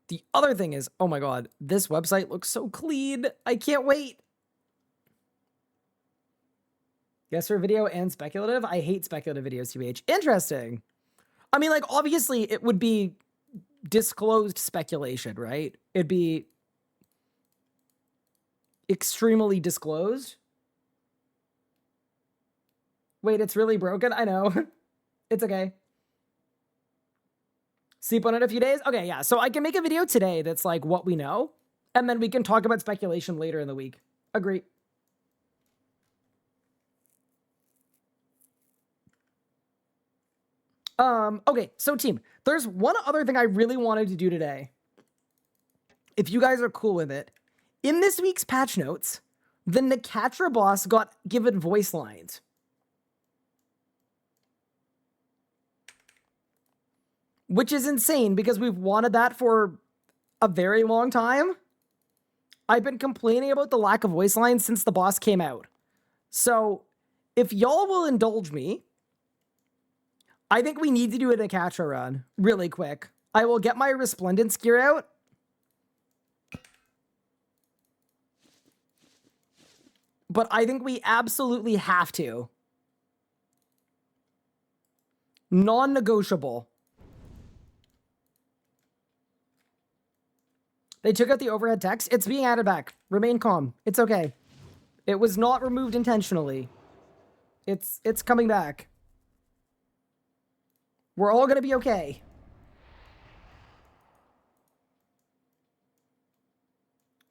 The other thing is, oh my god, this website looks so clean. I can't wait. Yes, for video and speculative. I hate speculative videos, TBH. Interesting. I mean, like, obviously, it would be disclosed speculation, right? It'd be extremely disclosed. Wait, it's really broken? I know. It's okay. Sleep on it a few days? Okay, yeah. So I can make a video today that's like what we know, and then we can talk about speculation later in the week. Agree. Okay, so team, there's one other thing I really wanted to do today. If you guys are cool with it. In this week's patch notes, the Nakatra boss got given voice lines. Which is insane because we've wanted that for a very long time. I've been complaining about the lack of voice lines since the boss came out. So if y'all will indulge me, I think we need to do a Nakatra run really quick. I will get my Resplendence gear out. But I think we absolutely have to. Non-negotiable. They took out the overhead text. It's being added back. Remain calm. It's okay. It was not removed intentionally. It's coming back. We're all gonna be okay.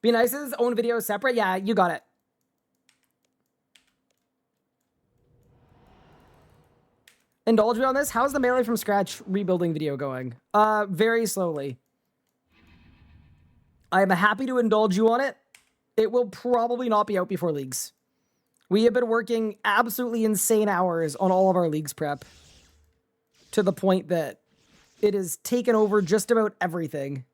Be nice as his own video separate. Yeah, you got it. Indulge me on this. How's the Melee from Scratch rebuilding video going? Very slowly. I am happy to indulge you on it. It will probably not be out before Leagues. We have been working absolutely insane hours on all of our Leagues prep, to the point that it has taken over just about everything.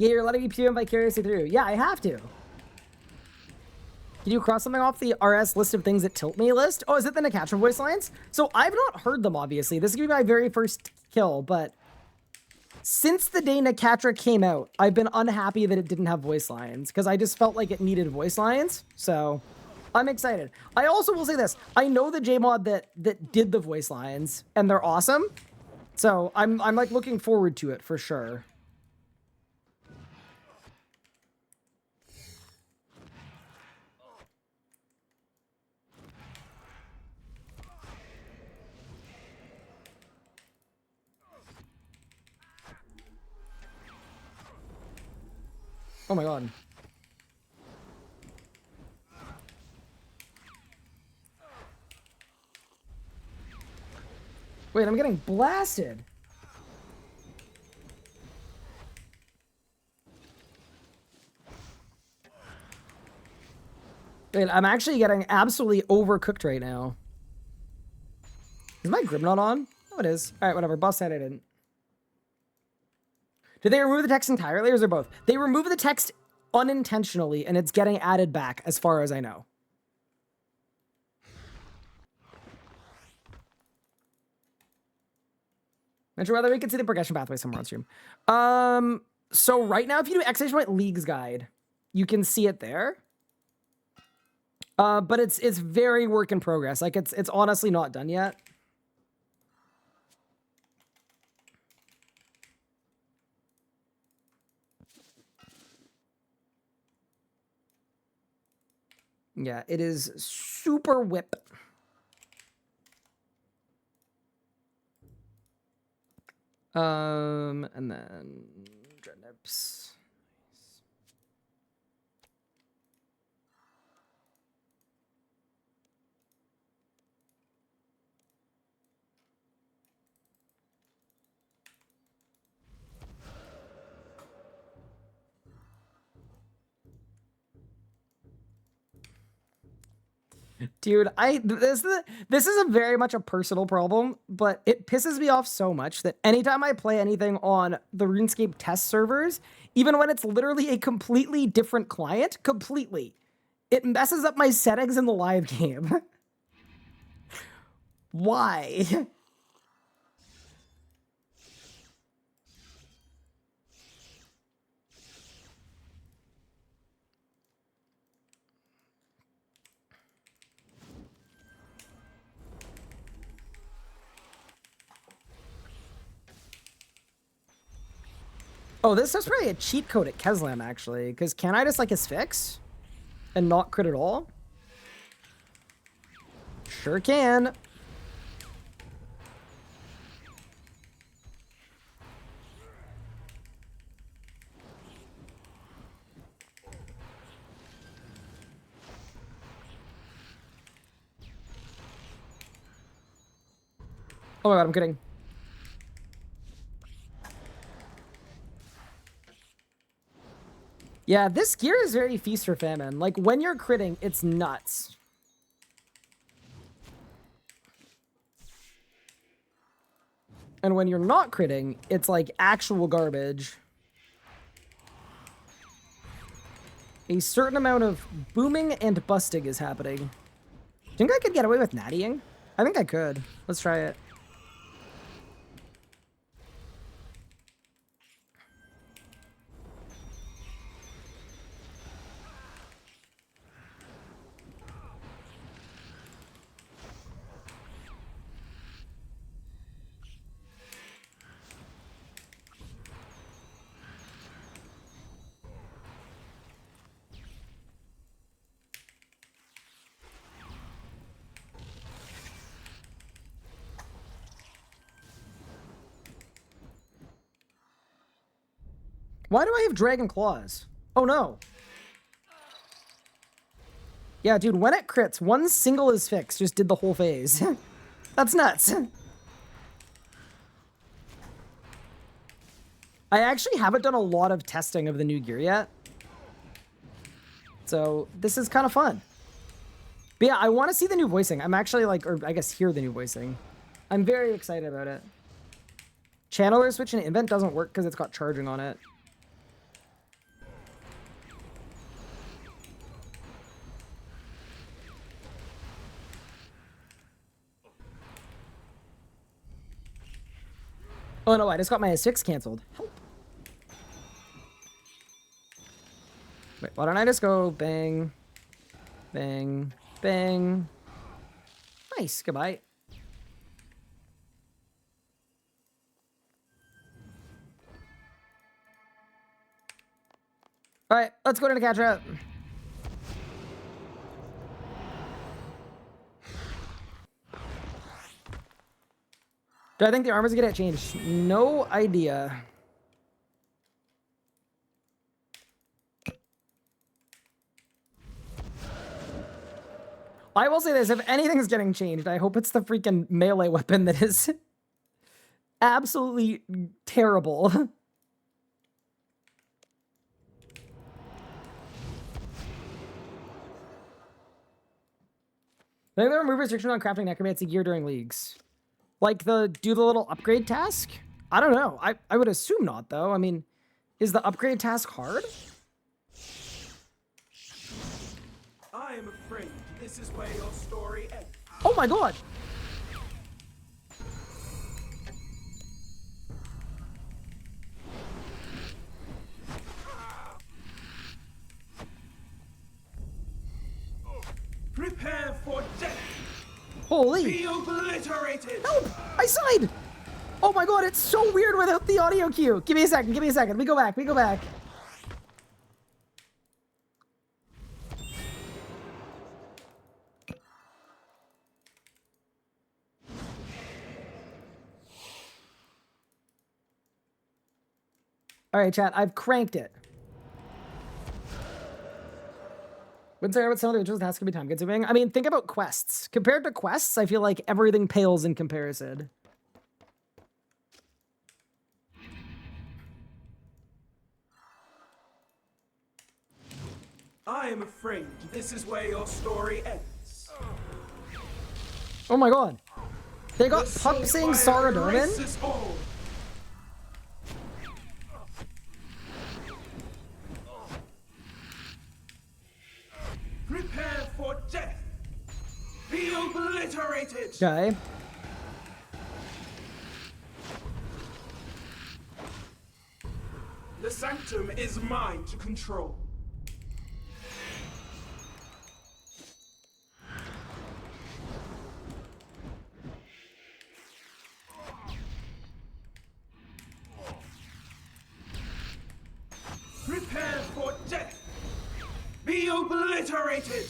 Yeah, you're letting me PM vicariously through. Yeah, I have to. Can you cross something off the RS list of things that tilt me list? Oh, is it the Nakatra voice lines? So I've not heard them, obviously. This is going to be my very first kill, but since the day Nakatra came out, I've been unhappy that it didn't have voice lines because I just felt like it needed voice lines. So I'm excited. I also will say this. I know the JMod that did the voice lines and they're awesome. So I'm like looking forward to it for sure. Oh my god. Wait, I'm getting blasted. Wait, I'm actually getting absolutely overcooked right now. Is my grip not on? Oh, it is. All right, whatever. Boss said I didn't. Did they remove the text entirely, or is there both? They remove the text unintentionally, and it's getting added back, as far as I know. Mention whether we can see the progression pathway somewhere on stream. So right now, if you do exclamation point Leagues Guide, you can see it there. But it's very work in progress. Like it's honestly not done yet. Yeah, it is super whip. And then Dreadnips. Dude, this is a very much a personal problem, but it pisses me off so much that anytime I play anything on the RuneScape test servers, even when it's literally a completely different client, it messes up my settings in the live game. Why? Oh, this is probably a cheat code at Keslam, actually. Because can I just, like, asphyx? And not crit at all? Sure can. Oh my god, I'm kidding. Yeah, this gear is very feast or famine. Like, when you're critting, it's nuts. And when you're not critting, it's like actual garbage. A certain amount of booming and busting is happening. Think I could get away with nattying? I think I could. Let's try it. Why do I have Dragon Claws? Oh no. Yeah, dude, when it crits, one single is fixed. Just did the whole phase. That's nuts. I actually haven't done a lot of testing of the new gear yet. So this is kind of fun. But yeah, I want to see the new voicing. I'm actually like, or I guess hear the new voicing. I'm very excited about it. Channeler switch in Invent doesn't work because it's got charging on it. Oh no, I just got my S6 canceled. Help. Wait, why don't I just go bang, bang, bang. Nice, goodbye. All right, let's go to the catch up. Do I think the armor's gonna get changed? No idea. I will say this, if anything's getting changed, I hope it's the freaking melee weapon that is absolutely terrible. I think they remove restriction on crafting necromancy gear during leagues. Like do the little upgrade task? I don't know. I would assume not, though. I mean, is the upgrade task hard? I am afraid this is where your story ends. Oh my god! Prepare for death. Holy! Be obliterated. Help! I sighed! Oh my god, it's so weird without the audio cue. Give me a second, give me a second. We go back, we go back. All right, chat, I've cranked it. Wouldn't say what some of the rituals tasks can be time consuming. I mean, think about quests. Compared to quests, I feel like everything pales in comparison. I am afraid this is where your story ends. Oh my god. They got Pup saying Saradomin? Prepare for death. Be obliterated. Okay. The sanctum is mine to control. Prepare for death. Be obliterated.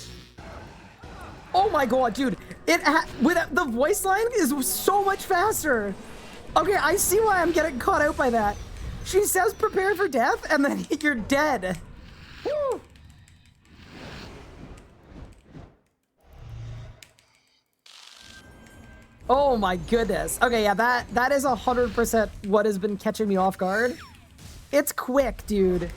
Oh my god, dude. The voice line is so much faster. Okay, I see why I'm getting caught out by that. She says prepare for death, and then you're dead. Woo. Oh my goodness. Okay, yeah, that is 100% what has been catching me off guard. It's quick, dude.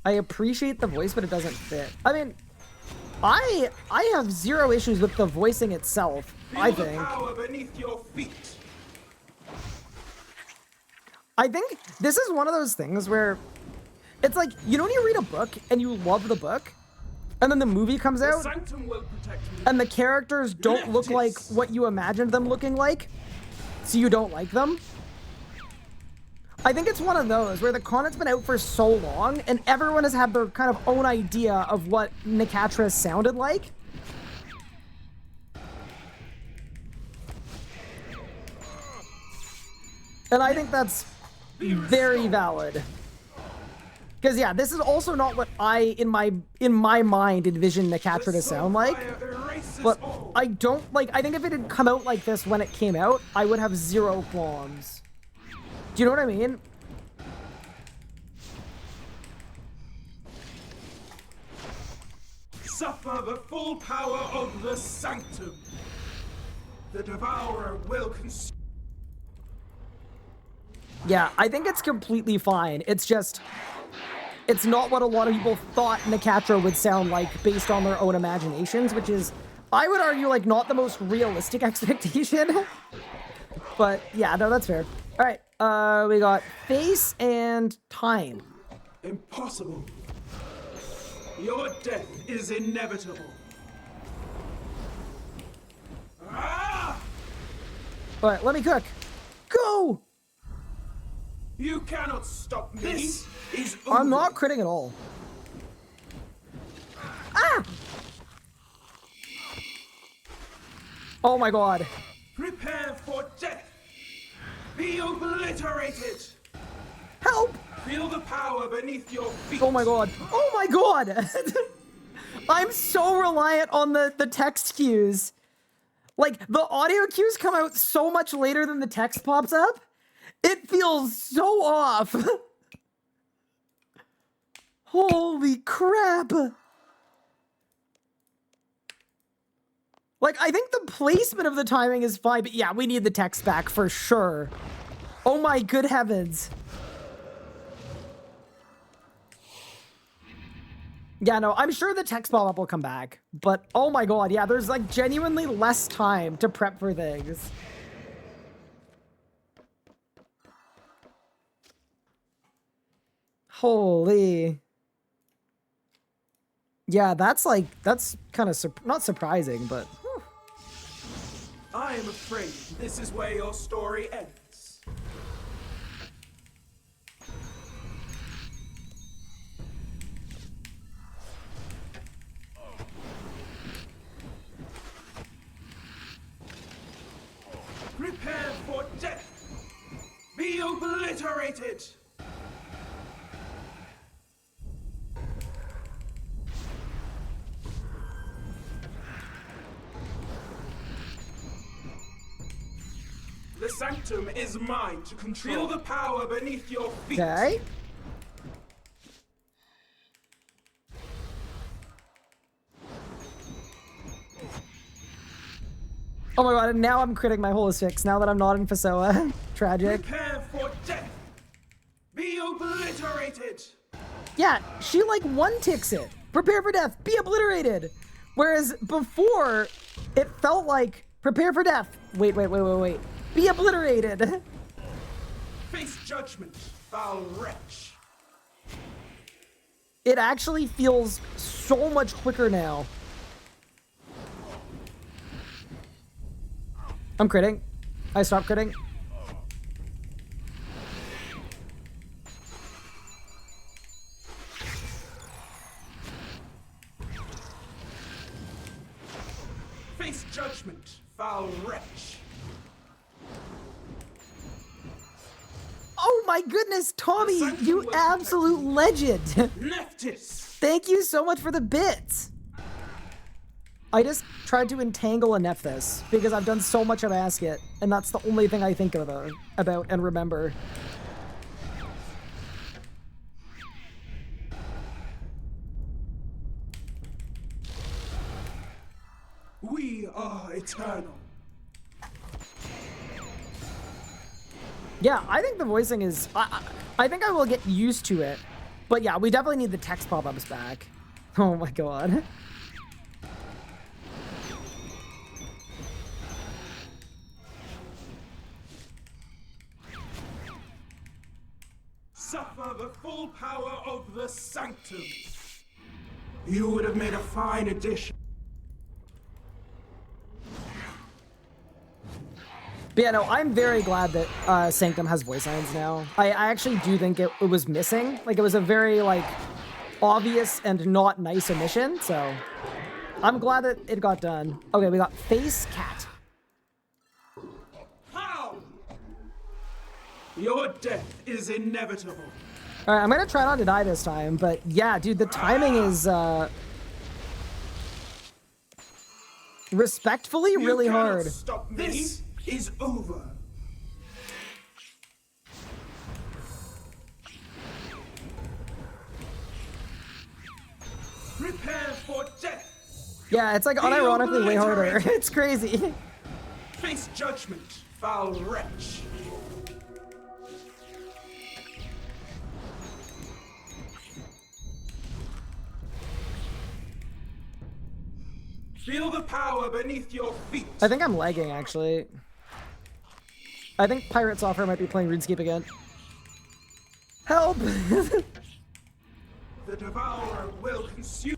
I appreciate the voice, but it doesn't fit. I mean, I have zero issues with the voicing itself, I think. Power beneath your feet. I think this is one of those things where it's like, you know when you read a book and you love the book, and then the movie comes out, Sanctum will protect me. and the characters don't look like what you imagined them looking like, so you don't like them? I think it's one of those where the content's been out for so long, and everyone has had their kind of own idea of what Nicatra sounded like. And I think that's very valid. Because yeah, this is also not what I, in my mind, envisioned Nicatra to sound like. But I don't, like, I think if it had come out like this when it came out, I would have zero qualms. Do you know what I mean? Suffer the full power of the sanctum. The devourer will consume. Yeah, I think it's completely fine. It's just, it's not what a lot of people thought Nicatra would sound like based on their own imaginations, which is, I would argue, like, not the most realistic expectation. But yeah, no, that's fair. All right, we got face and time. Impossible. Your death is inevitable. Ah! All right, let me cook. Go! You cannot stop me. This is I'm not critting at all. Ah! Oh my god. Prepare for death. Be obliterated. Help! Feel the power beneath your feet. Oh my god. Oh my god! I'm so reliant on the text cues. Like, the audio cues come out so much later than the text pops up. It feels so off. Holy crap. Like, I think the placement of the timing is fine, but yeah, we need the text back for sure. Oh my good heavens. Yeah, no, I'm sure the text pop-up will come back, but oh my god, yeah, there's like genuinely less time to prep for things. Holy. Yeah, that's kind of not surprising, but whew. I am afraid this is where your story ends. Prepare for death. Be obliterated. The sanctum is mine to control. Feel the power beneath your feet. Okay. Oh my god, and now I'm critting my holistics now that I'm not in Fasoa. Tragic. Prepare for death. Be obliterated. Yeah, she like one-ticks it. Prepare for death, be obliterated. Whereas before, it felt like, prepare for death. Wait. Be obliterated. Face judgment, foul wretch. It actually feels so much quicker now. I'm critting. I stopped critting. Face judgment, foul wretch. Oh my goodness, Tommy, you absolute legend. Leftist. Thank you so much for the bits. I just tried to entangle a Nephthys because I've done so much of Basket, and that's the only thing I think about and remember. We are eternal. Yeah, I think the voicing is... I think I will get used to it. But yeah, we definitely need the text pop-ups back. Oh my god. Suffer the full power of the sanctum. You would have made a fine addition. But yeah, no, I'm very glad that Sanctum has voice lines now. I actually do think it was missing. Like, it was a very, like, obvious and not nice omission, so I'm glad that it got done. Okay, we got Face Cat. How? Your death is inevitable. All right, I'm gonna try not to die this time, but yeah, dude, the timing is, respectfully really hard. Stop me. This is over. Prepare for death. Yeah, it's like unironically way harder. It's crazy. Face judgment, foul wretch. Feel the power beneath your feet. I think I'm lagging, actually. I think Pirate Software might be playing RuneScape again. Help! The Devourer will consume.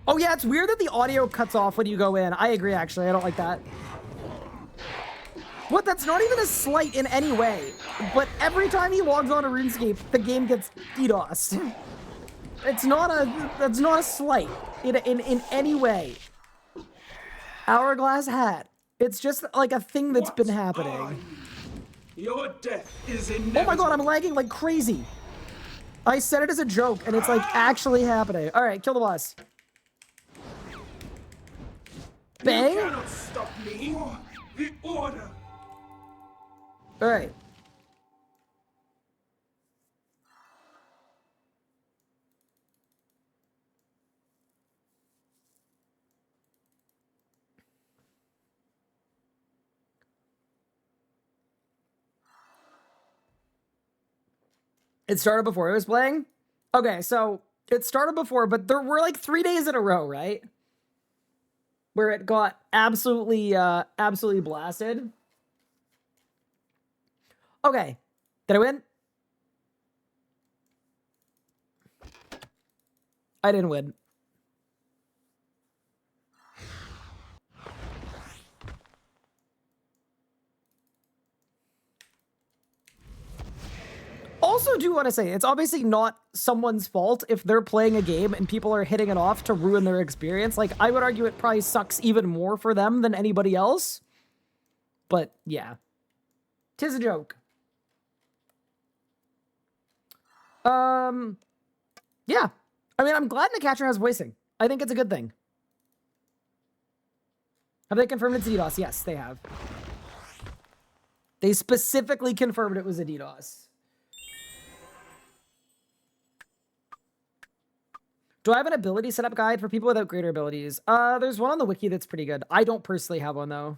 Oh yeah, it's weird that the audio cuts off when you go in. I agree, actually. I don't like that. What? That's not even a slight in any way. But every time he logs on to RuneScape, the game gets DDoSed. That's not a slight in any way. Hourglass hat. It's just like a thing that's been happening. Your death is Oh my god, I'm lagging like crazy. I said it as a joke, and it's like actually happening. All right, kill the boss. Bang. You cannot stop me. The order. All right. It started before it was playing? Okay, so it started before, but there were like 3 days in a row, right? Where it got absolutely blasted. Okay. Did I win? I didn't win. Also do want to say, it's obviously not someone's fault if they're playing a game and people are hitting it off to ruin their experience. Like, I would argue it probably sucks even more for them than anybody else. But, yeah. 'Tis a joke. Yeah. I mean, I'm glad Nicatcher has voicing. I think it's a good thing. Have they confirmed it's DDoS? Yes, they have. They specifically confirmed it was a DDoS. Do I have an ability setup guide for people without greater abilities? There's one on the wiki that's pretty good. I don't personally have one, though.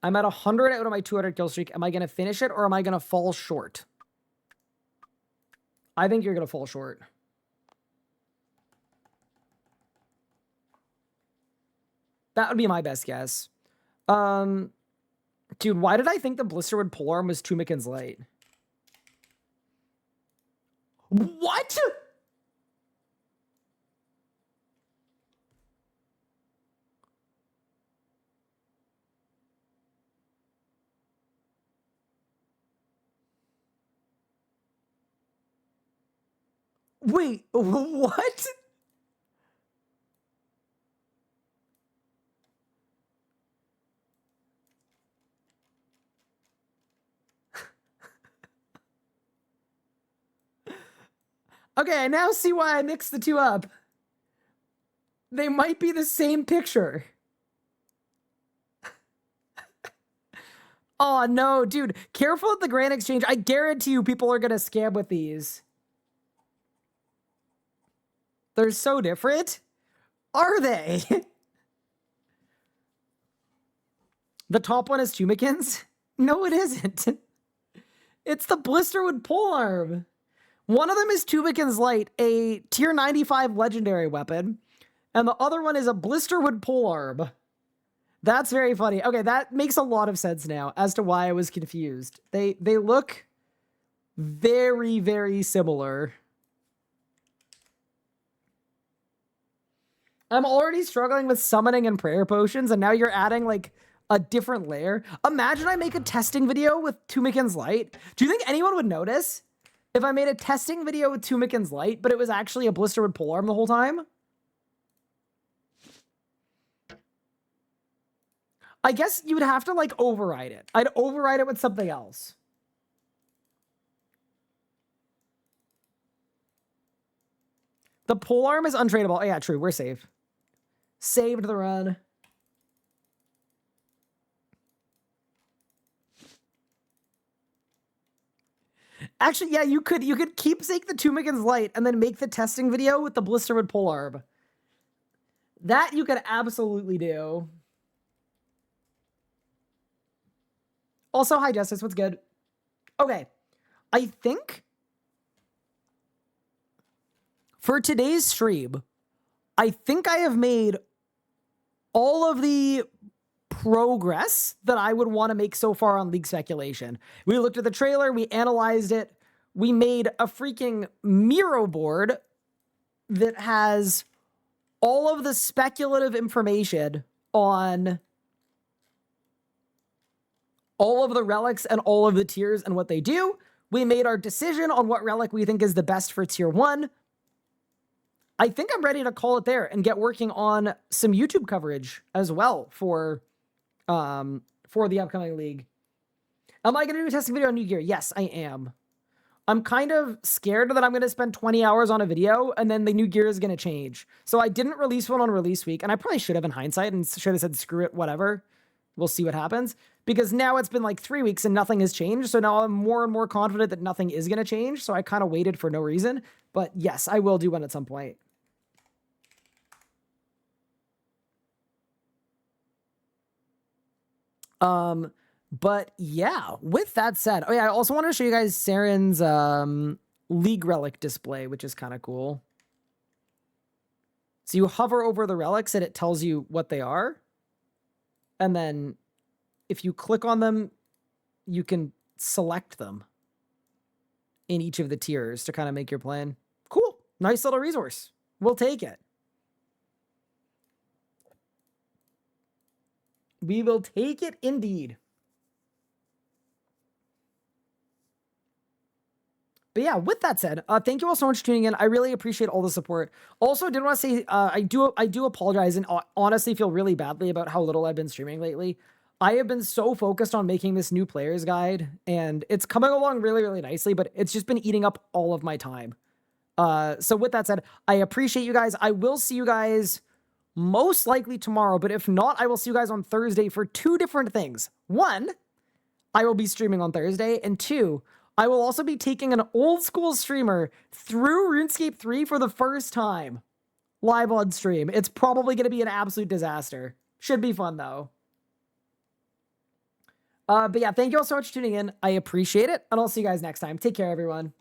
I'm at 100 out of my 200 kill streak. Am I going to finish it, or am I going to fall short? I think you're going to fall short. That would be my best guess. Dude, why did I think the Blisterwood polearm was Tumikin's Light? What? Wait, what? Okay, I now see why I mixed the two up. They might be the same picture. Oh, no, dude. Careful at the Grand Exchange. I guarantee you people are going to scam with these. They're so different. Are they? The top one is Tumikin's? No, it isn't. It's the Blisterwood polearm. One of them is Tumikin's Light, a tier 95 legendary weapon, and the other one is a Blisterwood polearm. That's very funny. Okay, that makes a lot of sense now as to why I was confused. They look very, very similar. I'm already struggling with summoning and prayer potions, and now you're adding, like, a different layer. Imagine I make a testing video with Tumikin's Light. Do you think anyone would notice if I made a testing video with Tumikin's Light, but it was actually a Blisterwood polearm the whole time? I guess you would have to, like, override it. I'd override it with something else. The polearm is untradeable. Oh, yeah, true. We're safe. Saved the run. Actually, yeah, you could keepsake the Tumikin's Light and then make the testing video with the Blisterwood polearm. That you could absolutely do. Also, hi Justice, what's good? Okay, I think for today's stream, I think I have made all of the progress that I would want to make so far on League Speculation. We looked at the trailer, we analyzed it, we made a freaking Miro board that has all of the speculative information on all of the relics and all of the tiers and what they do. We made our decision on what relic we think is the best for tier 1. I think I'm ready to call it there and get working on some YouTube coverage as well for the upcoming league. Am I going to do a testing video on new gear? Yes, I am. I'm kind of scared that I'm going to spend 20 hours on a video and then the new gear is going to change. So I didn't release one on release week, and I probably should have in hindsight and should have said, screw it, whatever. We'll see what happens. Because now it's been like 3 weeks and nothing has changed. So now I'm more and more confident that nothing is going to change. So I kind of waited for no reason. But yes, I will do one at some point. But yeah, with that said, oh yeah, I also want to show you guys Saren's League Relic display, which is kind of cool. So you hover over the relics and it tells you what they are. And then if you click on them, you can select them in each of the tiers to kind of make your plan. Cool. Nice little resource. We'll take it. We will take it indeed. But yeah, with that said, thank you all so much for tuning in. I really appreciate all the support. Also, did want to say I do apologize and honestly feel really badly about how little I've been streaming lately. I have been so focused on making this new player's guide, and it's coming along really, really nicely, but it's just been eating up all of my time. So with that said, I appreciate you guys. I will see you guys most likely tomorrow, but if not, I will see you guys on Thursday for 2 different things. 1, I will be streaming on Thursday, and 2, I will also be taking an old school streamer through RuneScape 3 for the first time. Live on stream. It's probably going to be an absolute disaster. Should be fun, though. But yeah, thank you all so much for tuning in. I appreciate it, and I'll see you guys next time. Take care, everyone.